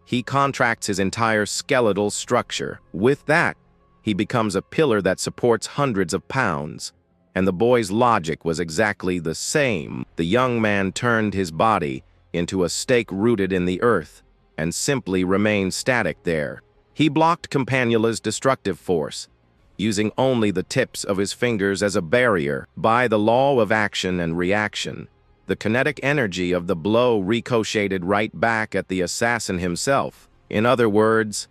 he contracts his entire skeletal structure. With that, he becomes a pillar that supports hundreds of pounds. And the boy's logic was exactly the same. The young man turned his body into a stake rooted in the earth and simply remained static there. He blocked Campanula's destructive force, using only the tips of his fingers as a barrier. By the law of action and reaction, the kinetic energy of the blow ricocheted right back at the assassin himself. In other words,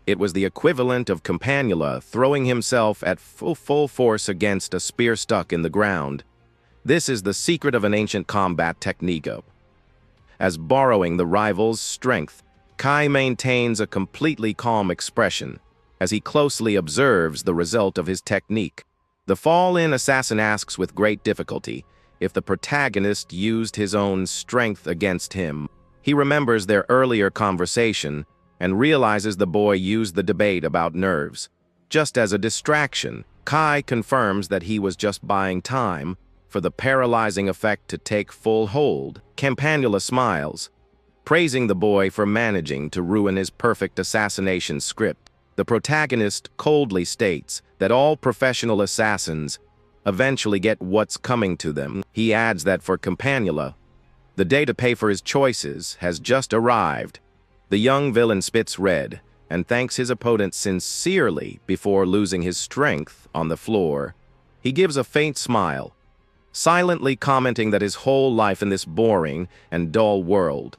it was the equivalent of Campanula throwing himself at full force against a spear stuck in the ground. This is the secret of an ancient combat technique. As borrowing the rival's strength, Kai maintains a completely calm expression as he closely observes the result of his technique. The fall-in assassin asks with great difficulty if the protagonist used his own strength against him. He remembers their earlier conversation and realizes the boy used the debate about nerves just as a distraction. Kai confirms that he was just buying time for the paralyzing effect to take full hold. Campanula smiles, praising the boy for managing to ruin his perfect assassination script. The protagonist coldly states that all professional assassins eventually get what's coming to them. He adds that for Campanula, the day to pay for his choices has just arrived. The young villain spits red and thanks his opponent sincerely before losing his strength on the floor. He gives a faint smile, silently commenting that his whole life in this boring and dull world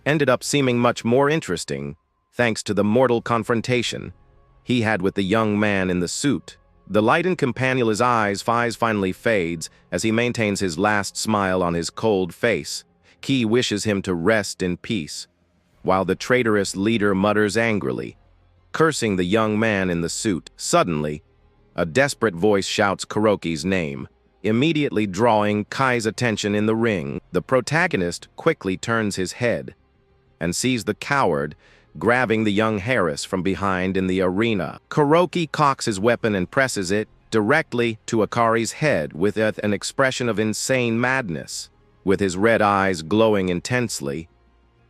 ended up seeming much more interesting thanks to the mortal confrontation he had with the young man in the suit. The light in Campanula's eyes finally fades as he maintains his last smile on his cold face. Ki wishes him to rest in peace, while the traitorous leader mutters angrily, cursing the young man in the suit. Suddenly, a desperate voice shouts Kuroki's name, immediately drawing Kai's attention in the ring. The protagonist quickly turns his head and sees the coward grabbing the young Harris from behind in the arena. Kuroki cocks his weapon and presses it directly to Akari's head with an expression of insane madness. With his red eyes glowing intensely,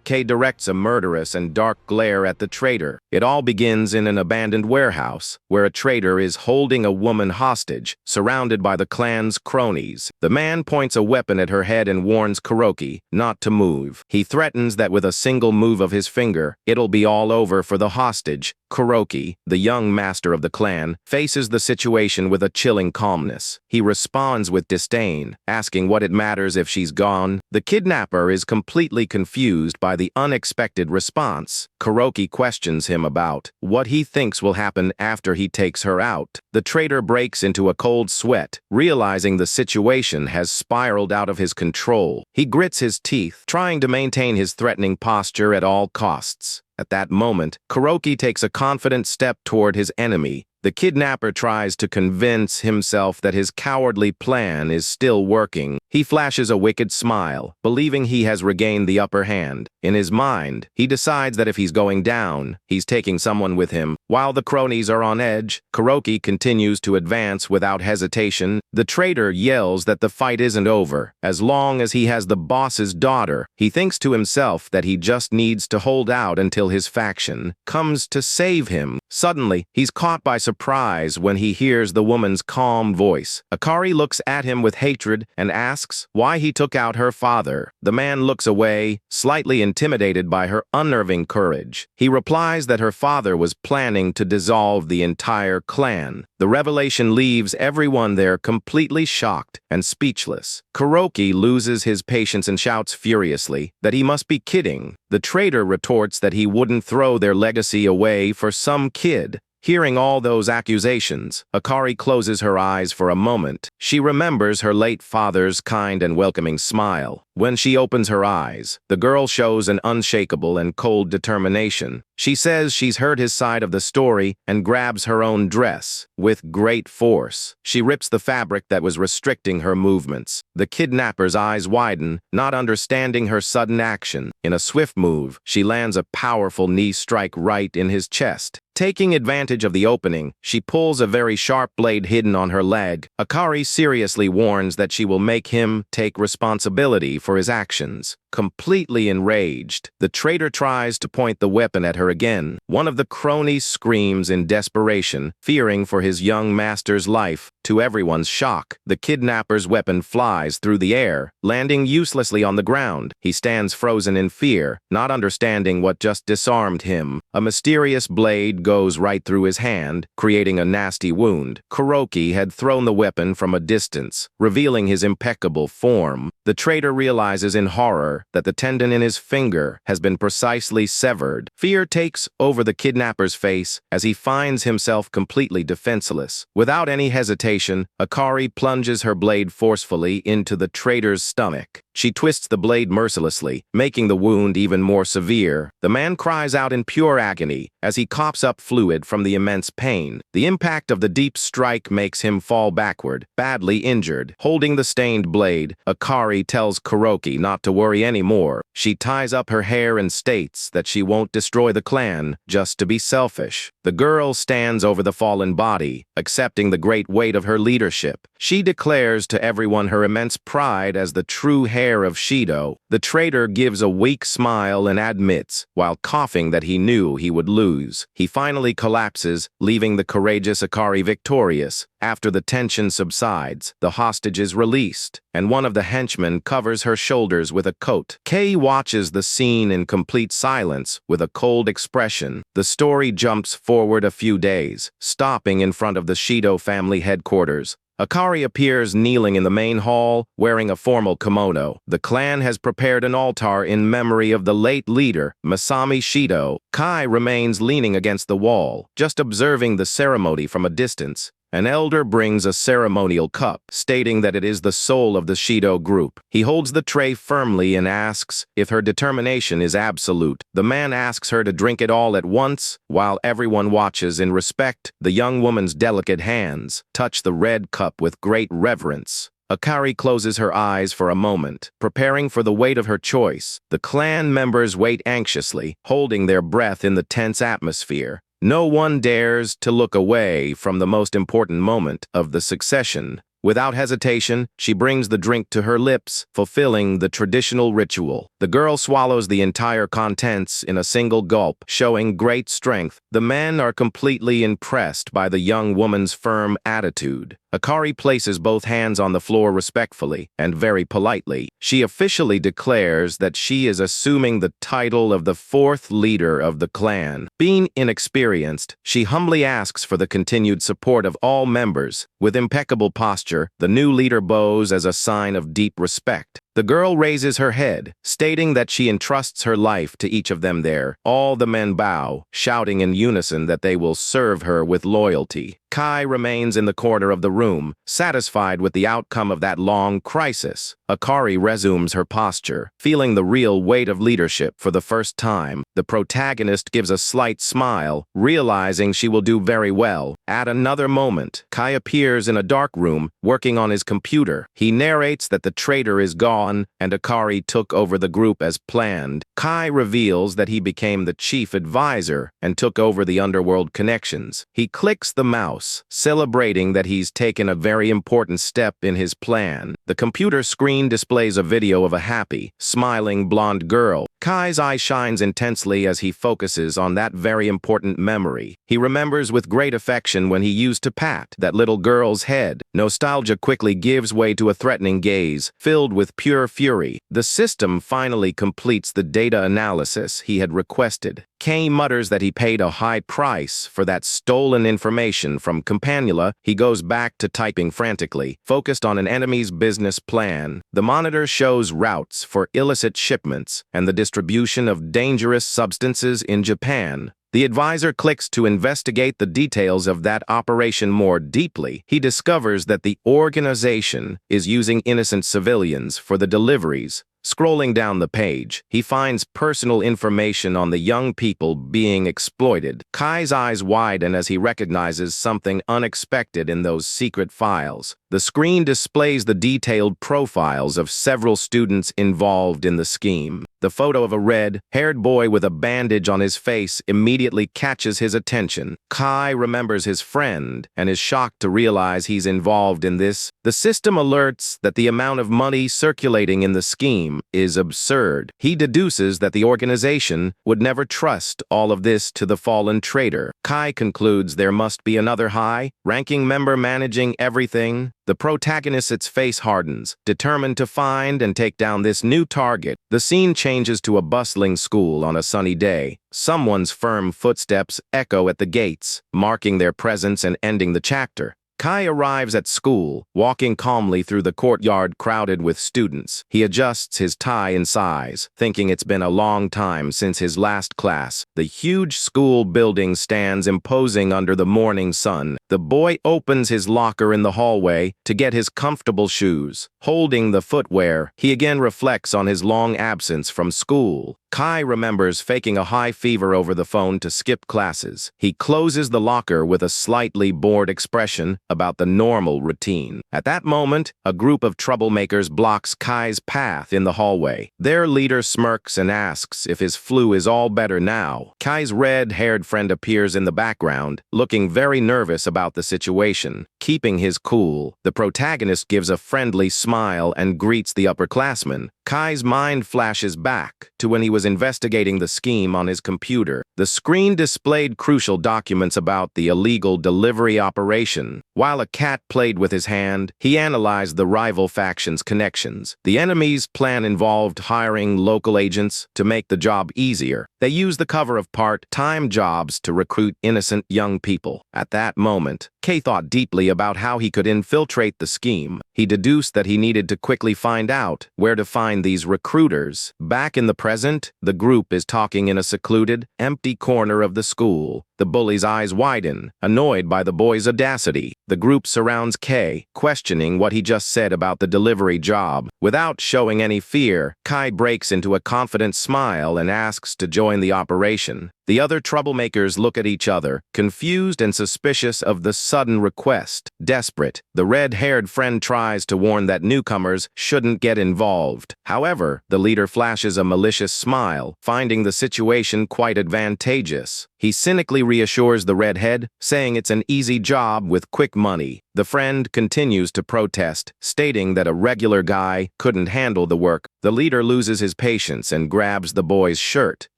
Kei directs a murderous and dark glare at the traitor. It all begins in an abandoned warehouse, where a traitor is holding a woman hostage, surrounded by the clan's cronies. The man points a weapon at her head and warns Kuroki not to move. He threatens that with a single move of his finger, it'll be all over for the hostage. Kuroki, the young master of the clan, faces the situation with a chilling calmness. He responds with disdain, asking what it matters if she's gone. The kidnapper is completely confused by the unexpected response. Kuroki questions him about what he thinks will happen after he takes her out. The traitor breaks into a cold sweat, realizing the situation has spiraled out of his control. He grits his teeth, trying to maintain his threatening posture at all costs. At that moment, Kuroki takes a confident step toward his enemy. The kidnapper tries to convince himself that his cowardly plan is still working. He flashes a wicked smile, believing he has regained the upper hand. In his mind, he decides that if he's going down, he's taking someone with him. While the cronies are on edge, Kuroki continues to advance without hesitation. The traitor yells that the fight isn't over, as long as he has the boss's daughter. He thinks to himself that he just needs to hold out until his faction comes to save him. Suddenly, he's caught by surprise surprise when he hears the woman's calm voice. Akari looks at him with hatred and asks why he took out her father. The man looks away, slightly intimidated by her unnerving courage. He replies that her father was planning to dissolve the entire clan. The revelation leaves everyone there completely shocked and speechless. Kuroki loses his patience and shouts furiously that he must be kidding. The traitor retorts that he wouldn't throw their legacy away for some kid. Hearing all those accusations, Akari closes her eyes for a moment. She remembers her late father's kind and welcoming smile. When she opens her eyes, the girl shows an unshakable and cold determination. She says she's heard his side of the story and grabs her own dress. With great force, she rips the fabric that was restricting her movements. The kidnapper's eyes widen, not understanding her sudden action. In a swift move, she lands a powerful knee strike right in his chest. Taking advantage of the opening, she pulls a very sharp blade hidden on her leg. Akari seriously warns that she will make him take responsibility for his actions. Completely enraged, the traitor tries to point the weapon at her again. One of the cronies screams in desperation, fearing for his young master's life. To everyone's shock, the kidnapper's weapon flies through the air, landing uselessly on the ground. He stands frozen in fear, not understanding what just disarmed him. A mysterious blade goes right through his hand, creating a nasty wound. Kuroki had thrown the weapon from a distance, revealing his impeccable form. The traitor realizes in horror that the tendon in his finger has been precisely severed. Fear takes over the kidnapper's face as he finds himself completely defenseless. Without any hesitation, Akari plunges her blade forcefully into the traitor's stomach. She twists the blade mercilessly, making the wound even more severe. The man cries out in pure agony as he coughs up fluid from the immense pain. The impact of the deep strike makes him fall backward, badly injured. Holding the stained blade, Akari tells Kuroki not to worry anymore. She ties up her hair and states that she won't destroy the clan just to be selfish. The girl stands over the fallen body, accepting the great weight of her leadership. She declares to everyone her immense pride as the true heir of Shido. The traitor gives a weak smile and admits, while coughing, that he knew he would lose. He finally collapses, leaving the courageous Akari victorious. After the tension subsides, the hostage is released, and one of the henchmen covers her shoulders with a coat. Kei watches the scene in complete silence with a cold expression. The story jumps forward a few days, stopping in front of the Shido family headquarters. Akari appears kneeling in the main hall, wearing a formal kimono. The clan has prepared an altar in memory of the late leader, Masami Shido. Kai remains leaning against the wall, just observing the ceremony from a distance. An elder brings a ceremonial cup, stating that it is the soul of the Shido group. He holds the tray firmly and asks if her determination is absolute. The man asks her to drink it all at once, while everyone watches in respect. The young woman's delicate hands touch the red cup with great reverence. Akari closes her eyes for a moment, preparing for the weight of her choice. The clan members wait anxiously, holding their breath in the tense atmosphere. No one dares to look away from the most important moment of the succession. Without hesitation, she brings the drink to her lips, fulfilling the traditional ritual. The girl swallows the entire contents in a single gulp, showing great strength. The men are completely impressed by the young woman's firm attitude. Akari places both hands on the floor respectfully and very politely. She officially declares that she is assuming the title of the fourth leader of the clan. Being inexperienced, she humbly asks for the continued support of all members. With impeccable posture, the new leader bows as a sign of deep respect. The girl raises her head, stating that she entrusts her life to each of them there. All the men bow, shouting in unison that they will serve her with loyalty. Kai remains in the corner of the room, satisfied with the outcome of that long crisis. Akari resumes her posture, feeling the real weight of leadership for the first time. The protagonist gives a slight smile, realizing she will do very well. At another moment, Kai appears in a dark room, working on his computer. He narrates that the traitor is gone, and Akari took over the group as planned. Kai reveals that he became the chief advisor and took over the underworld connections. He clicks the mouse, celebrating that he's taken a very important step in his plan. The computer screen displays a video of a happy, smiling blonde girl. Kai's eye shines intensely as he focuses on that very important memory. He remembers with great affection when he used to pat that little girl's head. Nostalgia quickly gives way to a threatening gaze, filled with pure fury. The system finally completes the data analysis he had requested. Kay mutters that he paid a high price for that stolen information from Campanula. He goes back to typing frantically, focused on an enemy's business plan. The monitor shows routes for illicit shipments and the distribution of dangerous substances in Japan. The advisor clicks to investigate the details of that operation more deeply. He discovers that the organization is using innocent civilians for the deliveries. Scrolling down the page, he finds personal information on the young people being exploited. Kai's eyes widen as he recognizes something unexpected in those secret files. The screen displays the detailed profiles of several students involved in the scheme. The photo of a red-haired boy with a bandage on his face immediately catches his attention. Kai remembers his friend and is shocked to realize he's involved in this. The system alerts that the amount of money circulating in the scheme is absurd. He deduces that the organization would never trust all of this to the fallen traitor. Kai concludes there must be another high-ranking member managing everything. The protagonist's face hardens, determined to find and take down this new target. The scene changes to a bustling school on a sunny day. Someone's firm footsteps echo at the gates, marking their presence and ending the chapter. Kai arrives at school, walking calmly through the courtyard crowded with students. He adjusts his tie and size, thinking it's been a long time since his last class. The huge school building stands imposing under the morning sun. The boy opens his locker in the hallway to get his comfortable shoes. Holding the footwear, he again reflects on his long absence from school. Kai remembers faking a high fever over the phone to skip classes. He closes the locker with a slightly bored expression about the normal routine. At that moment, a group of troublemakers blocks Kai's path in the hallway. Their leader smirks and asks if his flu is all better now. Kai's red-haired friend appears in the background, looking very nervous about the situation. Keeping his cool, the protagonist gives a friendly smile and greets the upperclassmen. Kai's mind flashes back to when he was investigating the scheme on his computer. The screen displayed crucial documents about the illegal delivery operation. While a cat played with his hand, he analyzed the rival faction's connections. The enemy's plan involved hiring local agents to make the job easier. They used the cover of part-time jobs to recruit innocent young people. At that moment, Kay thought deeply about how he could infiltrate the scheme. He deduced that he needed to quickly find out where to find these recruiters. Back in the present, the group is talking in a secluded, empty corner of the school. The bully's eyes widen, annoyed by the boy's audacity. The group surrounds Kay, questioning what he just said about the delivery job. Without showing any fear, Kai breaks into a confident smile and asks to join the operation. The other troublemakers look at each other, confused and suspicious of the sudden request. Desperate, the red-haired friend tries to warn that newcomers shouldn't get involved. However, the leader flashes a malicious smile, finding the situation quite advantageous. He cynically reassures the redhead, saying it's an easy job with quick money. The friend continues to protest, stating that a regular guy couldn't handle the work. The leader loses his patience and grabs the boy's shirt,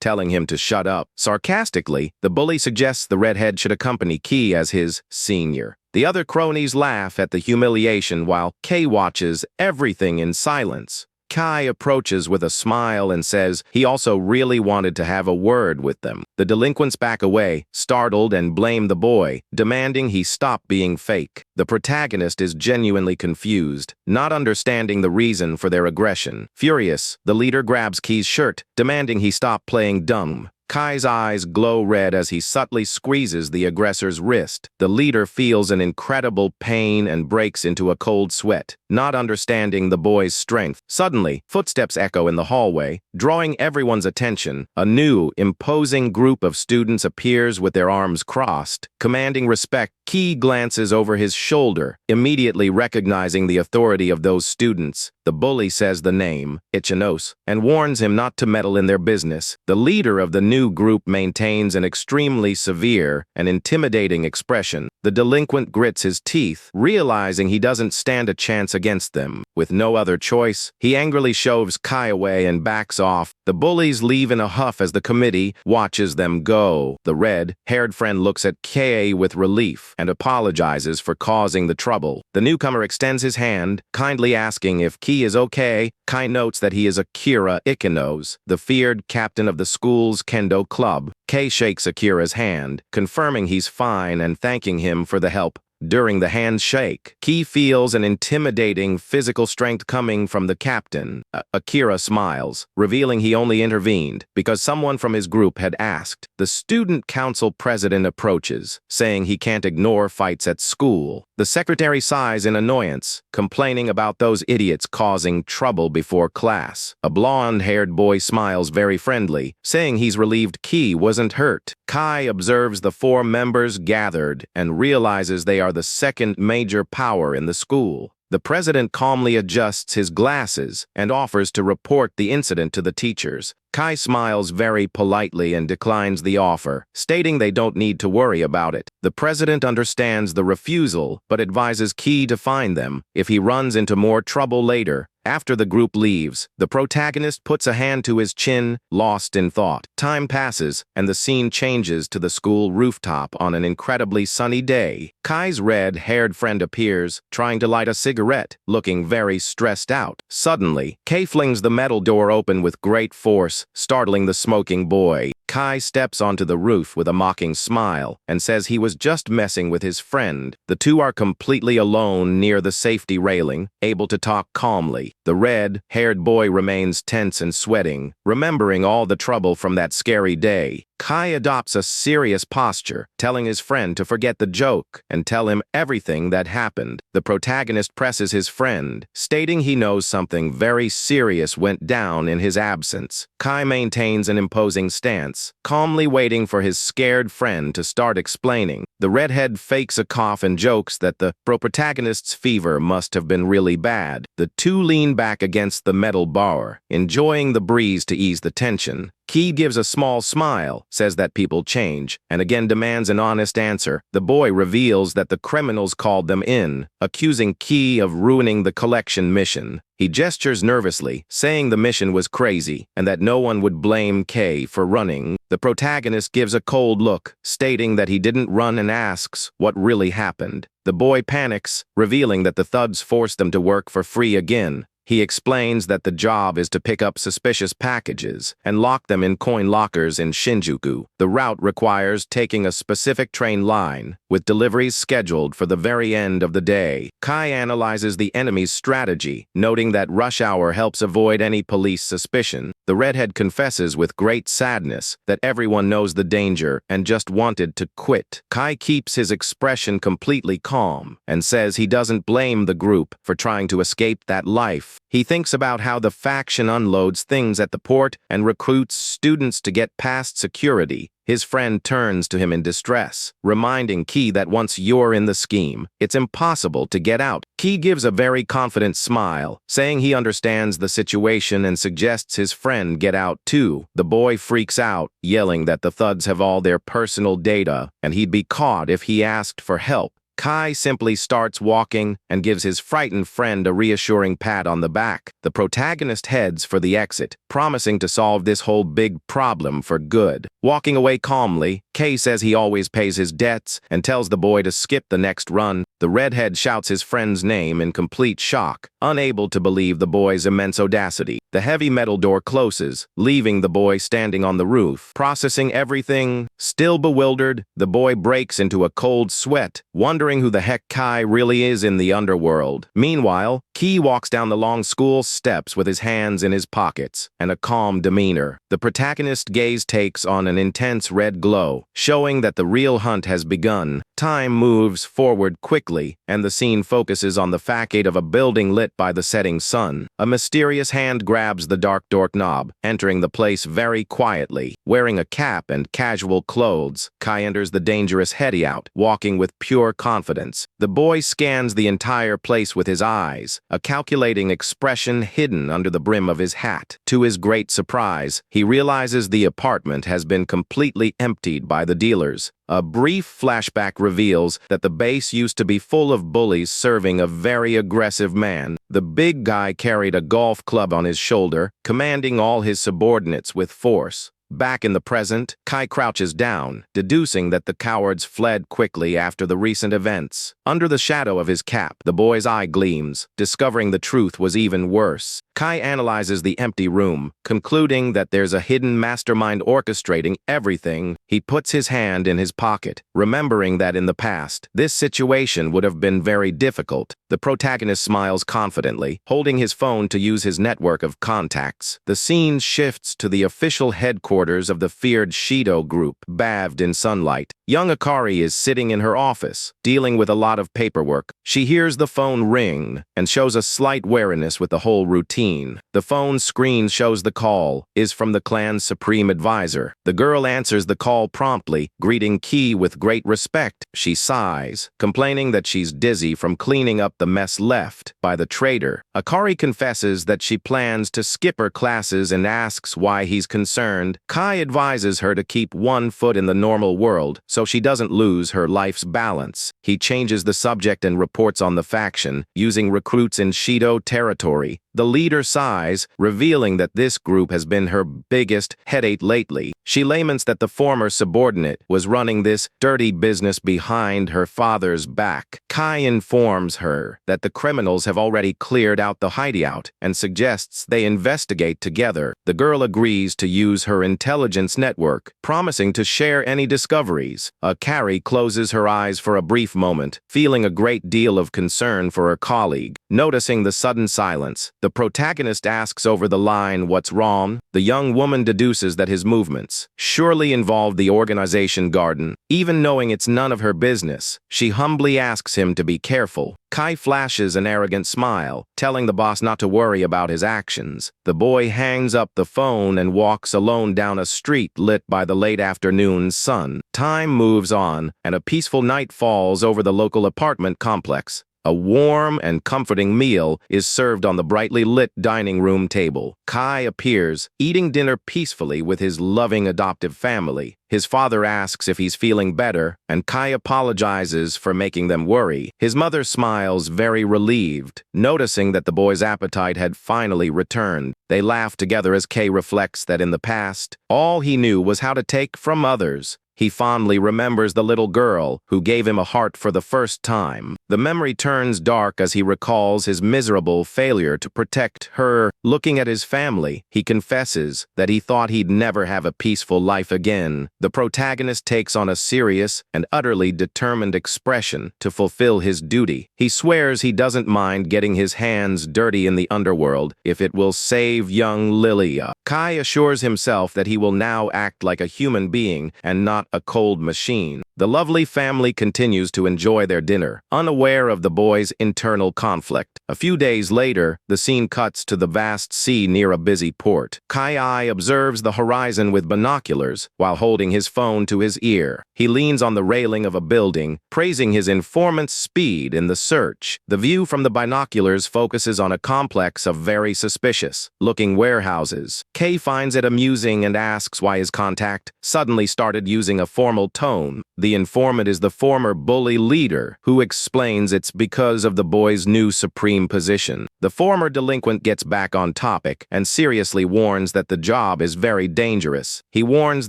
telling him to shut up. Sarcastically, the bully suggests the redhead should accompany Key as his senior. The other cronies laugh at the humiliation while Kay watches everything in silence. Kai approaches with a smile and says he also really wanted to have a word with them. The delinquents back away, startled, and blame the boy, demanding he stop being fake. The protagonist is genuinely confused, not understanding the reason for their aggression. Furious, the leader grabs Key's shirt, demanding he stop playing dumb. Kai's eyes glow red as he subtly squeezes the aggressor's wrist. The leader feels an incredible pain and breaks into a cold sweat, not understanding the boy's strength. Suddenly, footsteps echo in the hallway, drawing everyone's attention. A new, imposing group of students appears with their arms crossed, commanding respect. Key glances over his shoulder, immediately recognizing the authority of those students. The bully says the name, Ichinos, and warns him not to meddle in their business. The leader of the new group maintains an extremely severe and intimidating expression. The delinquent grits his teeth, realizing he doesn't stand a chance against them. With no other choice, he angrily shoves Kai away and backs off. The bullies leave in a huff as the committee watches them go. The red-haired friend looks at Kai with relief and apologizes for causing the trouble. The newcomer extends his hand, kindly asking if Ki is okay. Kai notes that he is Akira Ikenos, the feared captain of the school's kendo club. Kei shakes Akira's hand, confirming he's fine and thanking him for the help. During the handshake, Ki feels an intimidating physical strength coming from the captain. Akira smiles, revealing he only intervened because someone from his group had asked. The student council president approaches, saying he can't ignore fights at school. The secretary sighs in annoyance, complaining about those idiots causing trouble before class. A blonde-haired boy smiles very friendly, saying he's relieved Ki wasn't hurt. Kai observes the 4 members gathered and realizes they are the second major power in the school. The president calmly adjusts his glasses and offers to report the incident to the teachers. Kai smiles very politely and declines the offer, stating they don't need to worry about it. The president understands the refusal, but advises Ki to find them if he runs into more trouble later. After the group leaves, the protagonist puts a hand to his chin, lost in thought. Time passes, and the scene changes to the school rooftop on an incredibly sunny day. Kai's red-haired friend appears, trying to light a cigarette, looking very stressed out. Suddenly, Kai flings the metal door open with great force, startling the smoking boy. Kai steps onto the roof with a mocking smile and says he was just messing with his friend. The two are completely alone near the safety railing, able to talk calmly. The red-haired boy remains tense and sweating, remembering all the trouble from that scary day. Kai adopts a serious posture, telling his friend to forget the joke and tell him everything that happened. The protagonist presses his friend, stating he knows something very serious went down in his absence. Kai maintains an imposing stance, calmly waiting for his scared friend to start explaining. The redhead fakes a cough and jokes that the protagonist's fever must have been really bad. The two lean back against the metal bar, enjoying the breeze to ease the tension. Ki gives a small smile, says that people change, and again demands an honest answer. The boy reveals that the criminals called them in, accusing Ki of ruining the collection mission. He gestures nervously, saying the mission was crazy and that no one would blame Kei for running. The protagonist gives a cold look, stating that he didn't run and asks what really happened. The boy panics, revealing that the thugs forced them to work for free again. He explains that the job is to pick up suspicious packages and lock them in coin lockers in Shinjuku. The route requires taking a specific train line, with deliveries scheduled for the very end of the day. Kai analyzes the enemy's strategy, noting that rush hour helps avoid any police suspicion. The redhead confesses with great sadness that everyone knows the danger and just wanted to quit. Kai keeps his expression completely calm and says he doesn't blame the group for trying to escape that life. He thinks about how the faction unloads things at the port and recruits students to get past security. His friend turns to him in distress, reminding Ki that once you're in the scheme, it's impossible to get out. Ki gives a very confident smile, saying he understands the situation and suggests his friend get out too. The boy freaks out, yelling that the thugs have all their personal data and he'd be caught if he asked for help. Kai simply starts walking and gives his frightened friend a reassuring pat on the back. The protagonist heads for the exit, promising to solve this whole big problem for good. Walking away calmly, Kei says he always pays his debts and tells the boy to skip the next run. The redhead shouts his friend's name in complete shock, unable to believe the boy's immense audacity. The heavy metal door closes, leaving the boy standing on the roof. Processing everything, still bewildered, the boy breaks into a cold sweat, wondering who the heck Kai really is in the underworld. Meanwhile, Ki walks down the long school steps with his hands in his pockets and a calm demeanor. The protagonist's gaze takes on an intense red glow, showing that the real hunt has begun. Time moves forward quickly, and the scene focuses on the facade of a building lit by the setting sun. A mysterious hand grabs the dark doorknob, entering the place very quietly. Wearing a cap and casual clothes, Kai enters the dangerous hideout, walking with pure confidence. The boy scans the entire place with his eyes, a calculating expression hidden under the brim of his hat. To his great surprise, he realizes the apartment has been completely emptied by the dealers. A brief flashback reveals that the base used to be full of bullies serving a very aggressive man. The big guy carried a golf club on his shoulder, commanding all his subordinates with force. Back in the present, Kai crouches down, deducing that the cowards fled quickly after the recent events. Under the shadow of his cap, the boy's eye gleams, discovering the truth was even worse. Kai analyzes the empty room, concluding that there's a hidden mastermind orchestrating everything. He puts his hand in his pocket, remembering that in the past, this situation would have been very difficult. The protagonist smiles confidently, holding his phone to use his network of contacts. The scene shifts to the official headquarters of the feared Shido group, bathed in sunlight. Young Akari is sitting in her office, dealing with a lot of paperwork. She hears the phone ring and shows a slight wariness with the whole routine. The phone screen shows the call is from the clan's supreme advisor. The girl answers the call promptly, greeting Ki with great respect. She sighs, complaining that she's dizzy from cleaning up the mess left by the traitor. Akari confesses that she plans to skip her classes and asks why he's concerned. Kai advises her to keep one foot in the normal world so she doesn't lose her life's balance. He changes the subject and reports on the faction, using recruits in Shido territory. The leader sighs, revealing that this group has been her biggest headache lately. She laments that the former subordinate was running this dirty business behind her father's back. Kai informs her that the criminals have already cleared out the hideout and suggests they investigate together. The girl agrees to use her intelligence network, promising to share any discoveries. Akari closes her eyes for a brief moment, feeling a great deal of concern for her colleague. Noticing the sudden silence, the protagonist asks over the line, "What's wrong?" The young woman deduces that his movements surely involve the organization garden. Even knowing it's none of her business, she humbly asks him to be careful. Kai flashes an arrogant smile, telling the boss not to worry about his actions. The boy hangs up the phone and walks alone down a street lit by the late afternoon sun. Time moves on, and a peaceful night falls over the local apartment complex. A warm and comforting meal is served on the brightly lit dining room table. Kai appears, eating dinner peacefully with his loving adoptive family. His father asks if he's feeling better, and Kai apologizes for making them worry. His mother smiles, very relieved, noticing that the boy's appetite had finally returned. They laugh together as Kai reflects that in the past, all he knew was how to take from others. He fondly remembers the little girl who gave him a heart for the first time. The memory turns dark as he recalls his miserable failure to protect her. Looking at his family, he confesses that he thought he'd never have a peaceful life again. The protagonist takes on a serious and utterly determined expression to fulfill his duty. He swears he doesn't mind getting his hands dirty in the underworld if it will save young Lilia. Kai assures himself that he will now act like a human being and not a cold machine. The lovely family continues to enjoy their dinner, unaware of the boy's internal conflict. A few days later, the scene cuts to the vast sea near a busy port. Kai observes the horizon with binoculars while holding his phone to his ear. He leans on the railing of a building, praising his informant's speed in the search. The view from the binoculars focuses on a complex of very suspicious-looking warehouses. Kay finds it amusing and asks why his contact suddenly started using a formal tone. The informant is the former bully leader, who explains it's because of the boy's new supreme position. The former delinquent gets back on topic and seriously warns that the job is very dangerous. He warns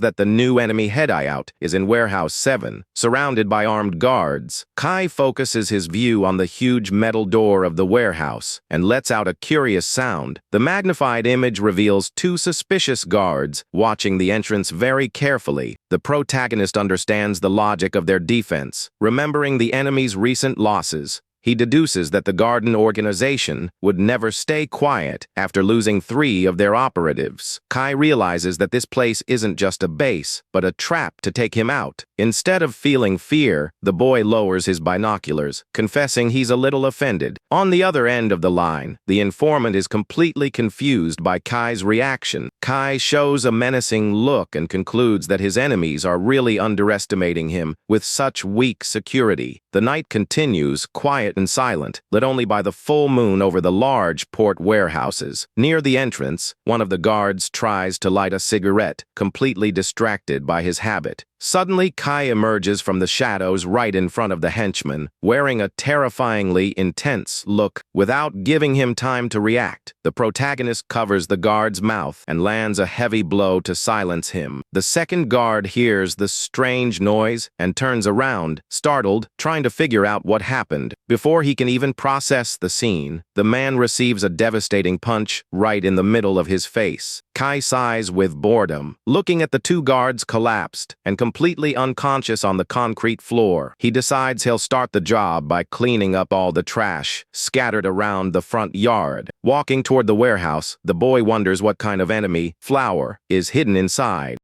that the new enemy hideout is in Warehouse 7, surrounded by armed guards. Kai focuses his view on the huge metal door of the warehouse and lets out a curious sound. The magnified image reveals two suspicious guards watching the entrance very carefully. The protagonist understands the logic of their defense. Remembering the enemy's recent losses, he deduces that the garden organization would never stay quiet after losing 3 of their operatives. Kai realizes that this place isn't just a base, but a trap to take him out. Instead of feeling fear, the boy lowers his binoculars, confessing he's a little offended. On the other end of the line, the informant is completely confused by Kai's reaction. Kai shows a menacing look and concludes that his enemies are really underestimating him with such weak security. The night continues, quiet and silent, lit only by the full moon over the large port warehouses. Near the entrance, one of the guards tries to light a cigarette, completely distracted by his habit. Suddenly, Kai emerges from the shadows right in front of the henchman, wearing a terrifyingly intense look. Without giving him time to react, the protagonist covers the guard's mouth and lands a heavy blow to silence him. The second guard hears the strange noise and turns around, startled, trying to figure out what happened. Before he can even process the scene, the man receives a devastating punch right in the middle of his face. Kai sighs with boredom, looking at the two guards collapsed and completely unconscious on the concrete floor. He decides he'll start the job by cleaning up all the trash scattered around the front yard. Walking toward the warehouse, the boy wonders what kind of enemy, Flower, is hidden inside.